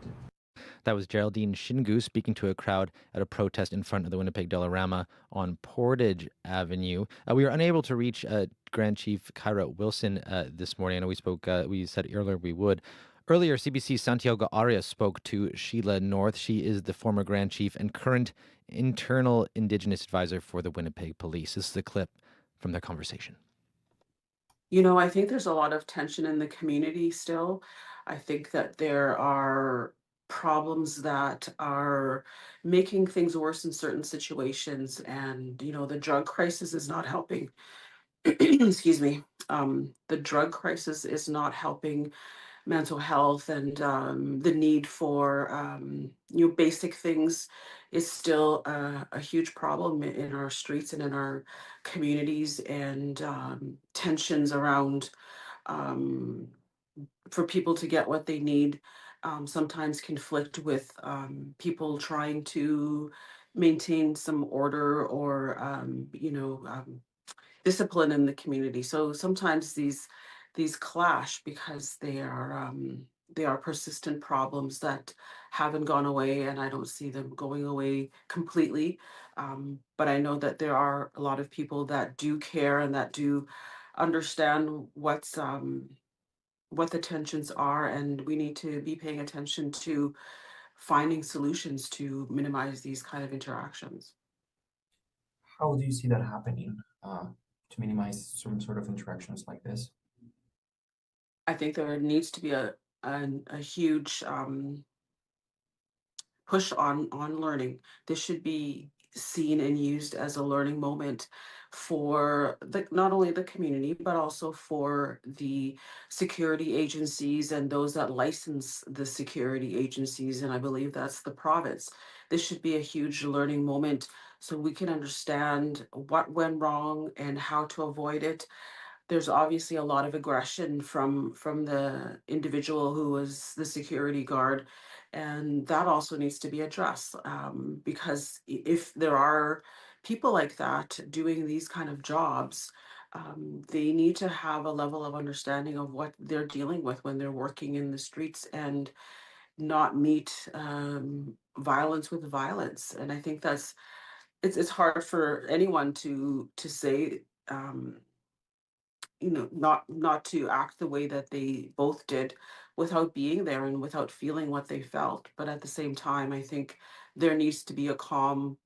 That was Geraldine Shingoose speaking to a crowd at a protest in front of the Winnipeg Dollarama on Portage Avenue. We were unable to reach Grand Chief Kyra Wilson this morning. I know we said earlier we would. Earlier, CBC Santiago Arias spoke to Sheila North. She is the former Grand Chief and current internal Indigenous advisor for the Winnipeg Police. This is a clip from their conversation. You know, I think there's a lot of tension in the community still. I think that there are problems that are making things worse in certain situations, and you know, the drug crisis is not helping. Excuse me. The drug crisis is not helping mental health, and the need for basic things is still a huge problem in our streets and in our communities, and tensions around for people to get what they need sometimes conflict with people trying to maintain some order or discipline in the community. So sometimes these clash because they are persistent problems that haven't gone away, and I don't see them going away completely. But I know that there are a lot of people that do care and that do understand what the tensions are, and we need to be paying attention to finding solutions to minimize these kind of interactions. How do you see that happening to minimize some sort of interactions like this? I think there needs to be a huge push on learning. This should be seen and used as a learning moment for not only the community, but also for the security agencies and those that license the security agencies. And I believe that's the province. This should be a huge learning moment so we can understand what went wrong and how to avoid it. There's obviously a lot of aggression from the individual who was the security guard, and that also needs to be addressed because if there are people like that doing these kind of jobs, they need to have a level of understanding of what they're dealing with when they're working in the streets and not meet violence with violence. And I think it's hard for anyone to say. Not to act the way that they both did without being there and without feeling what they felt. But at the same time, I think there needs to be a calm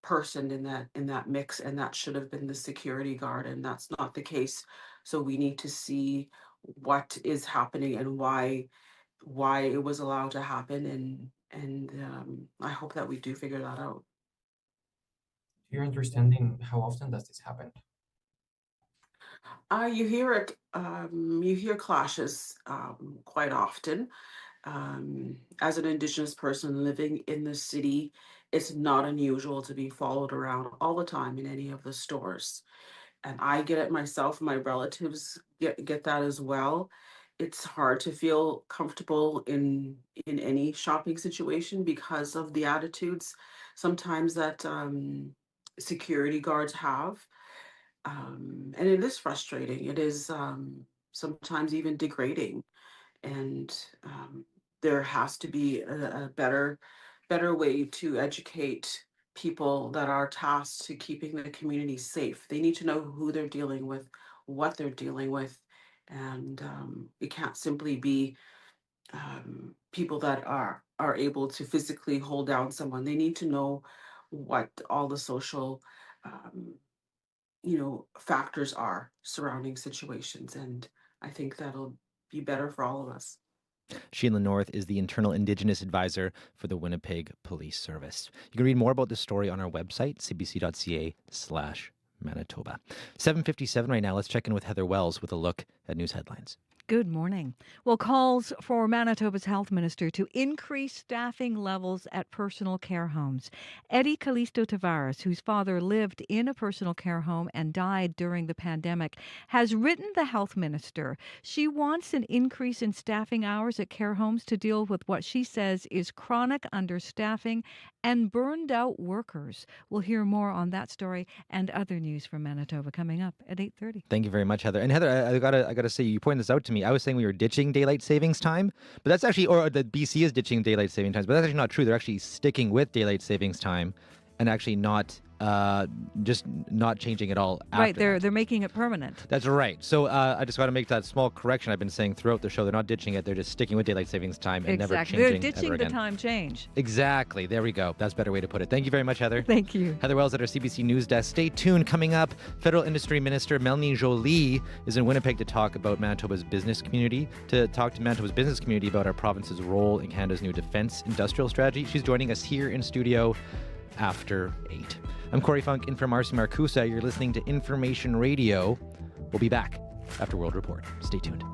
person in that mix, and that should have been the security guard, and that's not the case. So we need to see what is happening and why it was allowed to happen, and I hope that we do figure that out. To your understanding, how often does this happen? You hear it. You hear clashes quite often. As an Indigenous person living in the city, it's not unusual to be followed around all the time in any of the stores. And I get it myself. My relatives get that as well. It's hard to feel comfortable in any shopping situation because of the attitudes sometimes that security guards have. And it is frustrating. It is sometimes even degrading. and there has to be a better way to educate people that are tasked to keeping the community safe. They need to know who they're dealing with, what they're dealing with, and it can't simply be people that are able to physically hold down someone. They need to know what all the social factors are surrounding situations, and I think that'll be better for all of us. Sheila North is the internal Indigenous advisor for the Winnipeg Police Service. You can read more about this story on our website, cbc.ca/Manitoba. 7:57 right now. Let's check in with Heather Wells with a look at news headlines. Good morning. Well, calls for Manitoba's health minister to increase staffing levels at personal care homes. Eddie Callisto Tavares, whose father lived in a personal care home and died during the pandemic, has written the health minister. She wants an increase in staffing hours at care homes to deal with what she says is chronic understaffing and burned out workers. We'll hear more on that story and other news from Manitoba coming up at 8:30. Thank you very much, Heather. And Heather, I gotta say, you pointed this out to me. I was saying we were ditching daylight savings time, but that's actually, or that BC is ditching daylight saving times, but that's actually not true. They're actually sticking with daylight savings time and actually not just not changing at all. Right, they're making it permanent. That's right. So I just got to make that small correction I've been saying throughout the show. They're not ditching it. They're just sticking with daylight savings time and never changing They're ditching ever the again. time change. Exactly. There we go. That's a better way to put it. Thank you very much, Heather. Thank you. Heather Wells at our CBC News Desk. Stay tuned. Coming up, Federal Industry Minister Melanie Joly is in Winnipeg to talk about Manitoba's business community, about our province's role in Canada's new defense industrial strategy. She's joining us here in studio after 8. I'm Corey Funk in for Marcy Marcusa. You're listening to Information Radio. We'll be back after World Report. Stay tuned.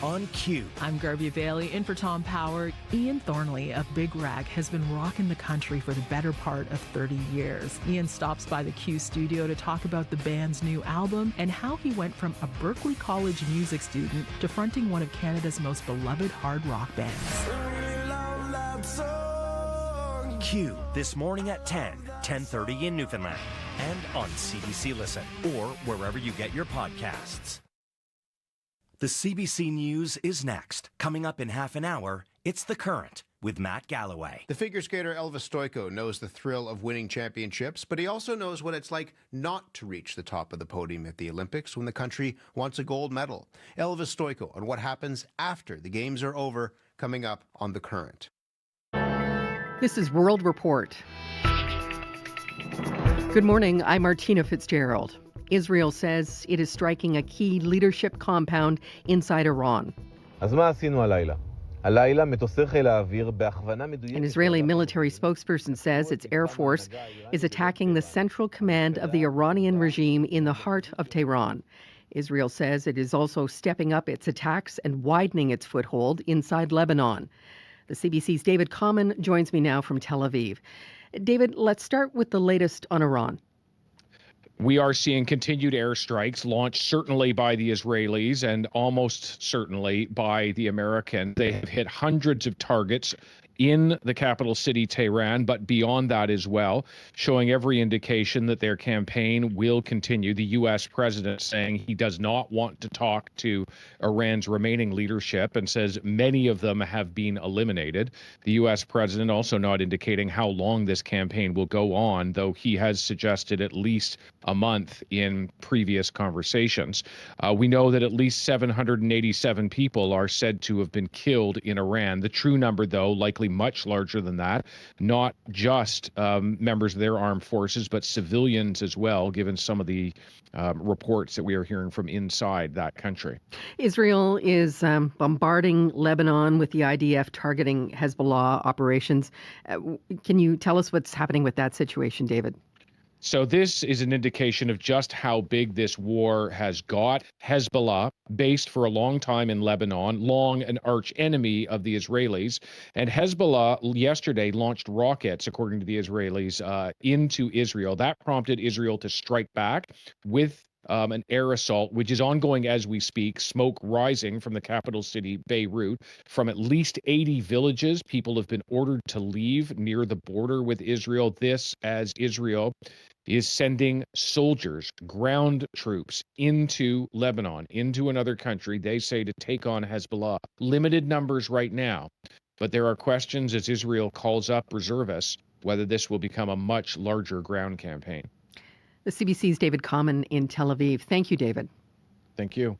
On cue. I'm Garbia Bailey, in for Tom Power. Ian Thornley of Big Rag has been rocking the country for the better part of 30 years. Ian stops by the Q studio to talk about the band's new album and how he went from a Berklee College music student to fronting one of Canada's most beloved hard rock bands. Q, this morning at 10:30 in Newfoundland, and on CBC Listen, or wherever you get your podcasts. The CBC News is next. Coming up in half an hour, it's The Current with Matt Galloway. The figure skater Elvis Stojko knows the thrill of winning championships, but he also knows what it's like not to reach the top of the podium at the Olympics when the country wants a gold medal. Elvis Stojko on what happens after the games are over, coming up on The Current. This is World Report. Good morning, I'm Martina Fitzgerald. Israel says it is striking a key leadership compound inside Iran. An Israeli military spokesperson says its air force is attacking the central command of the Iranian regime in the heart of Tehran. Israel says it is also stepping up its attacks and widening its foothold inside Lebanon. The CBC's David Common joins me now from Tel Aviv. David, let's start with the latest on Iran. We are seeing continued airstrikes launched certainly by the Israelis and almost certainly by the Americans. They have hit hundreds of targets in the capital city, Tehran, but beyond that as well, showing every indication that their campaign will continue. The U.S. president saying he does not want to talk to Iran's remaining leadership and says many of them have been eliminated. The U.S. president also not indicating how long this campaign will go on, though he has suggested at least a month in previous conversations. We know that at least 787 people are said to have been killed in Iran. The true number, though, likely much larger than that, not just members of their armed forces, but civilians as well, given some of the reports that we are hearing from inside that country. Israel is bombarding Lebanon with the IDF targeting Hezbollah operations. Can you tell us what's happening with that situation, David? So this is an indication of just how big this war has got. Hezbollah, based for a long time in Lebanon, long an arch enemy of the Israelis. And Hezbollah yesterday launched rockets, according to the Israelis, into Israel. That prompted Israel to strike back with an air assault, which is ongoing as we speak, smoke rising from the capital city, Beirut. From at least 80 villages, people have been ordered to leave near the border with Israel. This as Israel is sending soldiers, ground troops into Lebanon, into another country, they say, to take on Hezbollah. Limited numbers right now, but there are questions as Israel calls up reservists whether this will become a much larger ground campaign. The CBC's David Common in Tel Aviv. Thank you, David. Thank you.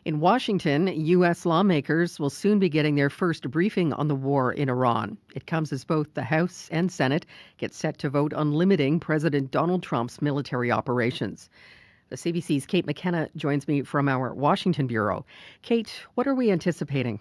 In Washington, U.S. lawmakers will soon be getting their first briefing on the war in Iran. It comes as both the House and Senate get set to vote on limiting President Donald Trump's military operations. The CBC's Kate McKenna joins me from our Washington bureau. Kate, what are we anticipating?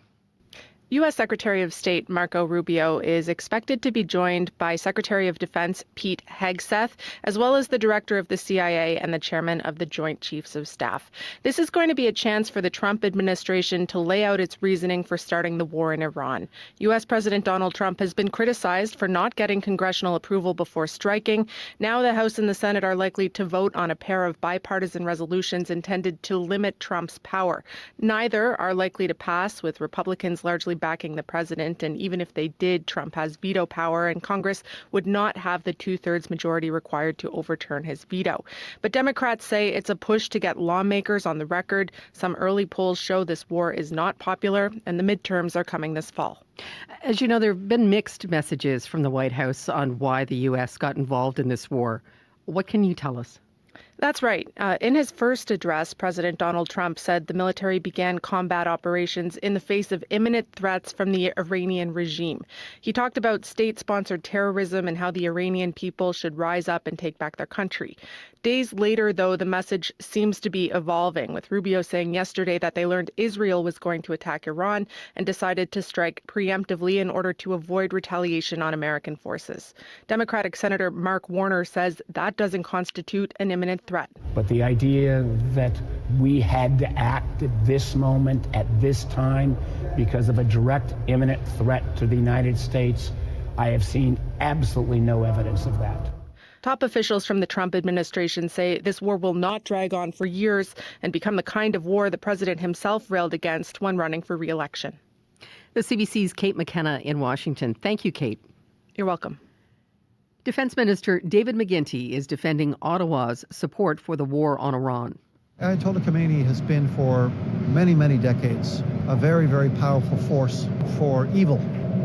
U.S. Secretary of State Marco Rubio is expected to be joined by Secretary of Defense Pete Hegseth, as well as the director of the CIA and the chairman of the Joint Chiefs of Staff. This is going to be a chance for the Trump administration to lay out its reasoning for starting the war in Iran. U.S. President Donald Trump has been criticized for not getting congressional approval before striking. Now the House and the Senate are likely to vote on a pair of bipartisan resolutions intended to limit Trump's power. Neither are likely to pass, with Republicans largely backing the president, and even if they did, Trump has veto power, and Congress would not have the two-thirds majority required to overturn his veto. But Democrats say it's a push to get lawmakers on the record. Some early polls show this war is not popular, and the midterms are coming this fall. As you know, there have been mixed messages from the White House on why the U.S. got involved in this war. What can you tell us? That's right. In his first address, President Donald Trump said the military began combat operations in the face of imminent threats from the Iranian regime. He talked about state-sponsored terrorism and how the Iranian people should rise up and take back their country. Days later, though, the message seems to be evolving, with Rubio saying yesterday that they learned Israel was going to attack Iran and decided to strike preemptively in order to avoid retaliation on American forces. Democratic Senator Mark Warner says that doesn't constitute an imminent threat. But the idea that we had to act at this moment, at this time, because of a direct imminent threat to the United States, I have seen absolutely no evidence of that. Top officials from the Trump administration say this war will not drag on for years and become the kind of war the president himself railed against when running for re-election. The CBC's Kate McKenna in Washington. Thank you, Kate. You're welcome. Defense Minister David McGuinty is defending Ottawa's support for the war on Iran. Ayatollah Khomeini has been for many, many decades a very, very powerful force for evil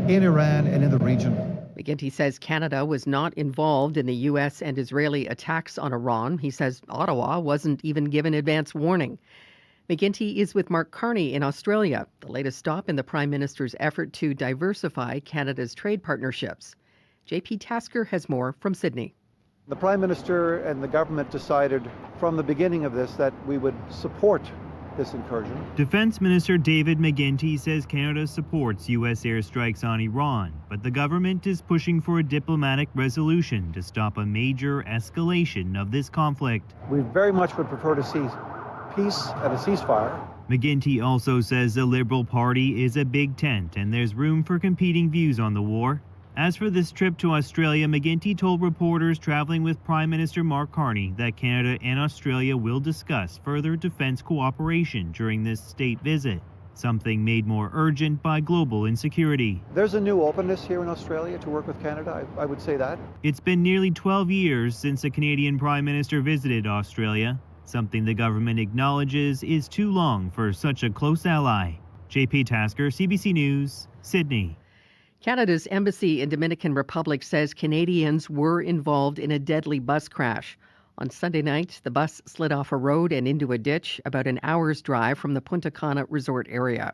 in Iran and in the region. McGuinty says Canada was not involved in the U.S. and Israeli attacks on Iran. He says Ottawa wasn't even given advance warning. McGuinty is with Mark Carney in Australia, the latest stop in the Prime Minister's effort to diversify Canada's trade partnerships. JP Tasker has more from Sydney. The Prime Minister and the government decided from the beginning of this that we would support this incursion. Defense Minister David McGuinty says Canada supports U.S. airstrikes on Iran, but the government is pushing for a diplomatic resolution to stop a major escalation of this conflict. We very much would prefer to see peace and a ceasefire. McGuinty also says the Liberal Party is a big tent and there's room for competing views on the war. As for this trip to Australia, McGuinty told reporters traveling with Prime Minister Mark Carney that Canada and Australia will discuss further defense cooperation during this state visit, something made more urgent by global insecurity. There's a new openness here in Australia to work with Canada, I would say that. It's been nearly 12 years since a Canadian Prime Minister visited Australia, something the government acknowledges is too long for such a close ally. JP Tasker, CBC News, Sydney. Canada's embassy in Dominican Republic says Canadians were involved in a deadly bus crash. On Sunday night, the bus slid off a road and into a ditch about an hour's drive from the Punta Cana resort area.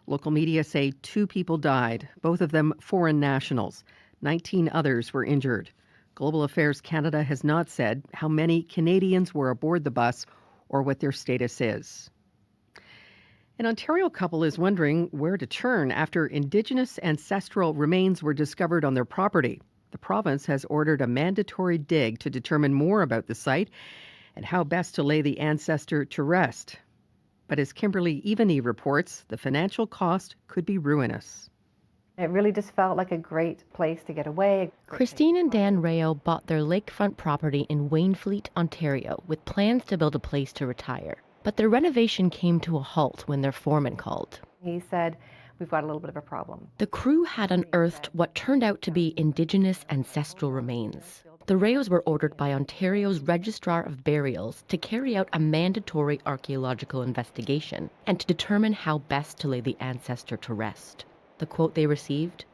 Local media say 2 people died, both of them foreign nationals. 19 others were injured. Global Affairs Canada has not said how many Canadians were aboard the bus or what their status is. An Ontario couple is wondering where to turn after Indigenous ancestral remains were discovered on their property. The province has ordered a mandatory dig to determine more about the site and how best to lay the ancestor to rest. But as Kimberly Evany reports, the financial cost could be ruinous. It really just felt like a great place to get away. Christine and Dan Rayo bought their lakefront property in Wainfleet, Ontario, with plans to build a place to retire. But their renovation came to a halt when their foreman called. He said, we've got a little bit of a problem. The crew had unearthed what turned out to be Indigenous ancestral remains. The Rayos were ordered by Ontario's Registrar of Burials to carry out a mandatory archaeological investigation and to determine how best to lay the ancestor to rest. The quote they received?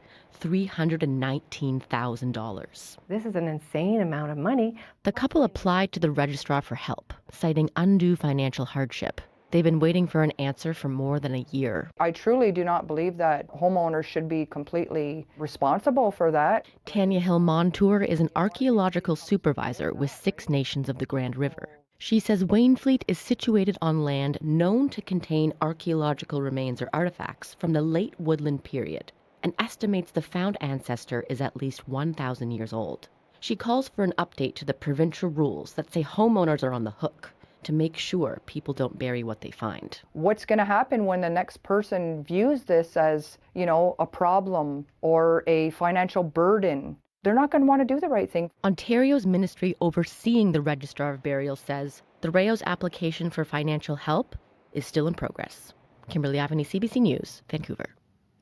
$319,000. This is an insane amount of money. The couple applied to the registrar for help, citing undue financial hardship. They've been waiting for an answer for more than a year. I truly do not believe that homeowners should be completely responsible for that. Tanya Hill-Montour is an archaeological supervisor with 6 Nations of the Grand River. She says Wainfleet is situated on land known to contain archaeological remains or artifacts from the late woodland period, and estimates the found ancestor is at least 1,000 years old. She calls for an update to the provincial rules that say homeowners are on the hook to make sure people don't bury what they find. What's going to happen when the next person views this as, a problem or a financial burden? They're not going to want to do the right thing. Ontario's ministry overseeing the Registrar of Burials says the Rayo's application for financial help is still in progress. Kimberly Aveney, CBC News, Vancouver.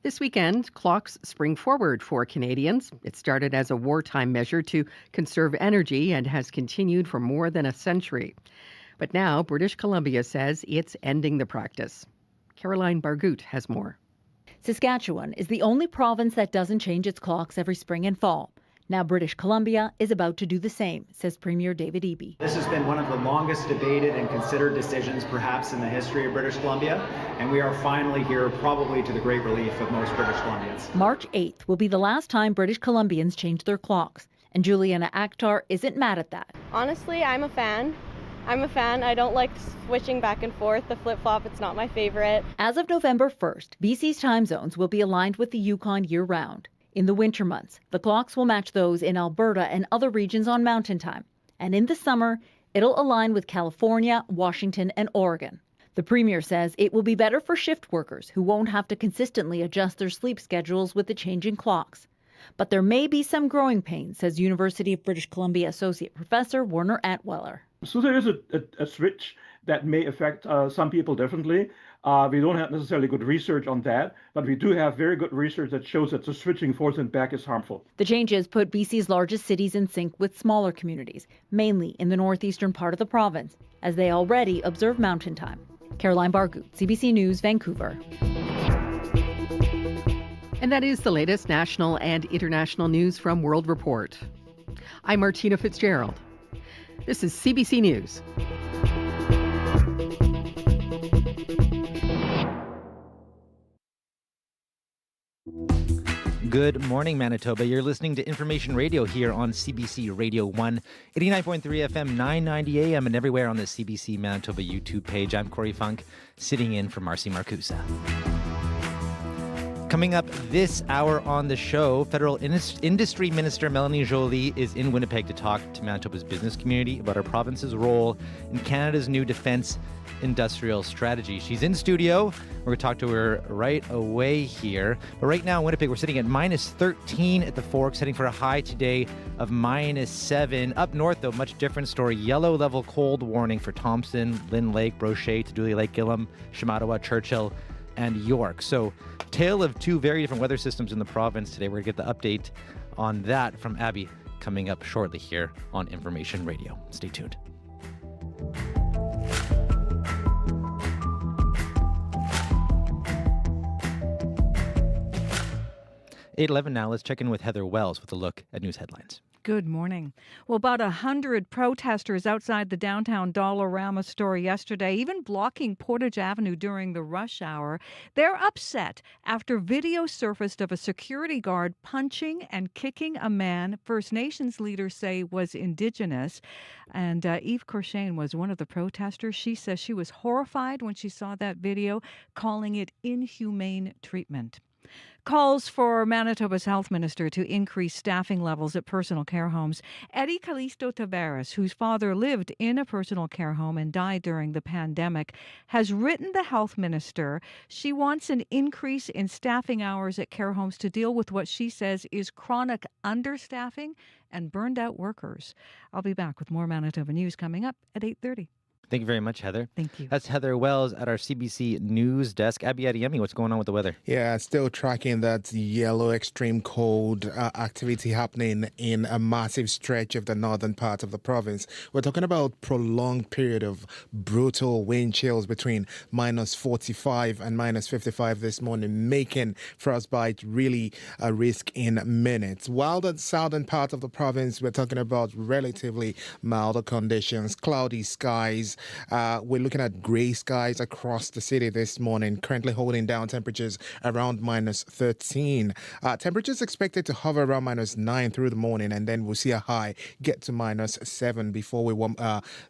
This weekend, clocks spring forward for Canadians. It started as a wartime measure to conserve energy and has continued for more than a century. But now British Columbia says it's ending the practice. Caroline Bargout has more. Saskatchewan is the only province that doesn't change its clocks every spring and fall. Now British Columbia is about to do the same, says Premier David Eby. This has been one of the longest debated and considered decisions perhaps in the history of British Columbia, and we are finally here, probably to the great relief of most British Columbians. March 8th will be the last time British Columbians change their clocks, and Juliana Akhtar isn't mad at that. Honestly, I'm a fan. I don't like switching back and forth. The flip-flop, it's not my favorite. As of November 1st, BC's time zones will be aligned with the Yukon year-round. In the winter months, the clocks will match those in Alberta and other regions on Mountain Time. And in the summer, it'll align with California, Washington, and Oregon. The Premier says it will be better for shift workers who won't have to consistently adjust their sleep schedules with the changing clocks. But there may be some growing pains, says University of British Columbia Associate Professor Werner Atweller. So there is a switch that may affect some people differently. We don't have necessarily good research on that, but we do have very good research that shows that the switching forth and back is harmful. The changes put BC's largest cities in sync with smaller communities, mainly in the northeastern part of the province, as they already observe Mountain Time. Caroline Bargout, CBC News, Vancouver. And that is the latest national and international news from World Report. I'm Martina Fitzgerald. This is CBC News. Good morning, Manitoba. You're listening to Information Radio here on CBC Radio 1, 89.3 FM, 990 AM, and everywhere on the CBC Manitoba YouTube page. I'm Corey Funk, sitting in for Marcy Marcusa. Coming up this hour on the show, Federal Industry Minister Melanie Joly is in Winnipeg to talk to Manitoba's business community about our province's role in Canada's new defense industrial strategy. She's in studio. We're going to talk to her right away here. But right now in Winnipeg, we're sitting at minus 13 at the Forks, heading for a high today of minus 7. Up north, though, much different story. Yellow level cold warning for Thompson, Lynn Lake, Brochet, Tadoule Lake, Gillam, Shamattawa, Churchill, and York. So, tale of two very different weather systems in the province today. We're going to get the update on that from Abby coming up shortly here on Information Radio. Stay tuned. 8:11 now. Let's check in with Heather Wells with a look at news headlines. Good morning. Well, about 100 protesters outside the downtown Dollarama store yesterday, even blocking Portage Avenue during the rush hour. They're upset after video surfaced of a security guard punching and kicking a man First Nations leaders say was Indigenous. And Eve Corshane was one of the protesters. She says she was horrified when she saw that video, calling it inhumane treatment. Calls for Manitoba's health minister to increase staffing levels at personal care homes. Eddie Callisto Tavares, whose father lived in a personal care home and died during the pandemic, has written the health minister. She wants an increase in staffing hours at care homes to deal with what she says is chronic understaffing and burned out workers. I'll be back with more Manitoba News coming up at 8:30. Thank you very much, Heather. Thank you. That's Heather Wells at our CBC News desk. Abby Adiyemi, what's going on with the weather? Yeah, still tracking that yellow extreme cold activity happening in a massive stretch of the northern part of the province. We're talking about prolonged period of brutal wind chills between minus 45 and minus 55 this morning, making frostbite really a risk in minutes. While the southern part of the province, we're talking about relatively milder conditions, cloudy skies. We're looking at grey skies across the city this morning, currently holding down temperatures around minus 13. Temperatures expected to hover around minus 9 through the morning, and then we'll see a high get to minus 7 before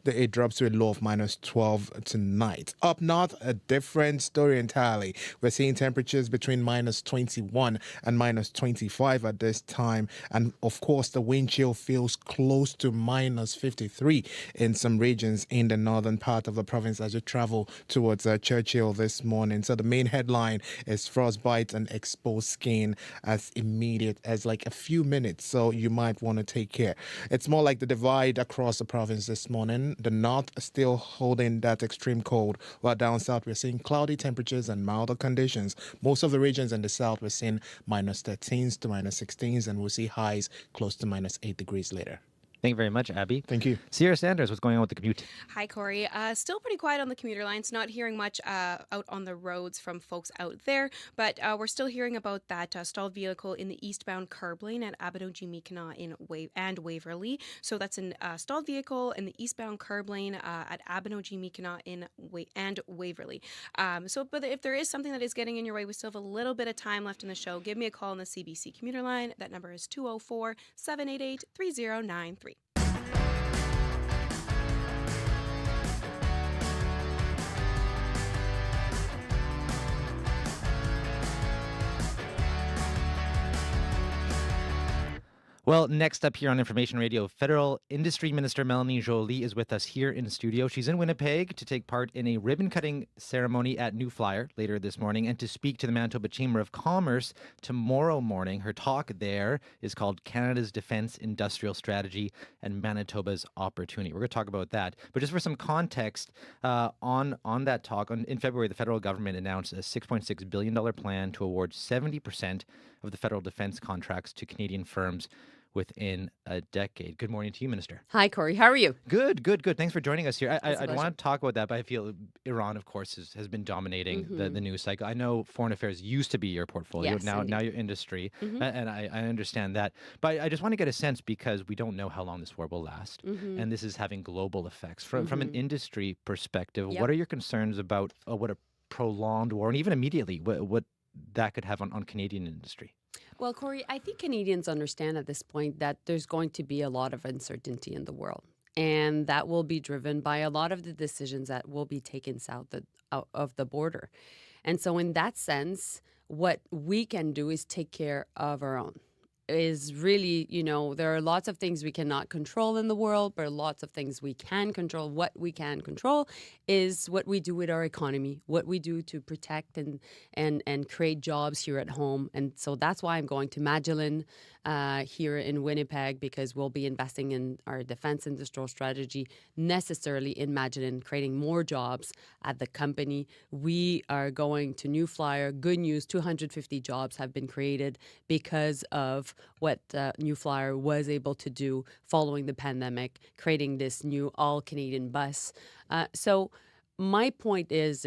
it drops to a low of minus 12 tonight. Up north, a different story entirely. We're seeing temperatures between minus 21 and minus 25 at this time, and of course the wind chill feels close to minus 53 in some regions in the northern part of the province as you travel towards Churchill this morning. So the main headline is frostbite and exposed skin as immediate as like a few minutes. So you might want to take care. It's more like the divide across the province this morning. The north still holding that extreme cold, while down south we're seeing cloudy temperatures and milder conditions. Most of the regions in the south we're seeing minus 13s to minus 16s, and we'll see highs close to minus 8 degrees later. Thank you very much, Abby. Thank you. Sierra Sanders, what's going on with the commute? Hi, Corey. Still pretty quiet on the commuter lines. Not hearing much out on the roads from folks out there, but we're still hearing about that stalled vehicle in the eastbound curb lane at Abitibi-Mi'kmaq and Waverly. So that's a stalled vehicle in the eastbound curb lane at Abitibi-Mi'kmaq and Waverly. But if there is something that is getting in your way, we still have a little bit of time left in the show. Give me a call on the CBC commuter line. That number is 204-788-3093. Well, next up here on Information Radio, Federal Industry Minister Melanie Joly is with us here in the studio. She's in Winnipeg to take part in a ribbon-cutting ceremony at New Flyer later this morning and to speak to the Manitoba Chamber of Commerce tomorrow morning. Her talk there is called Canada's Defence Industrial Strategy and Manitoba's Opportunity. We're going to talk about that. But just for some context, on that talk, in February, the federal government announced a $6.6 billion plan to award 70% of the federal defence contracts to Canadian firms within a decade. Good morning to you, Minister. Hi, Corey. How are you? Good. Thanks for joining us here. I want to talk about that, but I feel Iran, of course, has been dominating the news cycle. I know foreign affairs used to be your portfolio. Yes, now your industry, and I understand that. But I just want to get a sense, because we don't know how long this war will last, and this is having global effects. From an industry perspective, what are your concerns about what a prolonged war, and even immediately, what that could have on Canadian industry? Well, Corey, I think Canadians understand at this point that there's going to be a lot of uncertainty in the world. And that will be driven by a lot of the decisions that will be taken south of the border. And so in that sense, what we can do is take care of our own. Is really, there are lots of things we cannot control in the world, but lots of things we can control. What we can control is what we do with our economy, what we do to protect and create jobs here at home. And so that's why I'm going to Magdalen here in Winnipeg, because we'll be investing in our defense industrial strategy necessarily in Magdalen, creating more jobs at the company. We are going to New Flyer. Good news, 250 jobs have been created because of what New Flyer was able to do following the pandemic, creating this new all-Canadian bus. So my point is,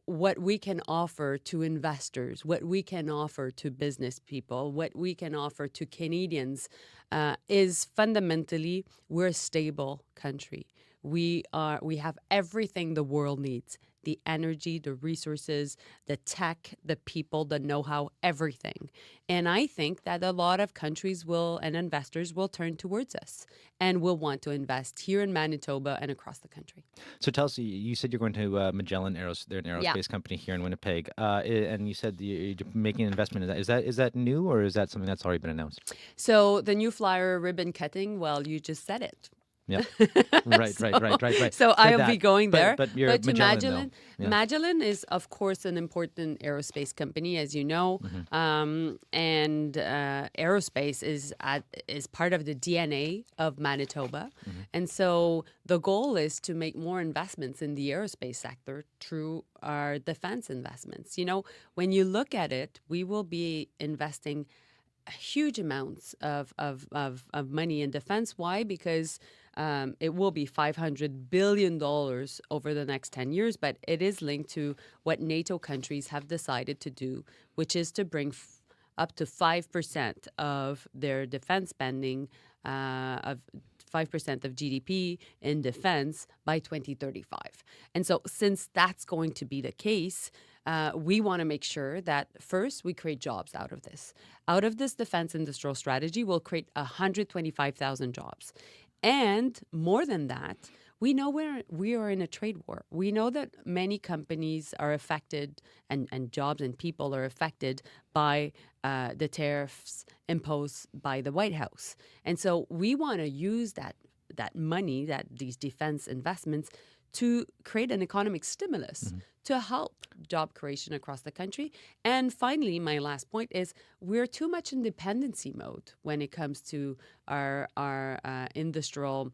what we can offer to investors, what we can offer to business people, what we can offer to Canadians is fundamentally, we're a stable country. we have everything the world needs: the energy, the resources, the tech, the people, the know-how, everything. And I think that a lot of countries and investors will turn towards us and will want to invest here in Manitoba and across the country. So tell us, you said you're going to Magellan they're an aerospace company here in Winnipeg, and you said you're making an investment in that. Is that new, or is that something that's already been announced? So the new flyer ribbon cutting, well, you just said it. Yeah. Right. So I'll be going there. But you're to Magellan, though. Yeah. Magellan is, of course, an important aerospace company, as you know. And aerospace is part of the DNA of Manitoba. And so the goal is to make more investments in the aerospace sector through our defense investments. You know, when you look at it, we will be investing huge amounts of money in defense. Why? Because it will be $500 billion over the next 10 years, but it is linked to what NATO countries have decided to do, which is to bring up to 5% of their defense spending, of 5% of GDP in defense by 2035. And so since that's going to be the case, we want to make sure that first we create jobs out of this. Out of this defense industrial strategy, we'll create 125,000 jobs. And more than that, we know we are in a trade war. We know that many companies are affected and jobs and people are affected by the tariffs imposed by the White House. And so we want to use that money, these defense investments, to create an economic stimulus to help job creation across the country. And finally, my last point is we're too much in dependency mode when it comes to our industrial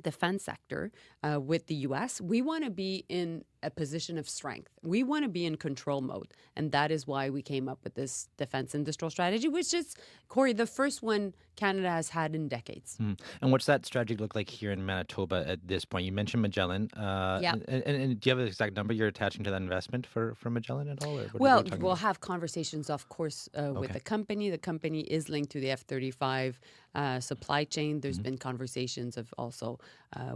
defense sector with the U.S. We want to be in a position of strength. We want to be in control mode. And that is why we came up with this defense industrial strategy, which is, Corey, the first one Canada has had in decades. And what's that strategy look like here in Manitoba at this point? You mentioned Magellan. And do you have an exact number you're attaching to that investment for Magellan at all? Or well, we'll have conversations, of course, with the company. The company is linked to the F-35 supply chain. There's been conversations of also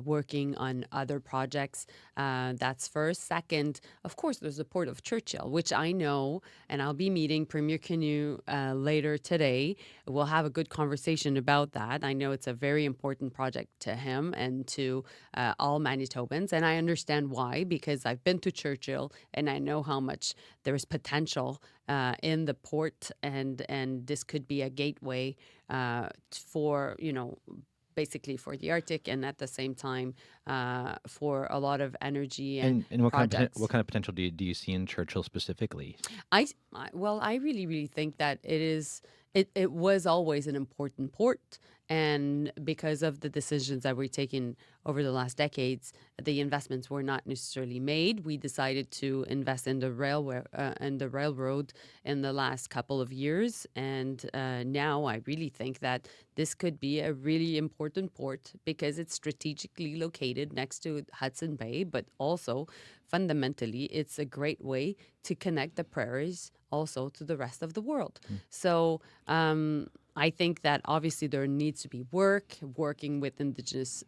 working on other projects. That's first. Second, of course, there's the Port of Churchill, which I know, and I'll be meeting Premier Canoe later today. We'll have a good conversation about that. I know it's a very important project to him and to all Manitobans, and I understand why, because I've been to Churchill and I know how much there is potential in the port, and this could be a gateway for, basically for the Arctic, and at the same time for a lot of energy and what projects. What kind of potential do you see in Churchill specifically? I really think that it was always an important port, and because of the decisions that were taken over the last decades, the investments were not necessarily made. We decided to invest in the railroad in the last couple of years, and now I really think that this could be a really important port because it's strategically located next to Hudson Bay, but also fundamentally it's a great way to connect the prairies also to the rest of the world. So I think that obviously there needs to be working with Indigenous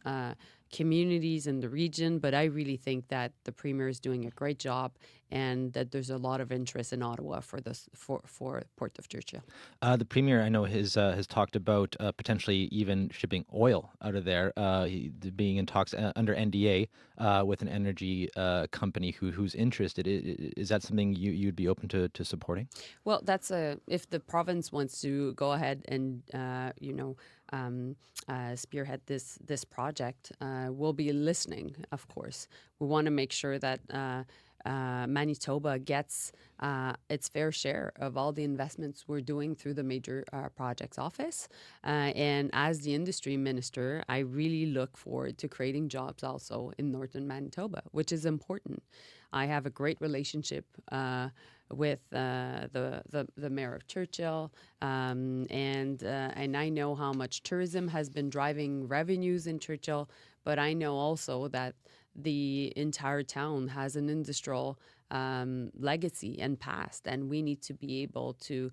communities in the region, but I really think that the Premier is doing a great job and that there's a lot of interest in Ottawa for Port of Churchill. The Premier, I know, has talked about potentially even shipping oil out of there, being in talks under NDA with an energy company who's interested. Is that something you'd be open to supporting? Well, that's if the province wants to go ahead and spearhead this project, we'll be listening, of course. We want to make sure that Manitoba gets its fair share of all the investments we're doing through the Major Projects Office. And as the industry minister, I really look forward to creating jobs also in northern Manitoba, which is important. I have a great relationship with the mayor of Churchill, and I know how much tourism has been driving revenues in Churchill, but I know also that the entire town has an industrial legacy and past, and we need to be able to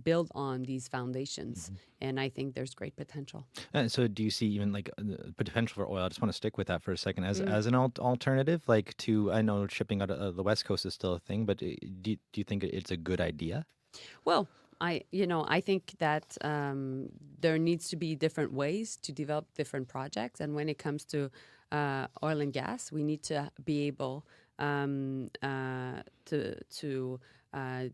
build on these foundations. And I think there's great potential. And so, do you see even like the potential for oil? I just want to stick with that for a second as an alternative, like to, I know shipping out of the West Coast is still a thing, but do you think it's a good idea? Well, I think that there needs to be different ways to develop different projects, and when it comes to oil and gas, we need to be able to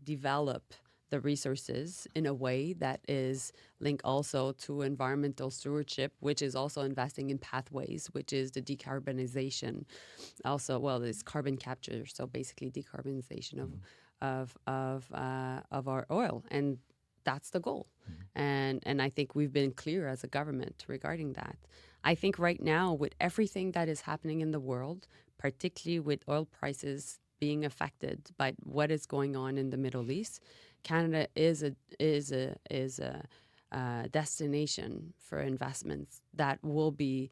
develop the resources in a way that is linked also to environmental stewardship, which is also investing in pathways, which is the decarbonization. Also, well, it's carbon capture, so basically decarbonization of our oil, and that's the goal. And I think we've been clear as a government regarding that. I think right now, with everything that is happening in the world, particularly with oil prices being affected by what is going on in the Middle East, Canada is a destination for investments that will be.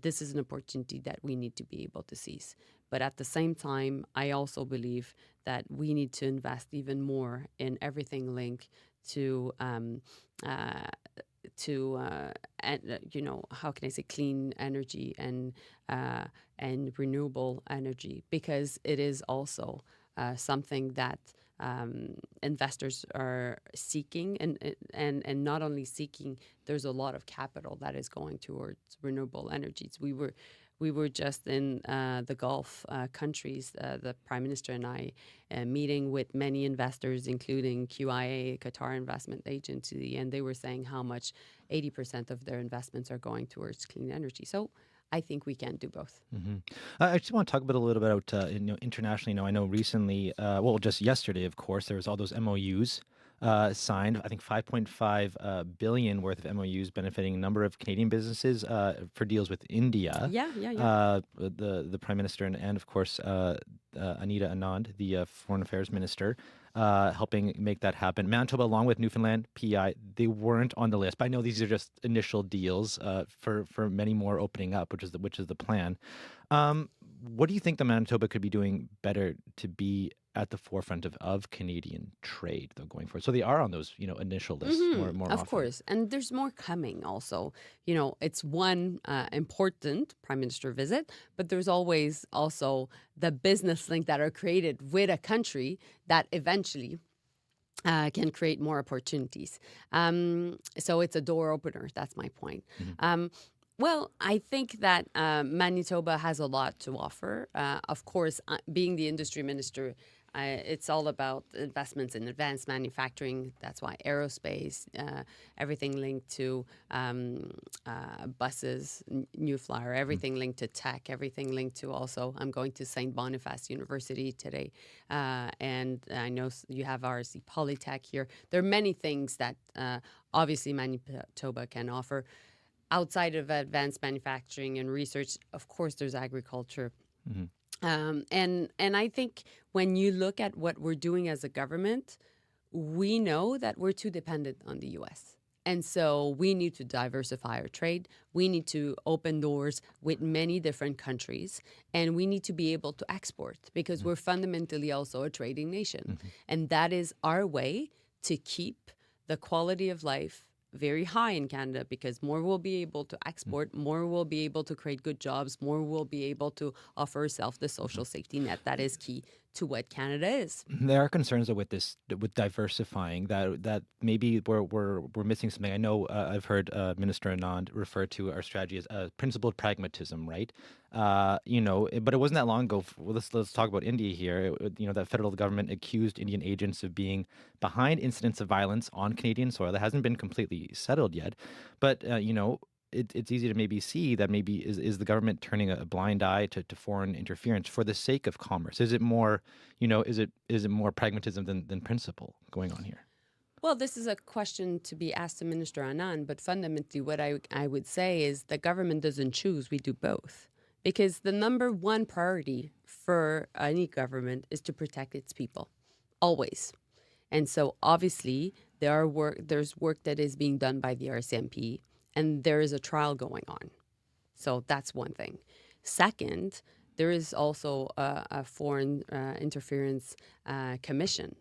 This is an opportunity that we need to be able to seize. But at the same time, I also believe that we need to invest even more in everything linked to how can I say, clean energy and renewable energy, because it is also something that investors are seeking, and not only seeking, there's a lot of capital that is going towards renewable energies. We were just in the Gulf countries, the Prime Minister and I, meeting with many investors, including QIA, Qatar Investment Agency, and they were saying how much 80% of their investments are going towards clean energy. So I think we can do both. I just want to talk a little bit about internationally. Now, I know recently, just yesterday, of course, there was all those MOUs signed. I think $5.5 billion worth of MOUs benefiting a number of Canadian businesses for deals with India. The Prime Minister and of course Anita Anand, the Foreign Affairs Minister, helping make that happen. Manitoba, along with Newfoundland, PI, they weren't on the list. But I know these are just initial deals for many more opening up, which is the plan. What do you think the Manitoba could be doing better to be at the forefront of Canadian trade, though, going forward? So they are on those, initial lists more Of often. course, and there's more coming also. It's one important Prime Minister visit, but there's always also the business link that are created with a country that eventually can create more opportunities. So it's a door opener. That's my point. Well, I think that Manitoba has a lot to offer. Of course, being the industry minister, it's all about investments in advanced manufacturing. That's why aerospace, everything linked to buses, New Flyer, everything linked to tech, everything linked to also, I'm going to St. Boniface University today. And I know you have RSC Polytech here. There are many things that obviously Manitoba can offer. Outside of advanced manufacturing and research, of course, there's agriculture. And I think when you look at what we're doing as a government, we know that we're too dependent on the U.S. And so we need to diversify our trade. We need to open doors with many different countries. And we need to be able to export, because we're fundamentally also a trading nation. And that is our way to keep the quality of life very high in Canada, because more will be able to export, more will be able to create good jobs, more will be able to offer ourselves the social safety net that is key to what Canada is. There are concerns with diversifying that maybe we're missing something. I know I've heard Minister Anand refer to our strategy as principled pragmatism, right? But it wasn't that long ago. Let's talk about India here. That federal government accused Indian agents of being behind incidents of violence on Canadian soil. That hasn't been completely settled yet, but it's easy to maybe see that maybe is the government turning a blind eye to foreign interference for the sake of commerce? Is it more, is it more pragmatism than principle going on here? Well, this is a question to be asked to Minister Anand, but fundamentally what I would say is the government doesn't choose, we do both. Because the number one priority for any government is to protect its people, always. And so obviously there's work that is being done by the RCMP, and there is a trial going on. So that's one thing. Second, there is also a foreign interference commission,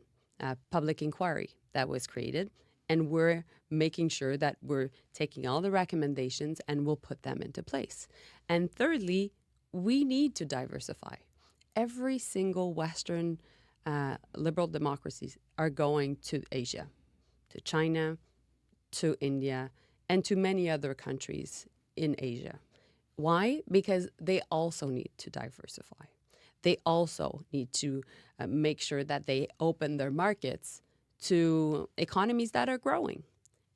public inquiry that was created. And we're making sure that we're taking all the recommendations and we'll put them into place. And thirdly, we need to diversify. Every single Western liberal democracies are going to Asia, to China, to India, and to many other countries in Asia. Why? Because they also need to diversify. They also need to make sure that they open their markets to economies that are growing.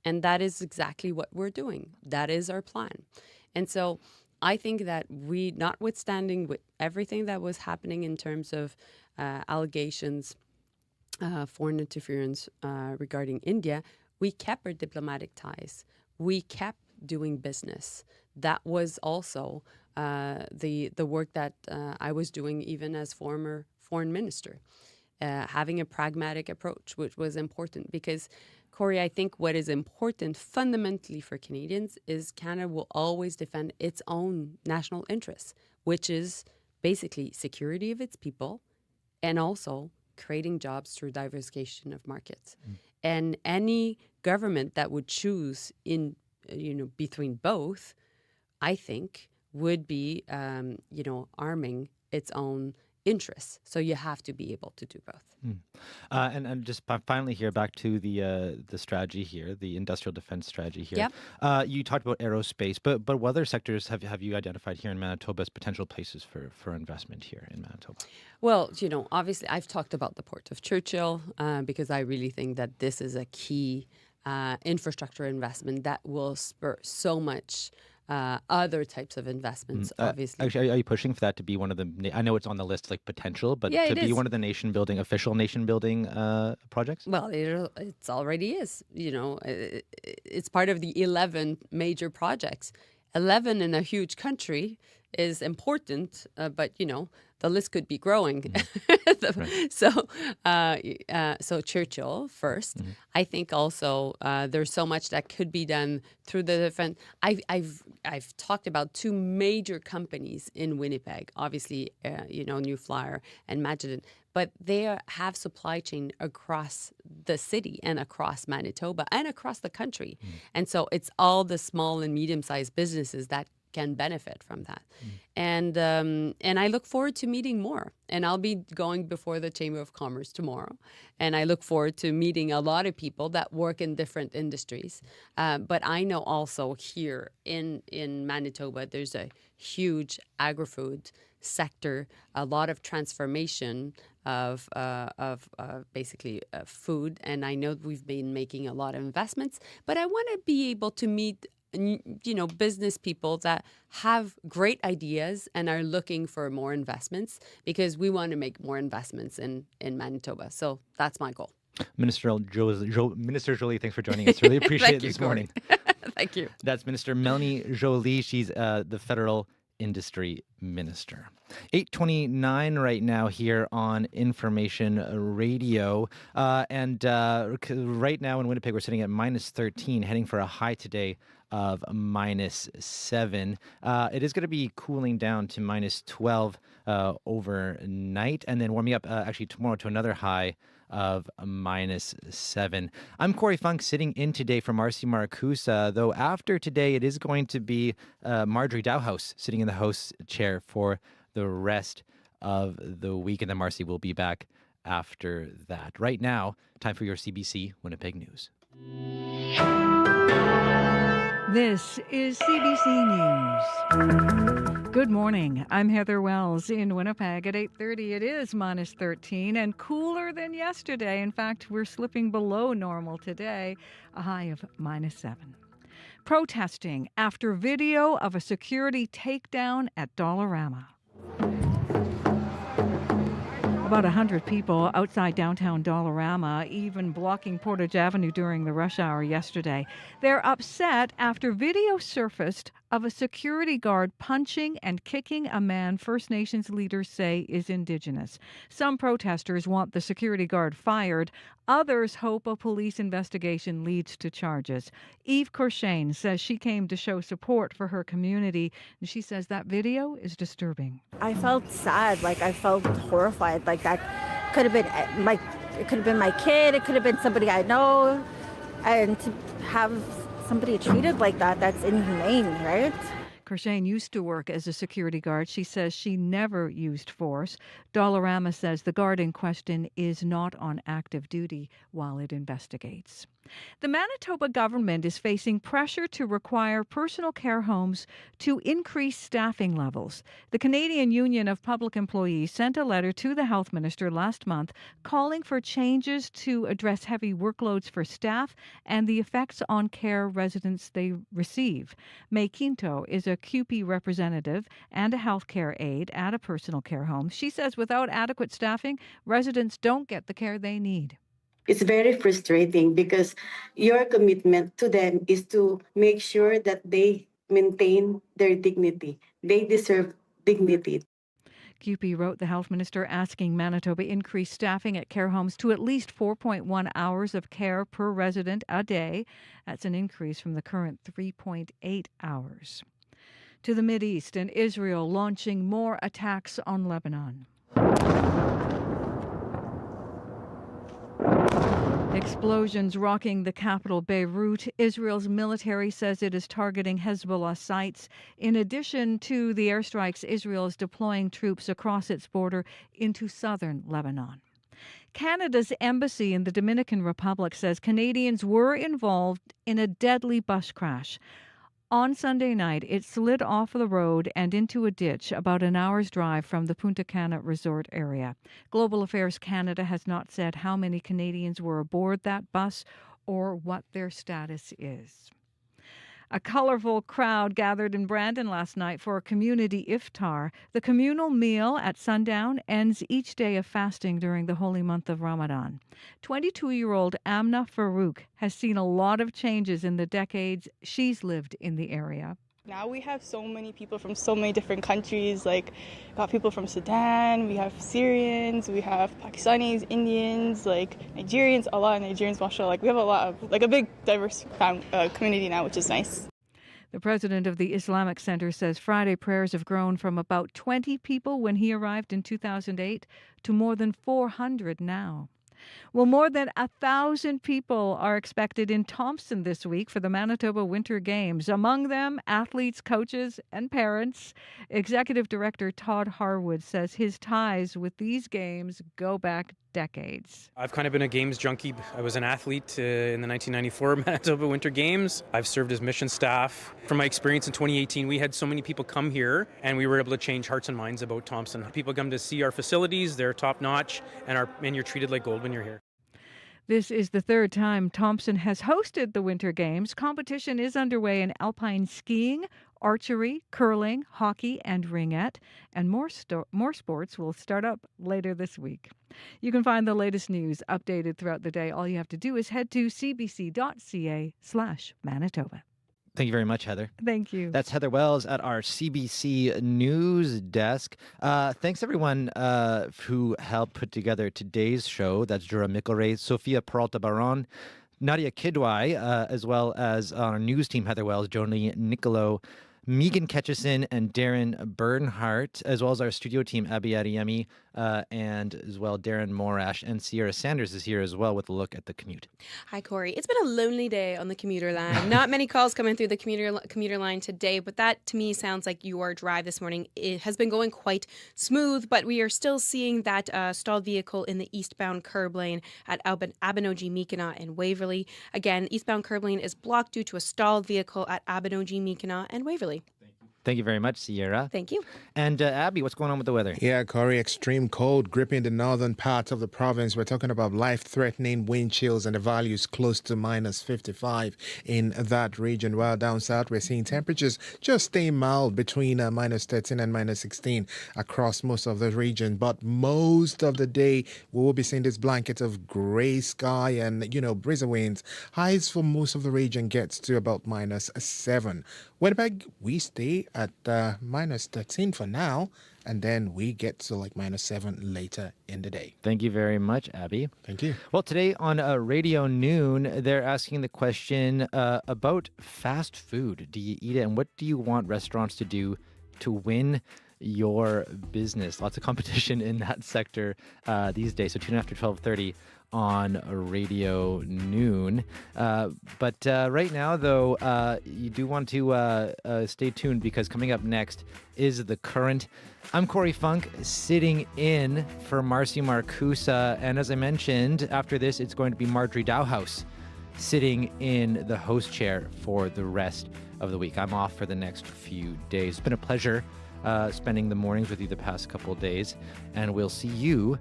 And that is exactly what we're doing. That is our plan. And so I think that we, notwithstanding with everything that was happening in terms of allegations, foreign interference regarding India, we kept our diplomatic ties. We kept doing business. That was also the work that I was doing even as former foreign minister. Having a pragmatic approach, which was important because, Corey, I think what is important fundamentally for Canadians is Canada will always defend its own national interests, which is basically security of its people and also creating jobs through diversification of markets. And any government that would choose in, between both, I think, would be, arming its own interests. So you have to be able to do both. And just finally here, back to the strategy here, the industrial defense strategy here. Yep. You talked about aerospace, but what other sectors have you identified here in Manitoba as potential places for investment here in Manitoba? Well, obviously I've talked about the Port of Churchill because I really think that this is a key infrastructure investment that will spur so much other types of investments, obviously. Actually, are you pushing for that to be one of the, I know it's on the list, like potential, but Yeah, to it be is. one of the official nation-building projects? Well, it already is. It's part of the 11 major projects. 11 in a huge country is important, but, the list could be growing. Right. So Churchill first. I think also there's so much that could be done through the different. I've talked about two major companies in Winnipeg. Obviously, New Flyer and Magidon, but they have supply chain across the city and across Manitoba and across the country. And so it's all the small and medium-sized businesses that can benefit from that. And I look forward to meeting more. And I'll be going before the Chamber of Commerce tomorrow. And I look forward to meeting a lot of people that work in different industries. But I know also here in Manitoba, there's a huge agri-food sector, a lot of transformation of basically food. And I know we've been making a lot of investments, but I want to be able to meet business people that have great ideas and are looking for more investments because we want to make more investments in Manitoba. So that's my goal. Minister Jolie, thanks for joining us. Really appreciate it this morning. Thank you. That's Minister Melanie Jolie. She's the federal industry minister. 8:29 right now here on Information Radio. And right now in Winnipeg, we're sitting at -13, heading for a high today of -7. It is going to be cooling down to -12 overnight, and then warming up actually tomorrow to another high of -7. I'm Corey Funk, sitting in today for Marcy Marcusa, though after today it is going to be Marjorie Dowhouse sitting in the host chair for the rest of the week, and then Marcy will be back after that. Right now, time for your CBC Winnipeg News. This is CBC News. Good morning. I'm Heather Wells in Winnipeg. At 8:30, it is -13 and cooler than yesterday. In fact, we're slipping below normal today, a high of -7. Protesting after video of a security takedown at Dollarama. About 100 people outside downtown Dollarama, even blocking Portage Avenue during the rush hour yesterday. They're upset after video surfaced of a security guard punching and kicking a man First Nations leaders say is Indigenous. Some protesters want the security guard fired. Others hope a police investigation leads to charges. Eve Corshane says she came to show support for her community, and she says that video is disturbing. I felt sad, I felt horrified, that could have been it could have been my kid, it could have been somebody I know, and to have somebody treated like that, that's inhumane, right? Corshane used to work as a security guard. She says she never used force. Dollarama says the guard in question is not on active duty while it investigates. The Manitoba government is facing pressure to require personal care homes to increase staffing levels. The Canadian Union of Public Employees sent a letter to the health minister last month calling for changes to address heavy workloads for staff and the effects on care residents they receive. May Quinto is a CUPE representative and a healthcare aide at a personal care home. She says without adequate staffing, residents don't get the care they need. It's very frustrating because your commitment to them is to make sure that they maintain their dignity. They deserve dignity. CUPE wrote the health minister asking Manitoba increase staffing at care homes to at least 4.1 hours of care per resident a day. That's an increase from the current 3.8 hours. To the Mideast and Israel launching more attacks on Lebanon. Explosions rocking the capital, Beirut. Israel's military says it is targeting Hezbollah sites. In addition to the airstrikes, Israel is deploying troops across its border into southern Lebanon. Canada's embassy in the Dominican Republic says Canadians were involved in a deadly bus crash. On Sunday night, it slid off the road and into a ditch about an hour's drive from the Punta Cana resort area. Global Affairs Canada has not said how many Canadians were aboard that bus or what their status is. A colorful crowd gathered in Brandon last night for a community iftar. The communal meal at sundown ends each day of fasting during the holy month of Ramadan. 22-year-old Amna Farouk has seen a lot of changes in the decades she's lived in the area. Now we have so many people from so many different countries, got people from Sudan, we have Syrians, we have Pakistanis, Indians, Nigerians, a lot of Nigerians, mashallah. We have a lot of, a big diverse community now, which is nice. The president of the Islamic Center says Friday prayers have grown from about 20 people when he arrived in 2008 to more than 400 now. Well, more than 1,000 people are expected in Thompson this week for the Manitoba Winter Games. Among them, athletes, coaches, and parents. Executive Director Todd Harwood says his ties with these games go back decades. I've kind of been a games junkie. I was an athlete in the 1994 Manitoba Winter Games. I've served as mission staff. From my experience in 2018, we had so many people come here and we were able to change hearts and minds about Thompson. People come to see our facilities, they're top notch, and you're treated like gold when you're here. This is the third time Thompson has hosted the Winter Games. Competition is underway in alpine skiing, archery, curling, hockey, and ringette. And more sports will start up later this week. You can find the latest news updated throughout the day. All you have to do is head to cbc.ca/Manitoba. Thank you very much, Heather. Thank you. That's Heather Wells at our CBC News desk. Thanks, everyone who helped put together today's show. That's Jura Mickelray, Sophia Peralta-Baron, Nadia Kidwai, as well as our news team, Heather Wells, Joni Nicolo, Megan Ketchison, and Darren Bernhardt, as well as our studio team, Abby Adiyemi, and as well Darren Morash, and Sierra Sanders is here as well with a look at the commute. Hi, Corey. It's been a lonely day on the commuter line. Not many calls coming through the commuter line today, but that to me sounds like your drive this morning. It has been going quite smooth, but we are still seeing that stalled vehicle in the eastbound curb lane at Abinogi, Mi'kina, and Waverly. Again, eastbound curb lane is blocked due to a stalled vehicle at Abinogi, Mi'kina, and Waverly. Thank you very much, Sierra. Thank you. And Abby, what's going on with the weather? Yeah, Corey, extreme cold gripping the northern part of the province. We're talking about life-threatening wind chills and the values close to minus 55 in that region. While down south, we're seeing temperatures just stay mild between minus 13 and minus 16 across most of the region. But most of the day, we will be seeing this blanket of gray sky and, breezy winds. Highs for most of the region gets to about minus 7. Winnipeg, we stay at minus 13 for now, and then we get to like minus 7 later in the day. Thank you very much, Abby. Thank you. Well, today on Radio Noon, they're asking the question about fast food. Do you eat it, and what do you want restaurants to do to win your business? Lots of competition in that sector these days. So tune in after 12:30 on Radio Noon. But right now, though, you do want to stay tuned because coming up next is The Current. I'm Corey Funk, sitting in for Marcy Marcusa. And as I mentioned, after this, it's going to be Marjorie Dowhouse sitting in the host chair for the rest of the week. I'm off for the next few days. It's been a pleasure spending the mornings with you the past couple of days, and we'll see you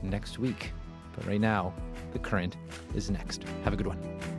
next week. But right now, The Current is next. Have a good one.